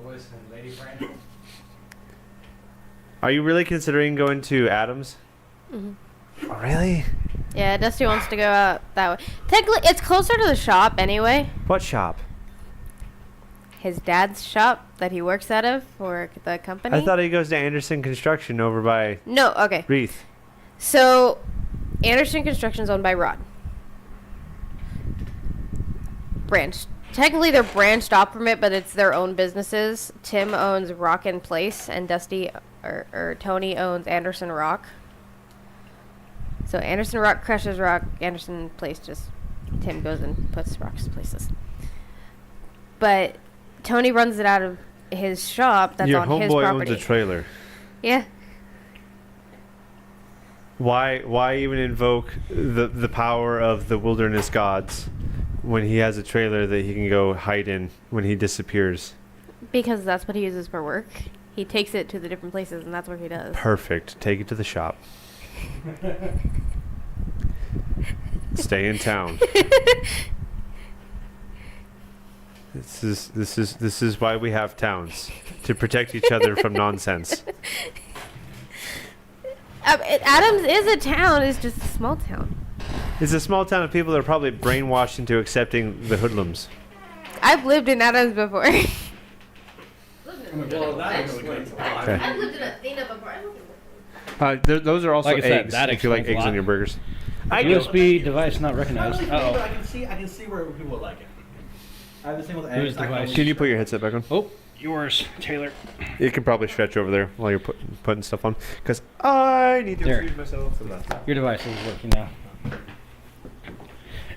B: Boys and lady friend.
A: Are you really considering going to Adams?
D: Mhm.
A: Oh, really?
D: Yeah, Dusty wants to go out that way. Technically, it's closer to the shop anyway.
A: What shop?
D: His dad's shop that he works out of for the company.
A: I thought he goes to Anderson Construction over by
D: No, okay.
A: Wreath.
D: So, Anderson Construction's owned by Rod. Technically, they're branched off from it, but it's their own businesses. Tim owns Rock and Place, and Dusty or Tony owns Anderson Rock. So Anderson Rock crushes rock. Anderson Place just Tim goes and puts rocks places. But Tony runs it out of his shop that's
A: Your
D: on his
A: homeboy
D: property.
A: owns a trailer.
D: Yeah.
A: Why even invoke the power of the wilderness gods when he has a trailer that he can go hide in when he disappears?
D: Because that's what he uses for work. He takes it to the different places, and that's what he does.
A: Perfect. Take it to the shop. Stay in town. This is why we have towns, to protect each other from nonsense.
D: Adams is a town. It's just a small town.
A: It's a small town of people that are probably brainwashed into accepting the hoodlums.
D: I've lived in Adams before.
A: Okay.
D: I've lived in Athena before.
A: Those are also
B: Like I said,
A: eggs.
B: that
A: if you like
B: explains
A: eggs
B: a
A: on
B: lot.
A: your burgers.
B: USB device not recognized. Uh-oh.
C: I can see where people would like it. I have this thing with
B: Whose
C: eggs. I can
B: device?
C: only-
A: Can you put your headset back on?
B: Oh, yours, Taylor.
A: You can probably stretch over there while you're putting stuff on, because I need to
B: There.
A: excuse myself from that.
B: Your device is working now.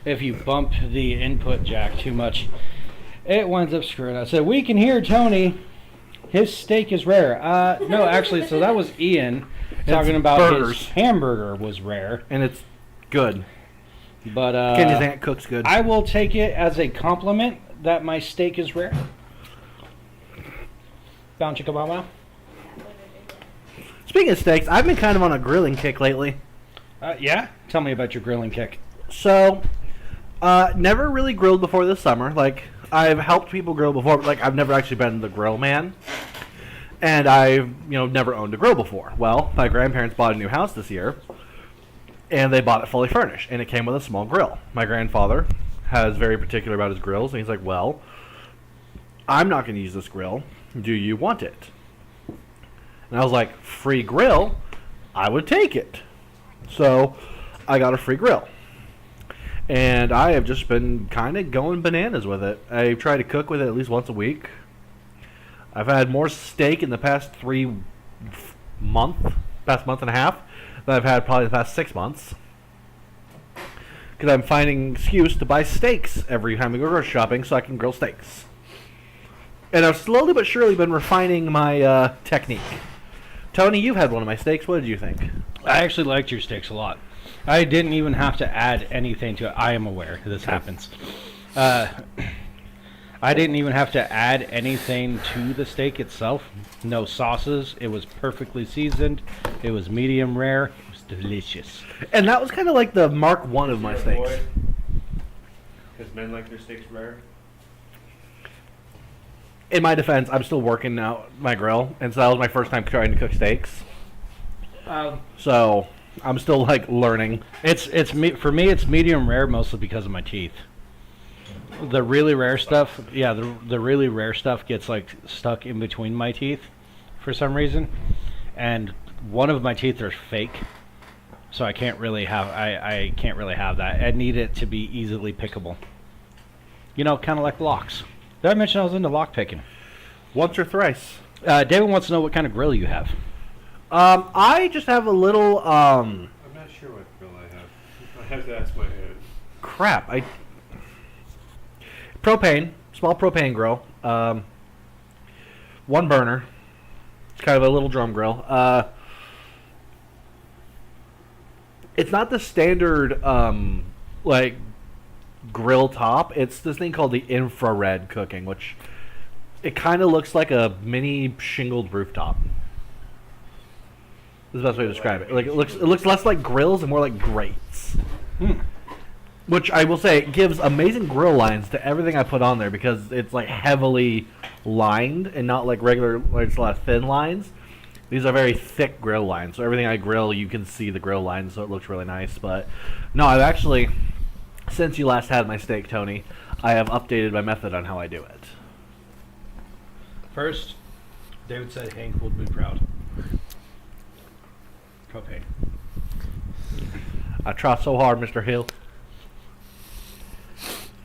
B: If you bump the input jack too much, it winds up screwing us. So we can hear Tony. His steak is rare. No, actually, so that was Ian talking about
C: burgers.
B: his hamburger was rare.
C: And it's good.
B: But
C: Kenny's aunt cooks good.
B: I will take it as a compliment that my steak is rare. Bound chicka bow wow.
C: Speaking of steaks, I've been kind of on a grilling kick lately.
B: Yeah? Tell me about your grilling kick.
C: So, never really grilled before this summer. Like, I've helped people grill before, but like I've never actually been the grill man. And I've never owned a grill before. Well, my grandparents bought a new house this year, and they bought it fully furnished, and it came with a small grill. My grandfather is very particular about his grills, and he's like, well, I'm not going to use this grill. Do you want it? And I was like, free grill? I would take it. So I got a free grill. And I have just been kind of going bananas with it. I try to cook with it at least once a week. I've had more steak in the past month and a half, than I've had probably the past 6 months. Because I'm finding an excuse to buy steaks every time we go grocery shopping so I can grill steaks. And I've slowly but surely been refining my technique. Tony, you've had one of my steaks. What did you think?
B: I actually liked your steaks a lot. I didn't even have to add anything to it. I am aware this happens. I didn't even have to add anything to the steak itself. No sauces. It was perfectly seasoned. It was medium rare. It was delicious.
C: And that was kind of like the Mark 1 of my steaks.
A: Because men like their steaks rare.
C: In my defense, I'm still working out my grill, and so that was my first time trying to cook steaks. So I'm still like learning.
B: For me. It's medium rare mostly because of my teeth. The really rare stuff, the really rare stuff gets like stuck in between my teeth for some reason, and one of my teeth are fake, so I can't really have that. I need it to be easily pickable. Kind of like locks. Did I mention I was into lock picking?
C: Once or thrice.
B: David wants to know what kind of grill you have.
C: I just have a little.
A: I'm not sure what grill I have. I have to ask my head.
C: Crap. Small propane grill. One burner. It's kind of a little drum grill. It's not the standard grill top. It's this thing called the infrared cooking, which it kind of looks like a mini shingled rooftop. This is the best way to describe it. Like it looks less like grills and more like grates. Which I will say gives amazing grill lines to everything I put on there because it's like heavily lined and not like regular, like it's a lot of thin lines. These are very thick grill lines, so everything I grill you can see the grill lines, so it looks really nice. But no, I've actually, since you last had my steak, Tony, I have updated my method on how I do it.
B: First, David said Hank will be proud. Propane.
C: I try so hard, Mr. Hill.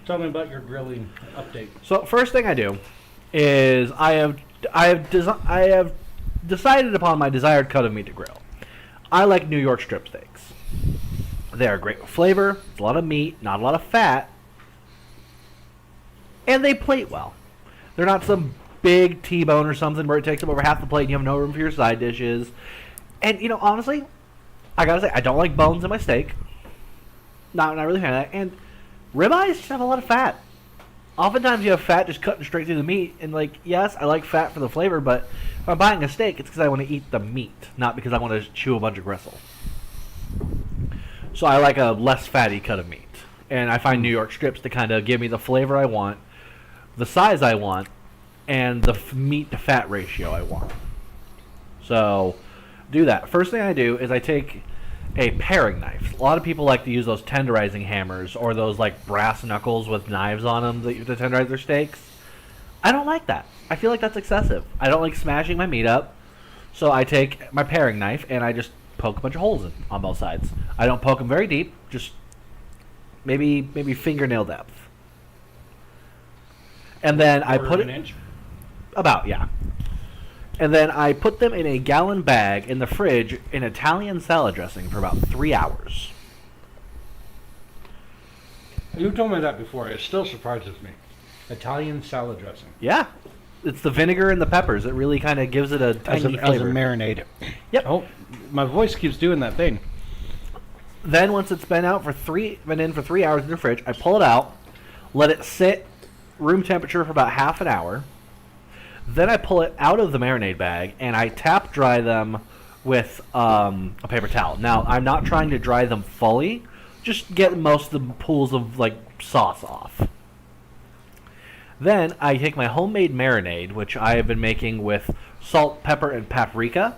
B: Tell me about your grilling update.
C: So first thing I do is I have decided upon my desired cut of meat to grill. I like New York strip steaks. They are great with flavor. It's a lot of meat, not a lot of fat, and they plate well. They're not some big T-bone or something where it takes up over half the plate and you have no room for your side dishes. And honestly, I gotta say I don't like bones in my steak. Not really a fan of that. And ribeyes just have a lot of fat. Oftentimes you have fat just cutting straight through the meat, and yes, I like fat for the flavor, but if I'm buying a steak, it's because I want to eat the meat, not because I want to chew a bunch of gristle. So I like a less fatty cut of meat, and I find New York strips to kind of give me the flavor I want, the size I want, and the meat to fat ratio I want. So do that. First thing I do is I take a paring knife. A lot of people like to use those tenderizing hammers or those like brass knuckles with knives on them to tenderize their steaks. I don't like that. I feel like that's excessive. I don't like smashing my meat up. So I take my paring knife and I just poke a bunch of holes on both sides. I don't poke them very deep, just maybe fingernail depth. And then I put it...
B: An inch?
C: About, yeah. And then I put them in a gallon bag in the fridge in Italian salad dressing for about 3 hours.
B: You told me that before. It still surprises me. Italian salad dressing.
C: Yeah. It's the vinegar and the peppers. It really kind of gives it a tangy
B: As a
C: flavor.
B: marinade.
C: Yep.
B: Oh, my voice keeps doing that thing.
C: Then once it's been in for 3 hours in the fridge, I pull it out, let it sit room temperature for about half an hour. Then I pull it out of the marinade bag and I tap dry them with a paper towel. Now, I'm not trying to dry them fully, just get most of the pools of sauce off. Then I take my homemade marinade, which I have been making with salt, pepper, and paprika,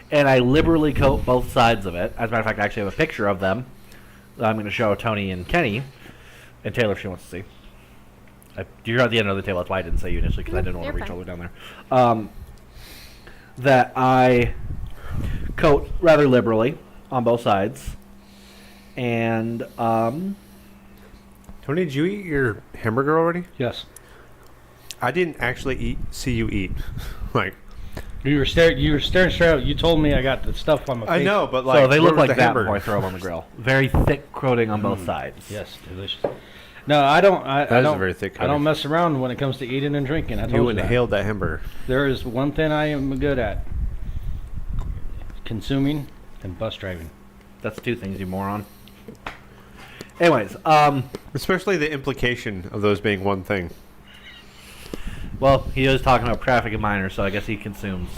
C: and I liberally coat both sides of it. As a matter of fact, I actually have a picture of them that I'm going to show Tony and Kenny, and Taylor if she wants to see. You're at the end of the table. That's why I didn't say you initially, because I didn't want to
D: You're
C: reach all the
D: fine.
C: way down there. That I coat rather liberally on both sides. And,
A: Tony, did you eat your hamburger already?
B: Yes.
A: I didn't actually see you eat. Like,
B: You were staring straight out. You told me I got the stuff on my face.
A: I know, but like,
C: so they look
A: where was
C: like
A: the
C: that
A: hamburger?
C: before I throw them on the grill. Very thick coating on both sides.
B: Yes, delicious. No, I don't. I
A: That is
B: don't.
A: a very thick
B: I don't
A: coating.
B: mess around when it comes to eating and drinking. I told
A: You
B: you that.
A: inhaled that hamburger.
B: There is one thing I am good at: consuming and bus driving.
C: That's two things, you moron. Anyways,
A: Especially the implication of those being one thing.
C: well, he is talking about traffic and minors, so I guess he consumes.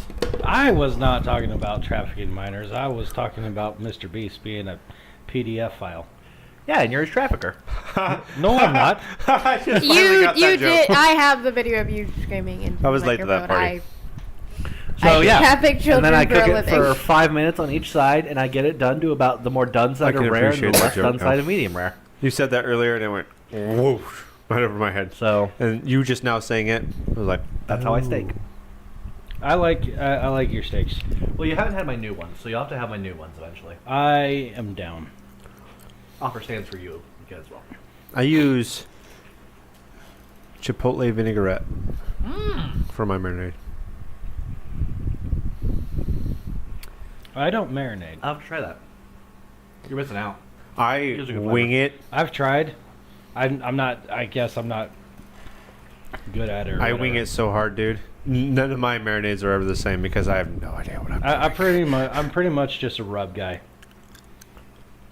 B: I was not talking about trafficking minors. I was talking about Mr. Beast being a PDF file.
C: Yeah, and you're his trafficker.
B: No, I'm not.
A: I just finally
D: You
A: got that
D: you
A: joke.
D: did. I have the video of you screaming in.
A: I was late to that
D: microphone.
A: party.
C: So
D: I
C: yeah,
D: traffic
C: and
D: children
C: then I
D: for
C: cook
D: a
C: it
D: living.
C: for 5 minutes on each side, and I get it done to about the more done side
A: can
C: of rare and the
A: appreciate that
C: less
A: joke
C: done
A: now.
C: side of medium rare.
A: You said that earlier, and it went whoosh right over my head.
C: So
A: And you just now saying it, I was like,
C: that's how I steak.
B: I like your steaks.
C: Well, you haven't had my new ones, so you'll have to have my new ones eventually.
B: I am down.
C: Offer stands for you as well.
A: I use chipotle vinaigrette for my marinade.
B: I don't marinate.
C: I'll have to try that. You're missing out.
A: I
C: Gives a good
A: wing
C: flavor.
A: it.
B: I've tried. I'm not. I guess I'm not good at it. Or
A: I wing
B: whatever.
A: it so hard, dude. None of my marinades are ever the same because I have no idea what I'm doing.
B: I'm pretty much just a rub guy.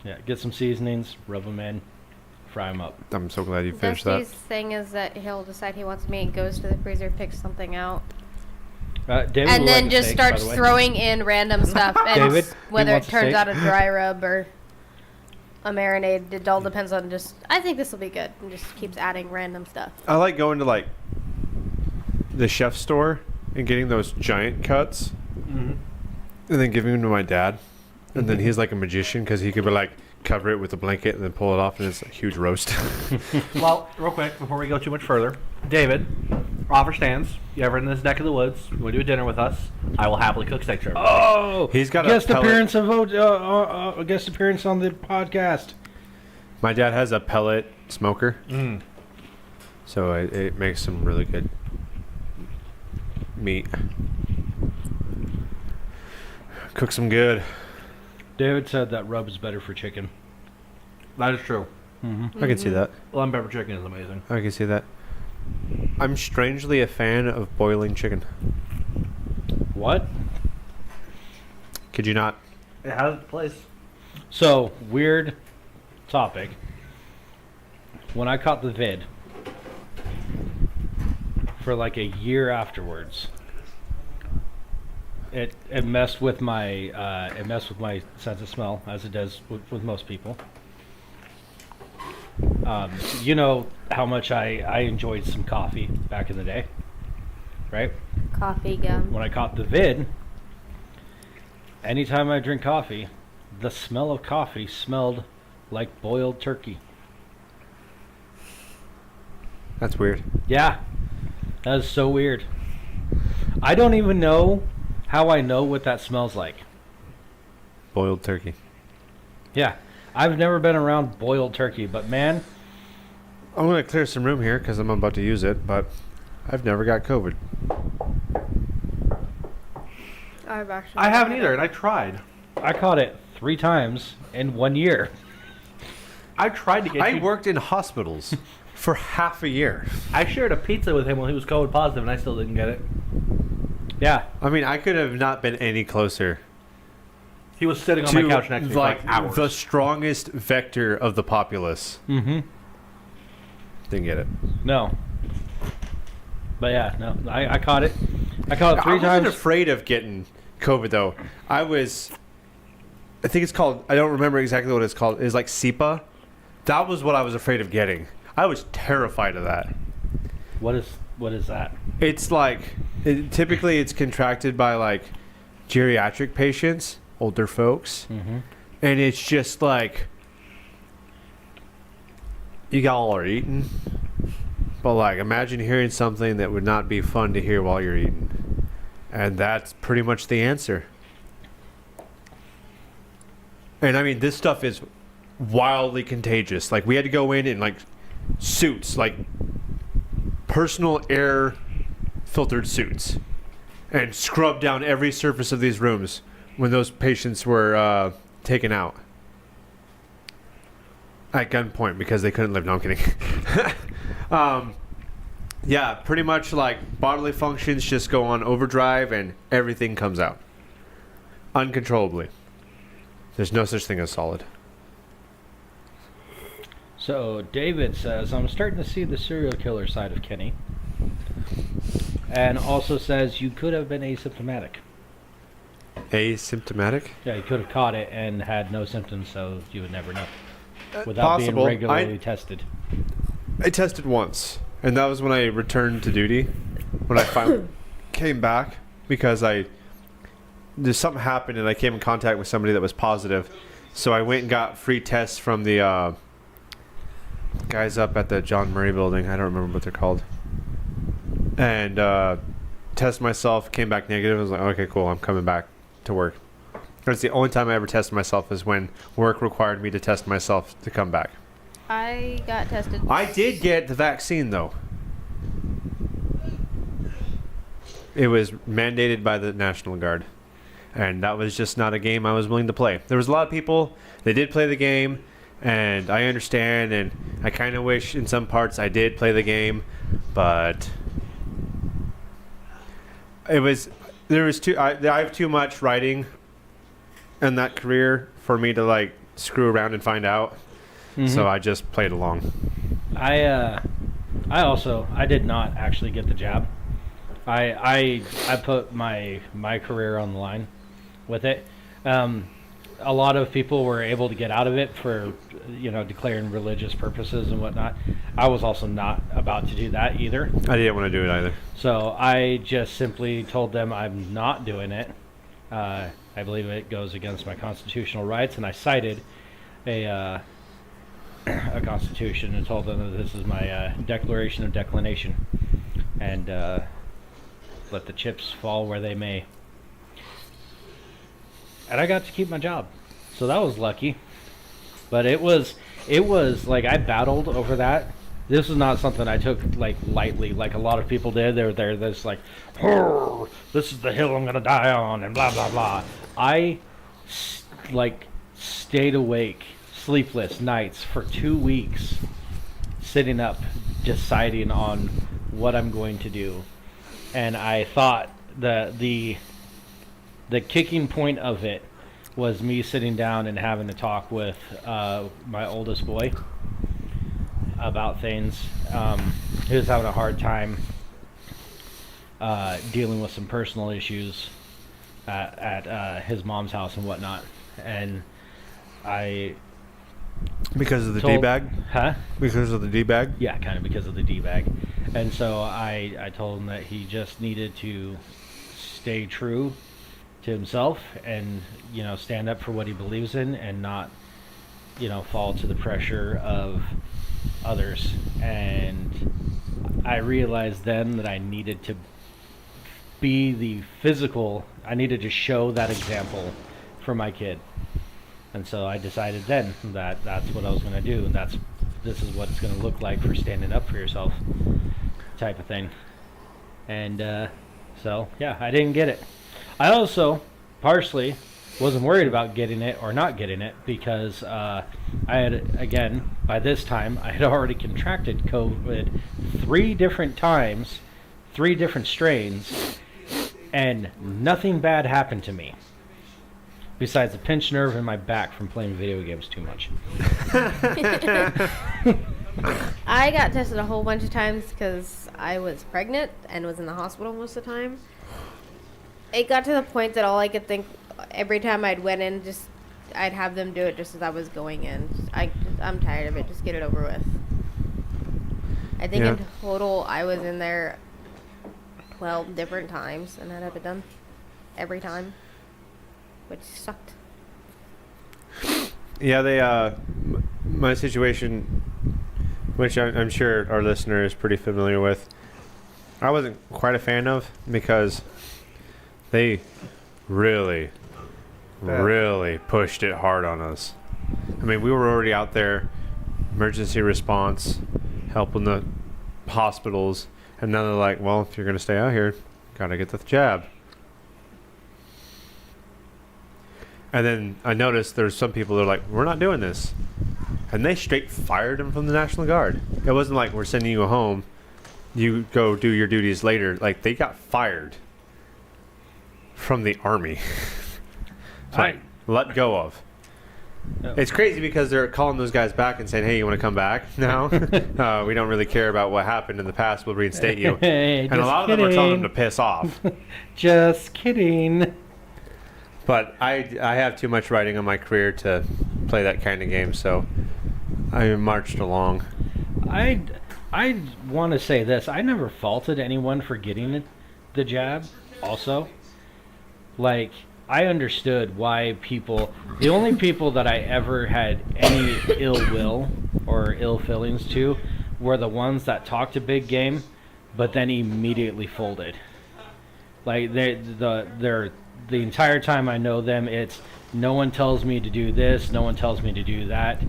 B: Yeah, get some seasonings, rub them in, fry them up.
A: I'm so glad you finished that.
D: Dusty's thing is that he'll decide he wants meat, goes to the freezer, picks something out,
B: David
D: and
B: will
D: then
B: like a
D: just
B: steak, by
D: starts
B: the way.
D: throwing in random stuff. And
B: David,
D: whether
B: he
D: it
B: wants a
D: turns
B: steak?
D: out a dry rub or a marinade, it all depends on just. I think this will be good, and just keeps adding random stuff.
A: I like going to like the chef store and getting those giant cuts and then giving them to my dad. And then he's like a magician because he could be like cover it with a blanket and then pull it off and it's a huge roast.
C: Well, real quick, before we go too much further, David, offer stands. You ever in this neck of the woods, you want to do a dinner with us, I will happily cook steaks for everybody.
B: Oh,
A: He's got a
B: guest
A: pellet.
B: appearance of guest appearance on the podcast.
A: My dad has a pellet smoker, so it makes some really good meat. Cook some good.
B: David said that rub is better for chicken.
C: That is true.
A: I can see that.
C: Lemon pepper chicken is amazing.
A: I can see that. I'm strangely a fan of boiling chicken.
B: What?
A: Could you not?
C: It has its place.
B: So, weird topic. When I caught the vid, for like a year afterwards, it messed with my sense of smell, as it does with most people. You know how much I enjoyed some coffee back in the day, right?
D: Coffee gum.
B: When I caught the vid, anytime I drink coffee, the smell of coffee smelled like boiled turkey.
A: That's weird.
B: Yeah, that is so weird. I don't even know how I know what that smells like.
A: Boiled turkey.
B: Yeah, I've never been around boiled turkey, but man,
A: I'm going to clear some room here because I'm about to use it, but I've never got COVID.
D: I've actually.
C: I haven't
D: had
C: either,
D: it.
C: and I tried.
B: I caught it 3 times in 1 year.
C: I tried to get
A: I
C: you.
A: worked in hospitals for half a year.
C: I shared a pizza with him when he was COVID positive, and I still didn't get it.
B: Yeah,
A: I mean, I could have not been any closer
C: He was sitting on
A: to
C: my couch next to me for
A: like
C: like hours.
A: the strongest vector of the populace.
B: mm-hmm.
A: Didn't get it.
B: No. But yeah, no, I caught it. I caught it 3
A: I wasn't
B: times.
A: afraid of getting COVID though. I think it's called. I don't remember exactly what it's called. It's like SIPA. That was what I was afraid of getting. I was terrified of that.
B: What is that?
A: It's like typically it's contracted by like geriatric patients, older folks, and it's just like you all are eating, but like imagine hearing something that would not be fun to hear while you're eating, and that's pretty much the answer. And I mean, this stuff is wildly contagious. Like we had to go in like suits, like personal air filtered suits, and scrub down every surface of these rooms when those patients were taken out at gunpoint because they couldn't live. No, I'm kidding. Yeah, pretty much like bodily functions just go on overdrive and everything comes out uncontrollably. There's no such thing as solid.
B: So David says, I'm starting to see the serial killer side of Kenny. And also says you could have been asymptomatic.
A: Asymptomatic?
B: Yeah, you could have caught it and had no symptoms, so you would never know. Without being
A: Possible.
B: regularly tested.
A: I tested once, and that was when I returned to duty. When I finally came back, because there's something happened, and I came in contact with somebody that was positive. So I went and got free tests from the guys up at the John Murray building. I don't remember what they're called. And test myself, came back negative. I was like, okay, cool, I'm coming back to work. That's the only time I ever tested myself, is when work required me to test myself to come back.
D: I got tested.
A: I did get the vaccine, though. It was mandated by the National Guard. And that was just not a game I was willing to play. There was a lot of people that did play the game, and I understand, and I kind of wish in some parts I did play the game, but I have too much writing in that career for me to like screw around and find out. So I just played along.
B: I did not actually get the jab. I put my career on the line with it. A lot of people were able to get out of it for, declaring religious purposes and whatnot. I was also not about to do that either.
A: I didn't want to do it either.
B: So I just simply told them I'm not doing it. I believe it goes against my constitutional rights, and I cited a constitution and told them that this is my declaration of declination, and let the chips fall where they may. And I got to keep my job, so that was lucky. But it was like I battled over that. This was not something I took like lightly, like a lot of people did. They were there, this like, this is the hill I'm gonna die on, and blah blah blah. I stayed awake, sleepless nights for 2 weeks, sitting up, deciding on what I'm going to do. And I thought the kicking point of it was me sitting down and having to talk with my oldest boy about things. He was having a hard time dealing with some personal issues at his mom's house and whatnot. And I...
A: Because of the D-bag?
B: Huh?
A: Because of the D-bag?
B: Yeah, kind of because of the D-bag. And so I told him that he just needed to stay true to himself and, stand up for what he believes in and not, fall to the pressure of others. And I realized then that I needed to be the physical, I needed to show that example for my kid. And so I decided then that that's what I was going to do, and this is what it's going to look like for standing up for yourself, type of thing. And so, yeah, I didn't get it. I also, partially, wasn't worried about getting it or not getting it because I had, again, by this time, I had already contracted COVID 3 different times, 3 different strains, and nothing bad happened to me. Besides a pinched nerve in my back from playing video games too much.
D: I got tested a whole bunch of times because I was pregnant and was in the hospital most of the time. It got to the point that all I could think, every time I'd went in, I'd have them do it just as I was going in. I'm tired of it. Just get it over with. I think
A: Yeah.
D: in total I was in there 12 different times and had it done every time, which sucked.
A: Yeah, they my situation, which I'm sure our listener is pretty familiar with, I wasn't quite a fan of because they really pushed it hard on us. I mean, we were already out there, emergency response, helping the hospitals, and now they're like, well, if you're going to stay out here, gotta get the jab. And then I noticed there's some people that are like, we're not doing this. And they straight fired them from the National Guard. It wasn't like we're sending you home, you go do your duties later. Like, they got fired from the Army. Like, let go of.
B: Oh.
A: It's crazy because they're calling those guys back and saying, hey, you want to come back now? We don't really care about what happened in the past. We'll reinstate you.
B: Hey,
A: And a lot of them are telling them to piss off.
B: Just kidding.
A: But I have too much writing on my career to play that kind of game, so I marched along.
B: I want to say this. I never faulted anyone for getting the jab. Also, like, I understood why people. The only people that I ever had any ill will or ill feelings to were the ones that talked a big game, but then immediately folded. Like the entire time I know them, it's no one tells me to do this, no one tells me to do that.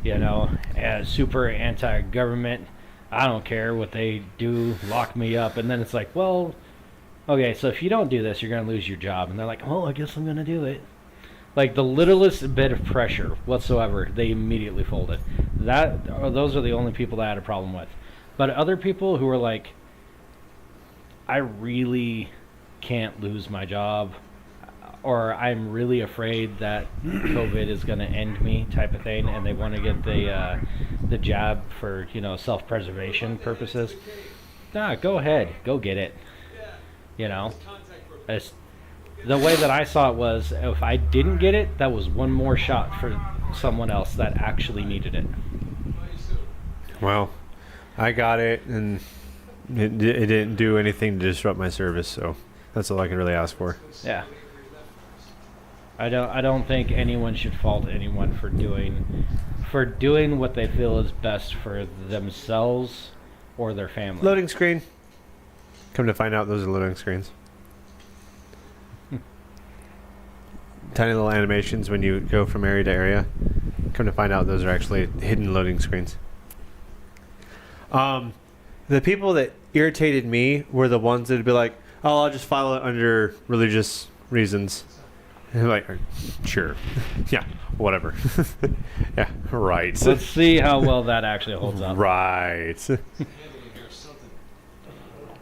B: You know, as super anti-government. I don't care what they do, lock me up. And then it's like, well, okay, so if you don't do this, you're going to lose your job. And they're like, well, I guess I'm going to do it. Like, the littlest bit of pressure whatsoever, they immediately folded. Those are the only people that I had a problem with. But other people who were like, I really can't lose my job, or I'm really afraid that COVID is going to end me, type of thing, and they want to get the jab for, you know, self-preservation purposes. Nah, go ahead, go get it. You know, the way that I saw it was, if I didn't get it, that was one more shot for someone else that actually needed it.
A: Well, I got it, and it didn't do anything to disrupt my service, so that's all I can really ask for.
B: Yeah. I don't think anyone should fault anyone for doing what they feel is best for themselves or their family.
A: Loading screen. Come to find out, those are loading screens. Tiny little animations when you go from area to area. Come to find out, those are actually hidden loading screens. The people that irritated me were the ones that would be like, oh, I'll just file it under religious reasons. And I'm like, sure. Yeah, whatever. Yeah, right.
B: Let's see how well that actually holds up.
A: Right.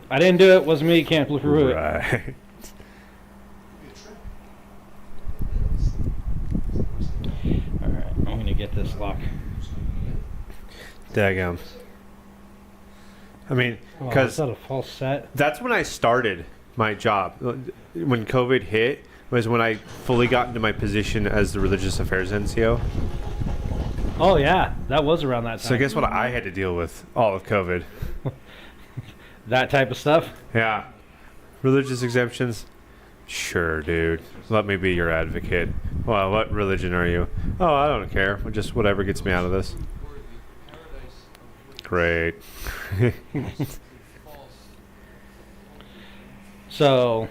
B: I didn't do it. Wasn't me. Can't prove it.
A: Right.
B: All right. I'm going to get this lock.
A: Daggum. I mean,
B: Oh, is
A: because
B: that a false set?
A: that's when I started my job. When COVID hit was when I fully got into my position as the religious affairs NCO.
B: Oh, yeah. That was around that time.
A: So guess what I had to deal with all of COVID?
B: That type of stuff?
A: Yeah. Religious exemptions? Sure, dude. Let me be your advocate. Well, what religion are you? Oh, I don't care. Just whatever gets me out of this. Great.
B: So,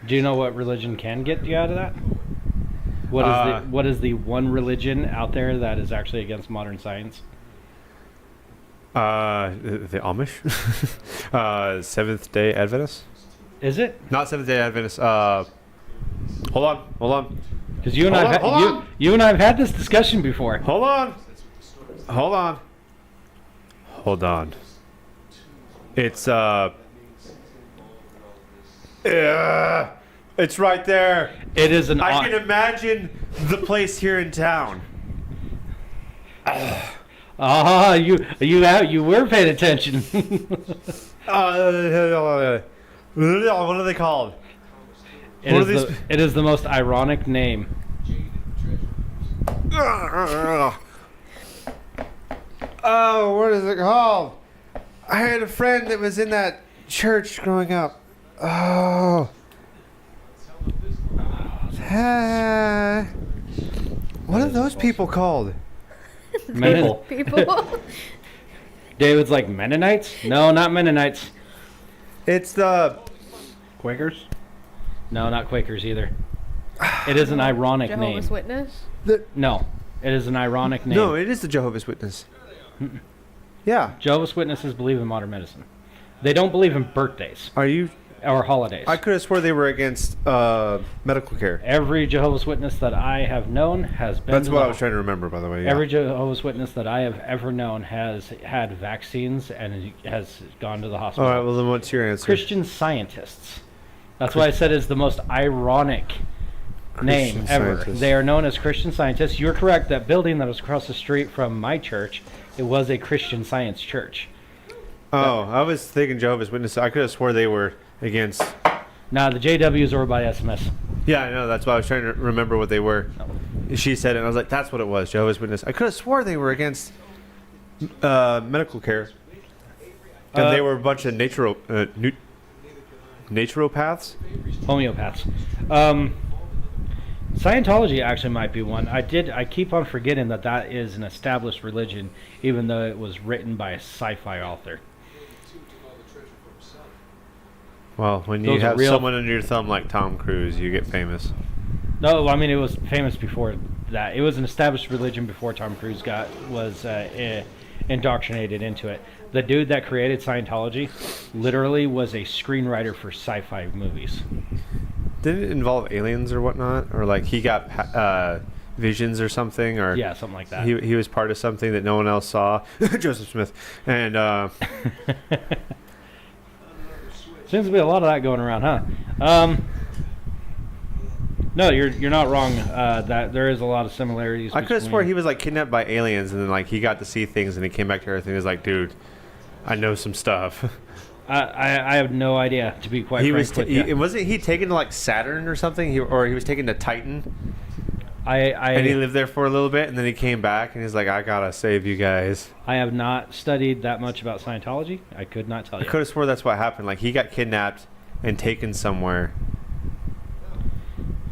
B: do you know what religion can get you out of that? What is the one religion out there that is actually against modern science?
A: The Amish? Seventh Day Adventists?
B: Is it?
A: Not Seventh Day Adventists. Hold on.
B: Because you and
A: Hold on.
B: you and I've had this discussion before.
A: Hold on. It's it's right there.
B: It is an.
A: I can imagine the place here in town.
B: You were paying attention.
A: What are they called?
B: It is the most ironic name.
A: Oh, what is it called? I had a friend that was in that church growing up. Oh. What are those people called?
C: People.
D: People.
B: David's like, Mennonites? No, not Mennonites.
A: It's the...
C: Quakers?
B: No, not Quakers either. It is an ironic
D: Jehovah's
B: name.
D: Witness.
B: No, it is an ironic name.
A: No, it is the Jehovah's Witness. Yeah.
B: Jehovah's Witnesses believe in modern medicine. They don't believe in birthdays
A: Are you...
B: or holidays.
A: I could have swore they were against medical care.
B: Every Jehovah's Witness that I have known has been.
A: That's
B: to
A: what
B: the
A: I was trying to remember, by the way. Yeah.
B: Every Jehovah's Witness that I have ever known has had vaccines and has gone to the
A: All
B: hospital.
A: right, well, then what's your answer?
B: Christian Scientists. That's why I said it's the most ironic name
A: Christian
B: ever.
A: Scientists.
B: They are known as Christian Scientists. You're correct. That building that was across the street from my church, it was a Christian Science church.
A: Oh, I was thinking Jehovah's Witnesses. I could have swore they were against...
B: Now, the JWs are by SMS.
A: Yeah, I know. That's why I was trying to remember what they were. She said it, and I was like, that's what it was, Jehovah's Witness. I could have swore they were against medical care. And they were a bunch of naturopaths.
B: Homeopaths. Scientology actually might be one. I keep on forgetting that is an established religion, even though it was written by a sci-fi author.
A: Well, when
B: Those
A: you
B: are
A: have
B: real-
A: someone under your thumb like Tom Cruise, you get famous.
B: No, I mean, it was famous before that. It was an established religion before Tom Cruise was indoctrinated into it. The dude that created Scientology literally was a screenwriter for sci-fi movies.
A: Didn't it involve aliens or whatnot? Or like he got visions or something? Or
B: Yeah, something like that.
A: he was part of something that no one else saw. Joseph Smith. And
B: Seems to be a lot of that going around, huh? No, you're not wrong. That there is a lot of similarities.
A: I could have swore
B: between-
A: he was like kidnapped by aliens, and then like he got to see things, and he came back to Earth, and he was like, "Dude, I know some stuff."
B: I have no idea, to be quite
A: He
B: frank
A: was
B: with you.
A: wasn't he taken to like Saturn or something, or he was taken to Titan,
B: I
A: and he lived there for a little bit, and then he came back, and he's like, "I gotta save you guys."
B: I have not studied that much about Scientology. I could not tell
A: I
B: you.
A: could have swore that's what happened. Like he got kidnapped and taken somewhere,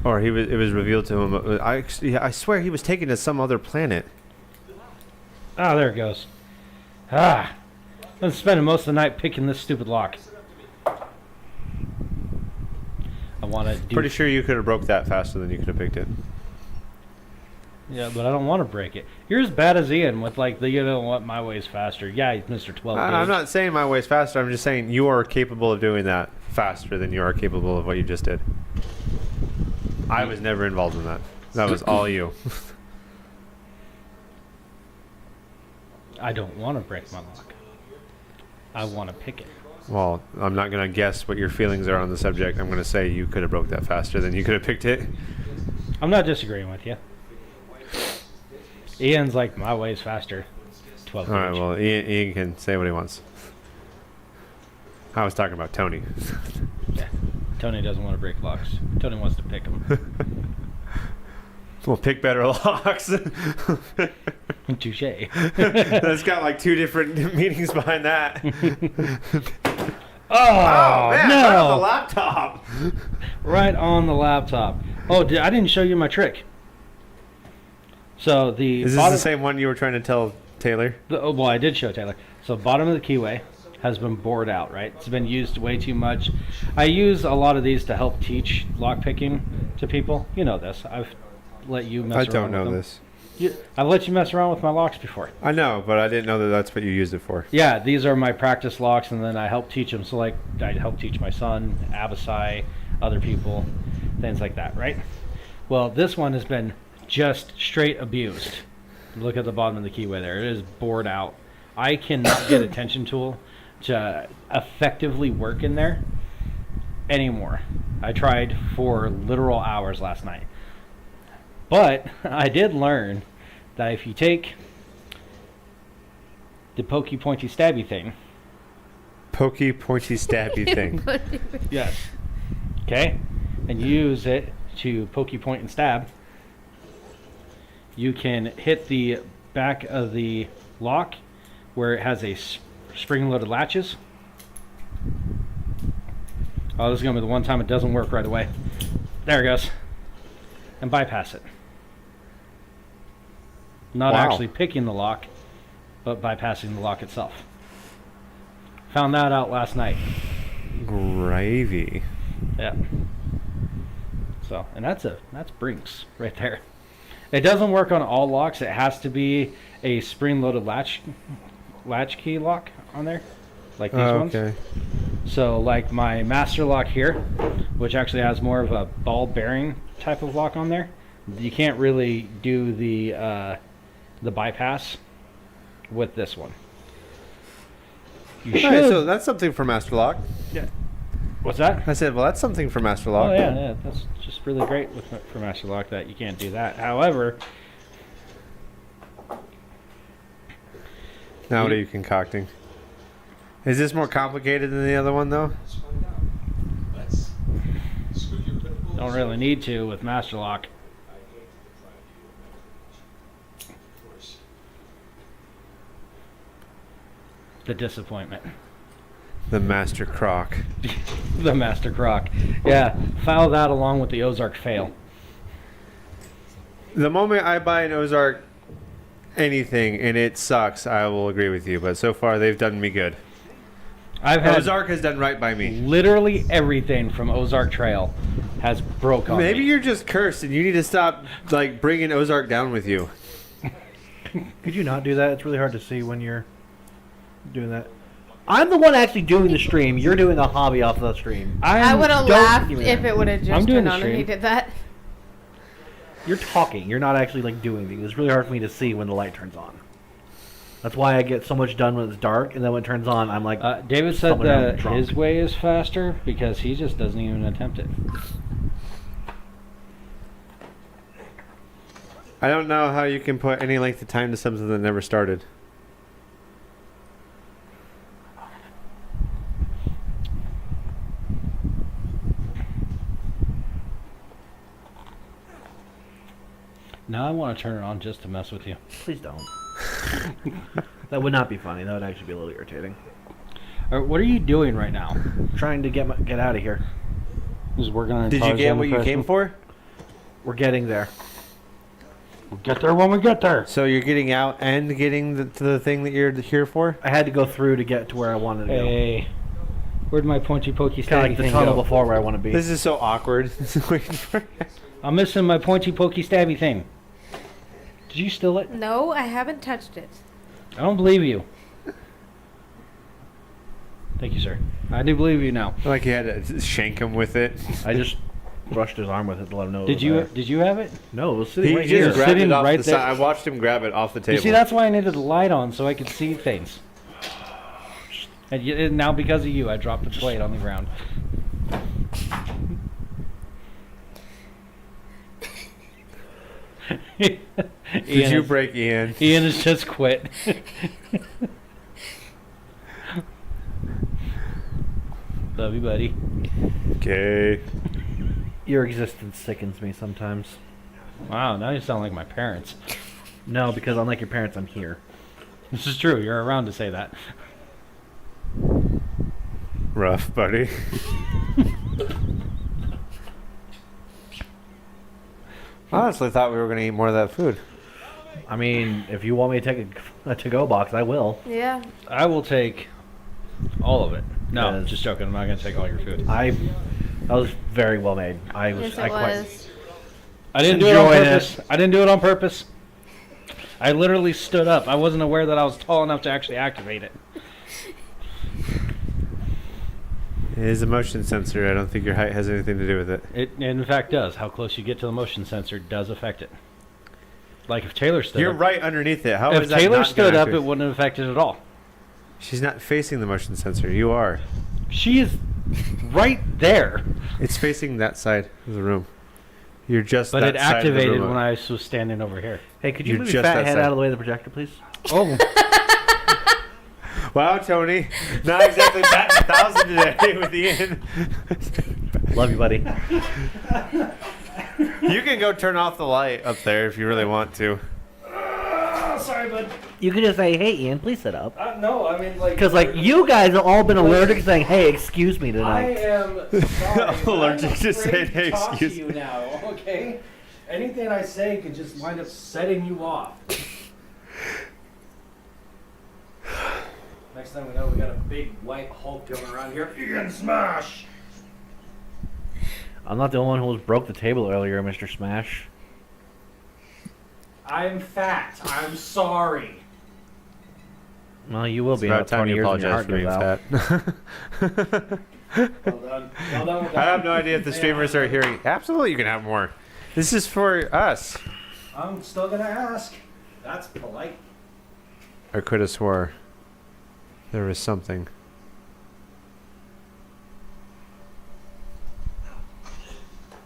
A: or it was revealed to him. I swear he was taken to some other planet.
B: Ah, there it goes. I'm spending most of the night picking this stupid lock. I want to do...
A: Pretty sure you could have broke that faster than you could have picked it.
B: Yeah, but I don't want to break it. You're as bad as Ian with like the, you know what, my way's faster. Yeah, Mr. 12 gauge.
A: I'm not saying my way's faster. I'm just saying you are capable of doing that faster than you are capable of what you just did. I was never involved in that. That was all you.
B: I don't want to break my lock. I want to pick it.
A: Well, I'm not going to guess what your feelings are on the subject. I'm going to say you could have broke that faster than you could have picked it.
B: I'm not disagreeing with you. Ian's like, my way's faster. 12
A: All right,
B: gauge.
A: well, Ian can say what he wants. I was talking about Tony.
B: Yeah. Tony doesn't want to break locks. Tony wants to pick them.
A: Well, pick better locks.
B: Touche.
A: That's got like two different meanings behind that.
B: Oh,
A: man,
B: no.
A: right on the laptop.
B: Right on the laptop. Oh, I didn't show you my trick. So the
A: Is this
B: bottom,
A: the same one you were trying to tell Taylor?
B: well, I did show Taylor. So bottom of the keyway has been bored out, right? It's been used way too much. I use a lot of these to help teach lockpicking to people. You know this. I've let you mess
A: I
B: around
A: don't
B: with
A: know
B: them.
A: this.
B: I've let you mess around with my locks before.
A: I know, but I didn't know that that's what you used it for.
B: Yeah, these are my practice locks, and then I help teach them. So, like, I help teach my son, Abisai, other people, things like that, right? Well, this one has been just straight abused. Look at the bottom of the keyway there. It is bored out. I cannot get a tension tool to effectively work in there anymore. I tried for literal hours last night. But I did learn that if you take the pokey, pointy, stabby thing.
A: Pokey, pointy, stabby thing.
B: Yes. Okay? And you use it to pokey, point, and stab. You can hit the back of the lock where it has a spring-loaded latches. Oh, this is going to be the one time it doesn't work right away. There it goes. And bypass it. Not
A: Wow.
B: actually picking the lock, but bypassing the lock itself. Found that out last night.
A: Gravy.
B: Yeah. So, and that's Brinks right there. It doesn't work on all locks. It has to be a spring-loaded latch key lock on there, like these ones.
A: Okay.
B: So, like my master lock here, which actually has more of a ball bearing type of lock on there, you can't really do the bypass with this one. You should.
A: Alright, so that's something for Master Lock.
B: Yeah. What's that?
A: I said, well, that's something for Master Lock.
B: Oh yeah, that's just really great for Master Lock that you can't do that. However,
A: Now what are you concocting? Is this more complicated than the other one, though?
E: Let's find out. Let's screw your critical.
B: don't really need to with Master Lock.
E: Of course.
B: The disappointment.
A: The Master Croc.
B: The Master Croc. Yeah, file that along with the Ozark fail.
A: The moment I buy an Ozark anything and it sucks, I will agree with you. But so far, they've done me good.
B: I've had
A: Ozark has done right by me.
B: literally everything from Ozark Trail has broke on
A: Maybe
B: me.
A: you're just cursed and you need to stop like bringing Ozark down with you.
C: Could you not do that? It's really hard to see when you're doing that. I'm the one actually doing the stream. You're doing the hobby off the stream.
D: I would have
C: don't
D: laughed
C: give me
D: if
C: that.
D: it would have just
B: I'm doing
D: turned
B: the
D: on and he
B: stream.
D: did that.
C: You're talking. You're not actually like doing things. It's really hard for me to see when the light turns on. That's why I get so much done when it's dark, and then when it turns on, I'm like,
B: David said
C: Someone
B: that
C: drunk.
B: his way is faster because he just doesn't even attempt it.
A: I don't know how you can put any length of time to something that never started.
B: Now I want to turn it on just to mess with you.
C: please don't. That would not be funny. That would actually be a little irritating.
B: What are you doing right now?
C: Trying to get out of here.
B: Just working on.
A: Did you get what you came for?
C: We're getting there.
B: We'll get there when we get there.
A: So you're getting out and getting to the thing that you're here for?
C: I had to go through to get to where I wanted to go.
B: Hey, where'd my pointy pokey
C: Kind of
B: stabby
C: like the
B: thing
C: tunnel
B: go?
C: before where I want to be.
A: This is so awkward. Waiting for
B: I'm missing my pointy pokey stabby thing. Did you steal it?
D: No, I haven't touched it.
B: I don't believe you. Thank you, sir. I do believe you now.
A: like you had to shank him with it.
C: I just brushed his arm with it to let him know. it
B: Did
C: was
B: you?
C: there.
B: Did you have it?
C: No, it was sitting
A: He
C: right
A: just
C: here.
A: grabbed
B: Sitting
A: it off
B: right
A: the
B: there.
A: side. I watched him grab it off the table.
B: You see, that's why I needed the light on so I could see things. And now because of you, I dropped the plate on the ground.
A: Did you break Ian?
B: Ian has just quit. Love you, buddy.
A: Okay.
C: Your existence sickens me sometimes.
B: Wow, now you sound like my parents.
C: No, because unlike your parents, I'm here.
B: This is true. You're around to say that.
A: Rough, buddy. I honestly thought we were going to eat more of that food.
C: I mean, if you want me to take a to-go box, I will.
D: Yeah.
B: I will take all of it. No,
C: Yes.
B: just joking. I'm not going to take all your food.
C: That was very well made.
D: Yes, it was.
B: I didn't do it on
C: Enjoyed
B: purpose. I didn't do it on purpose. I literally stood up. I wasn't aware that I was tall enough to actually activate it.
A: It is a motion sensor. I don't think your height has anything to do with it.
B: It in fact does. How close you get to the motion sensor does affect it. Like if Taylor stood
A: You're
B: up.
A: right underneath it. How
B: If
A: is that
B: Taylor
A: not
B: stood
A: gonna
B: up, it wouldn't affect it at all.
A: She's not facing the motion sensor. You are.
B: She is right there.
A: It's facing that side of the room. You're just
B: But
A: that
B: it
A: side of the
B: activated
A: remote.
B: when I was standing over here.
C: Hey, could you
A: You're
C: move your
A: just
C: fat
A: that
C: head
A: side.
C: out of the way of the projector, please?
B: Oh,
A: Wow, Tony. Not exactly batting 1,000 today with Ian.
C: Love you, buddy.
A: You can go turn off the light up there if you really want to.
B: sorry Sorry, bud.
C: You could just say, "Hey, Ian, please sit up."
B: No, I mean, like...
C: Because, like, you guys have all been allergic to saying, "Hey, excuse me"
B: I
C: tonight.
B: am sorry.
A: Allergic
B: I'm
A: to
B: afraid
A: saying,
B: to
A: "Hey,
B: talk
A: excuse
B: to you now, okay? Anything I say could just wind up setting you off. Next thing we know, we got a big white Hulk going around here. Ian Smash!
C: I'm not the only one who broke the table earlier, Mr. Smash.
B: I'm fat. I'm sorry.
C: Well, you will
A: It's
C: be
A: about
C: about
A: time
C: 20
A: you
C: years when your
A: apologize
C: heart
A: for
C: goes
A: being
C: out.
A: fat.
B: Well done. Well done with
A: I
B: that.
A: have no idea if the streamers are hearing. Absolutely, you can have more. This is for us.
B: I'm still gonna ask. That's polite.
A: I could have swore there was something.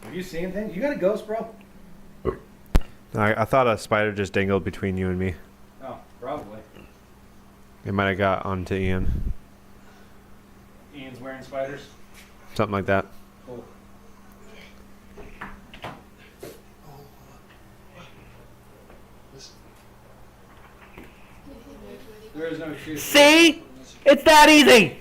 B: Have you seen things? You got a ghost, bro?
A: I thought a spider just dangled between you and me.
B: Oh, probably.
A: It might have got onto Ian.
B: Ian's wearing spiders.
A: Something like that.
B: Cool. There is no excuse.
C: See? It's that easy!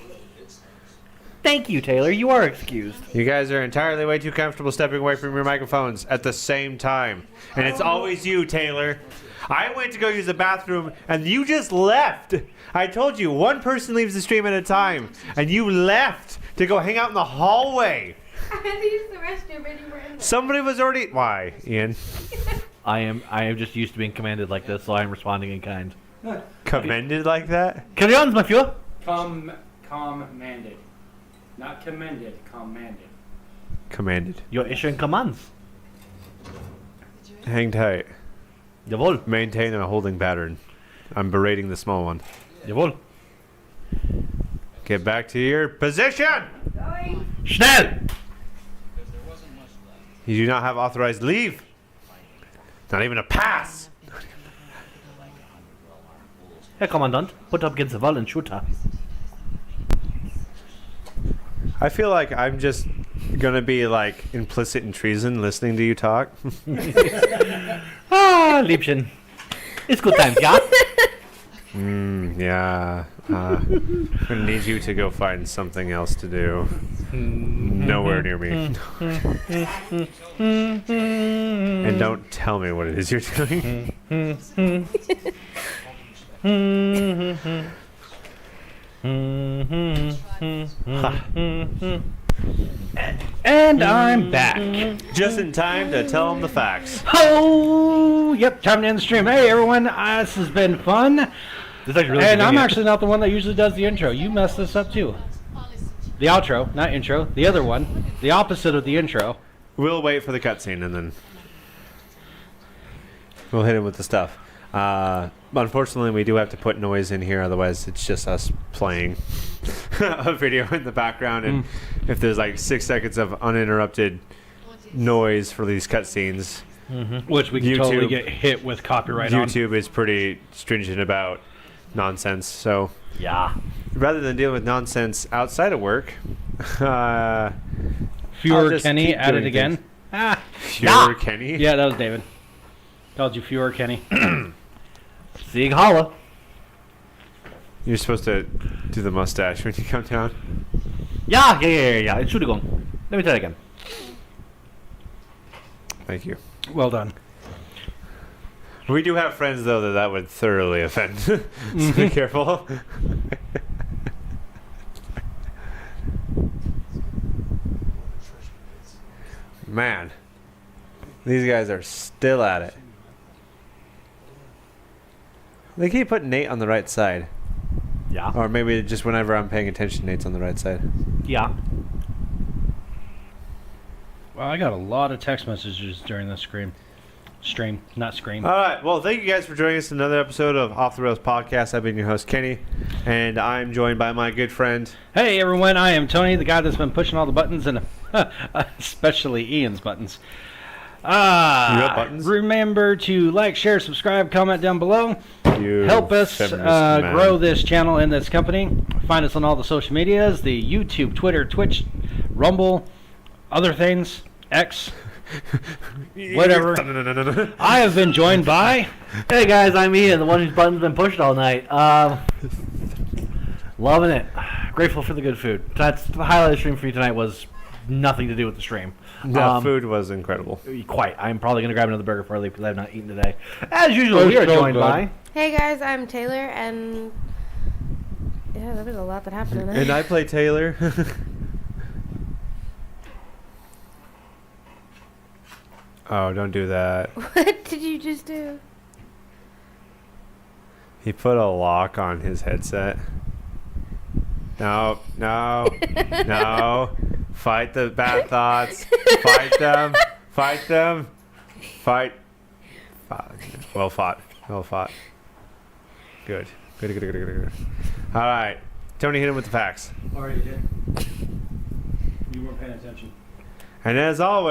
C: Thank you, Taylor. You are excused.
A: You guys are entirely way too comfortable stepping away from your microphones at the same time. And it's always you, Taylor. I went to go use the bathroom and you just left. I told you, one person leaves the stream at a time. And you left to go hang out in the hallway.
D: I had to use the restroom and you were in there.
A: Somebody was already... Why, Ian?
C: I am just used to being commanded like this, so I am responding in kind.
A: Commended like that?
C: Carry on, monsieur.
B: Commanded. Not commended, commanded.
A: Commanded.
C: You're issuing commands.
A: Hang tight.
C: Jawohl.
A: Maintain a holding pattern. I'm berating the small one.
C: Jawohl.
A: Get back to your position!
C: Schnell!
A: You do not have authorized leave. Not even a pass.
C: Herr Kommandant, put up against the wall and shoot her.
A: I feel like I'm just gonna be like implicit in treason listening to you talk.
C: Ah, Liebchen. It's good times, ja?
A: Yeah. I'm gonna need you to go find something else to do. Nowhere near me. And don't tell me what it is you're doing.
B: And I'm back.
A: Just in time to tell them the facts.
B: Oh, yep, time to end the stream. Hey, everyone, this has been fun.
C: This is actually really
B: And I'm
C: convenient.
B: actually not the one that usually does the intro. You messed this up too. The outro, not intro. The other one. The opposite of the intro.
A: We'll wait for the cutscene and then we'll hit him with the stuff. Unfortunately, we do have to put noise in here, otherwise it's just us playing a video in the background. And if there's like 6 seconds of uninterrupted noise for these cutscenes,
B: Which we can
A: YouTube-
B: totally get hit with copyright on.
A: YouTube is pretty stringent about nonsense. So
C: Yeah.
A: rather than dealing with nonsense outside of work, I'll
B: Fewer
A: just
B: Kenny
A: keep
B: at it
A: doing
B: again.
A: things.
B: Ah,
A: Fewer Kenny.
B: yeah, that was David. Called you Fewer Kenny.
C: Sieg Holla.
A: You're supposed to do the mustache when you come down.
C: Ja. Entschuldigung. Let me try it again.
A: Thank you.
B: Well done.
A: We do have friends, though, that would thoroughly offend. So be careful. Man. These guys are still at it. They keep putting Nate on the right side.
C: Ja.
A: Or maybe just whenever I'm paying attention, Nate's on the right side.
C: Ja.
B: Well, I got a lot of text messages during this stream, not scream.
A: All right. Well, thank you guys for joining us in another episode of Off the Rails Podcast. I've been your host, Kenny, and I'm joined by my good friend.
B: Hey everyone, I am Tony, the guy that's been pushing all the buttons, and especially Ian's buttons.
A: Your buttons?
B: Remember to like, share, subscribe, comment down below.
A: You
B: Help us
A: feminist man.
B: grow this channel and this company. Find us on all the social medias, the YouTube, Twitter, Twitch, Rumble, other things, X, whatever. I have been joined by
C: Hey guys, I'm Ian, the one whose button's been pushed all night. Loving it. Grateful for the good food. That's the highlight of the stream for me tonight. Was nothing to do with the stream.
A: That food was incredible.
C: Quite. I'm probably gonna grab another burger before I leave because I have not eaten today. As usual, we are joined by.
D: Hey guys, I'm Taylor, and yeah, there was a lot that happened tonight.
A: And I play Taylor. Oh, don't do that.
D: What did you just do?
A: He put a lock on his headset. No, no, no. Fight the bad thoughts. Fight them. Fight them. Fight. Well fought. Well fought. Good. Good, good, good, good, good. All right. Tony, hit him with the facts.
B: Already did. You weren't paying attention.
A: And as always,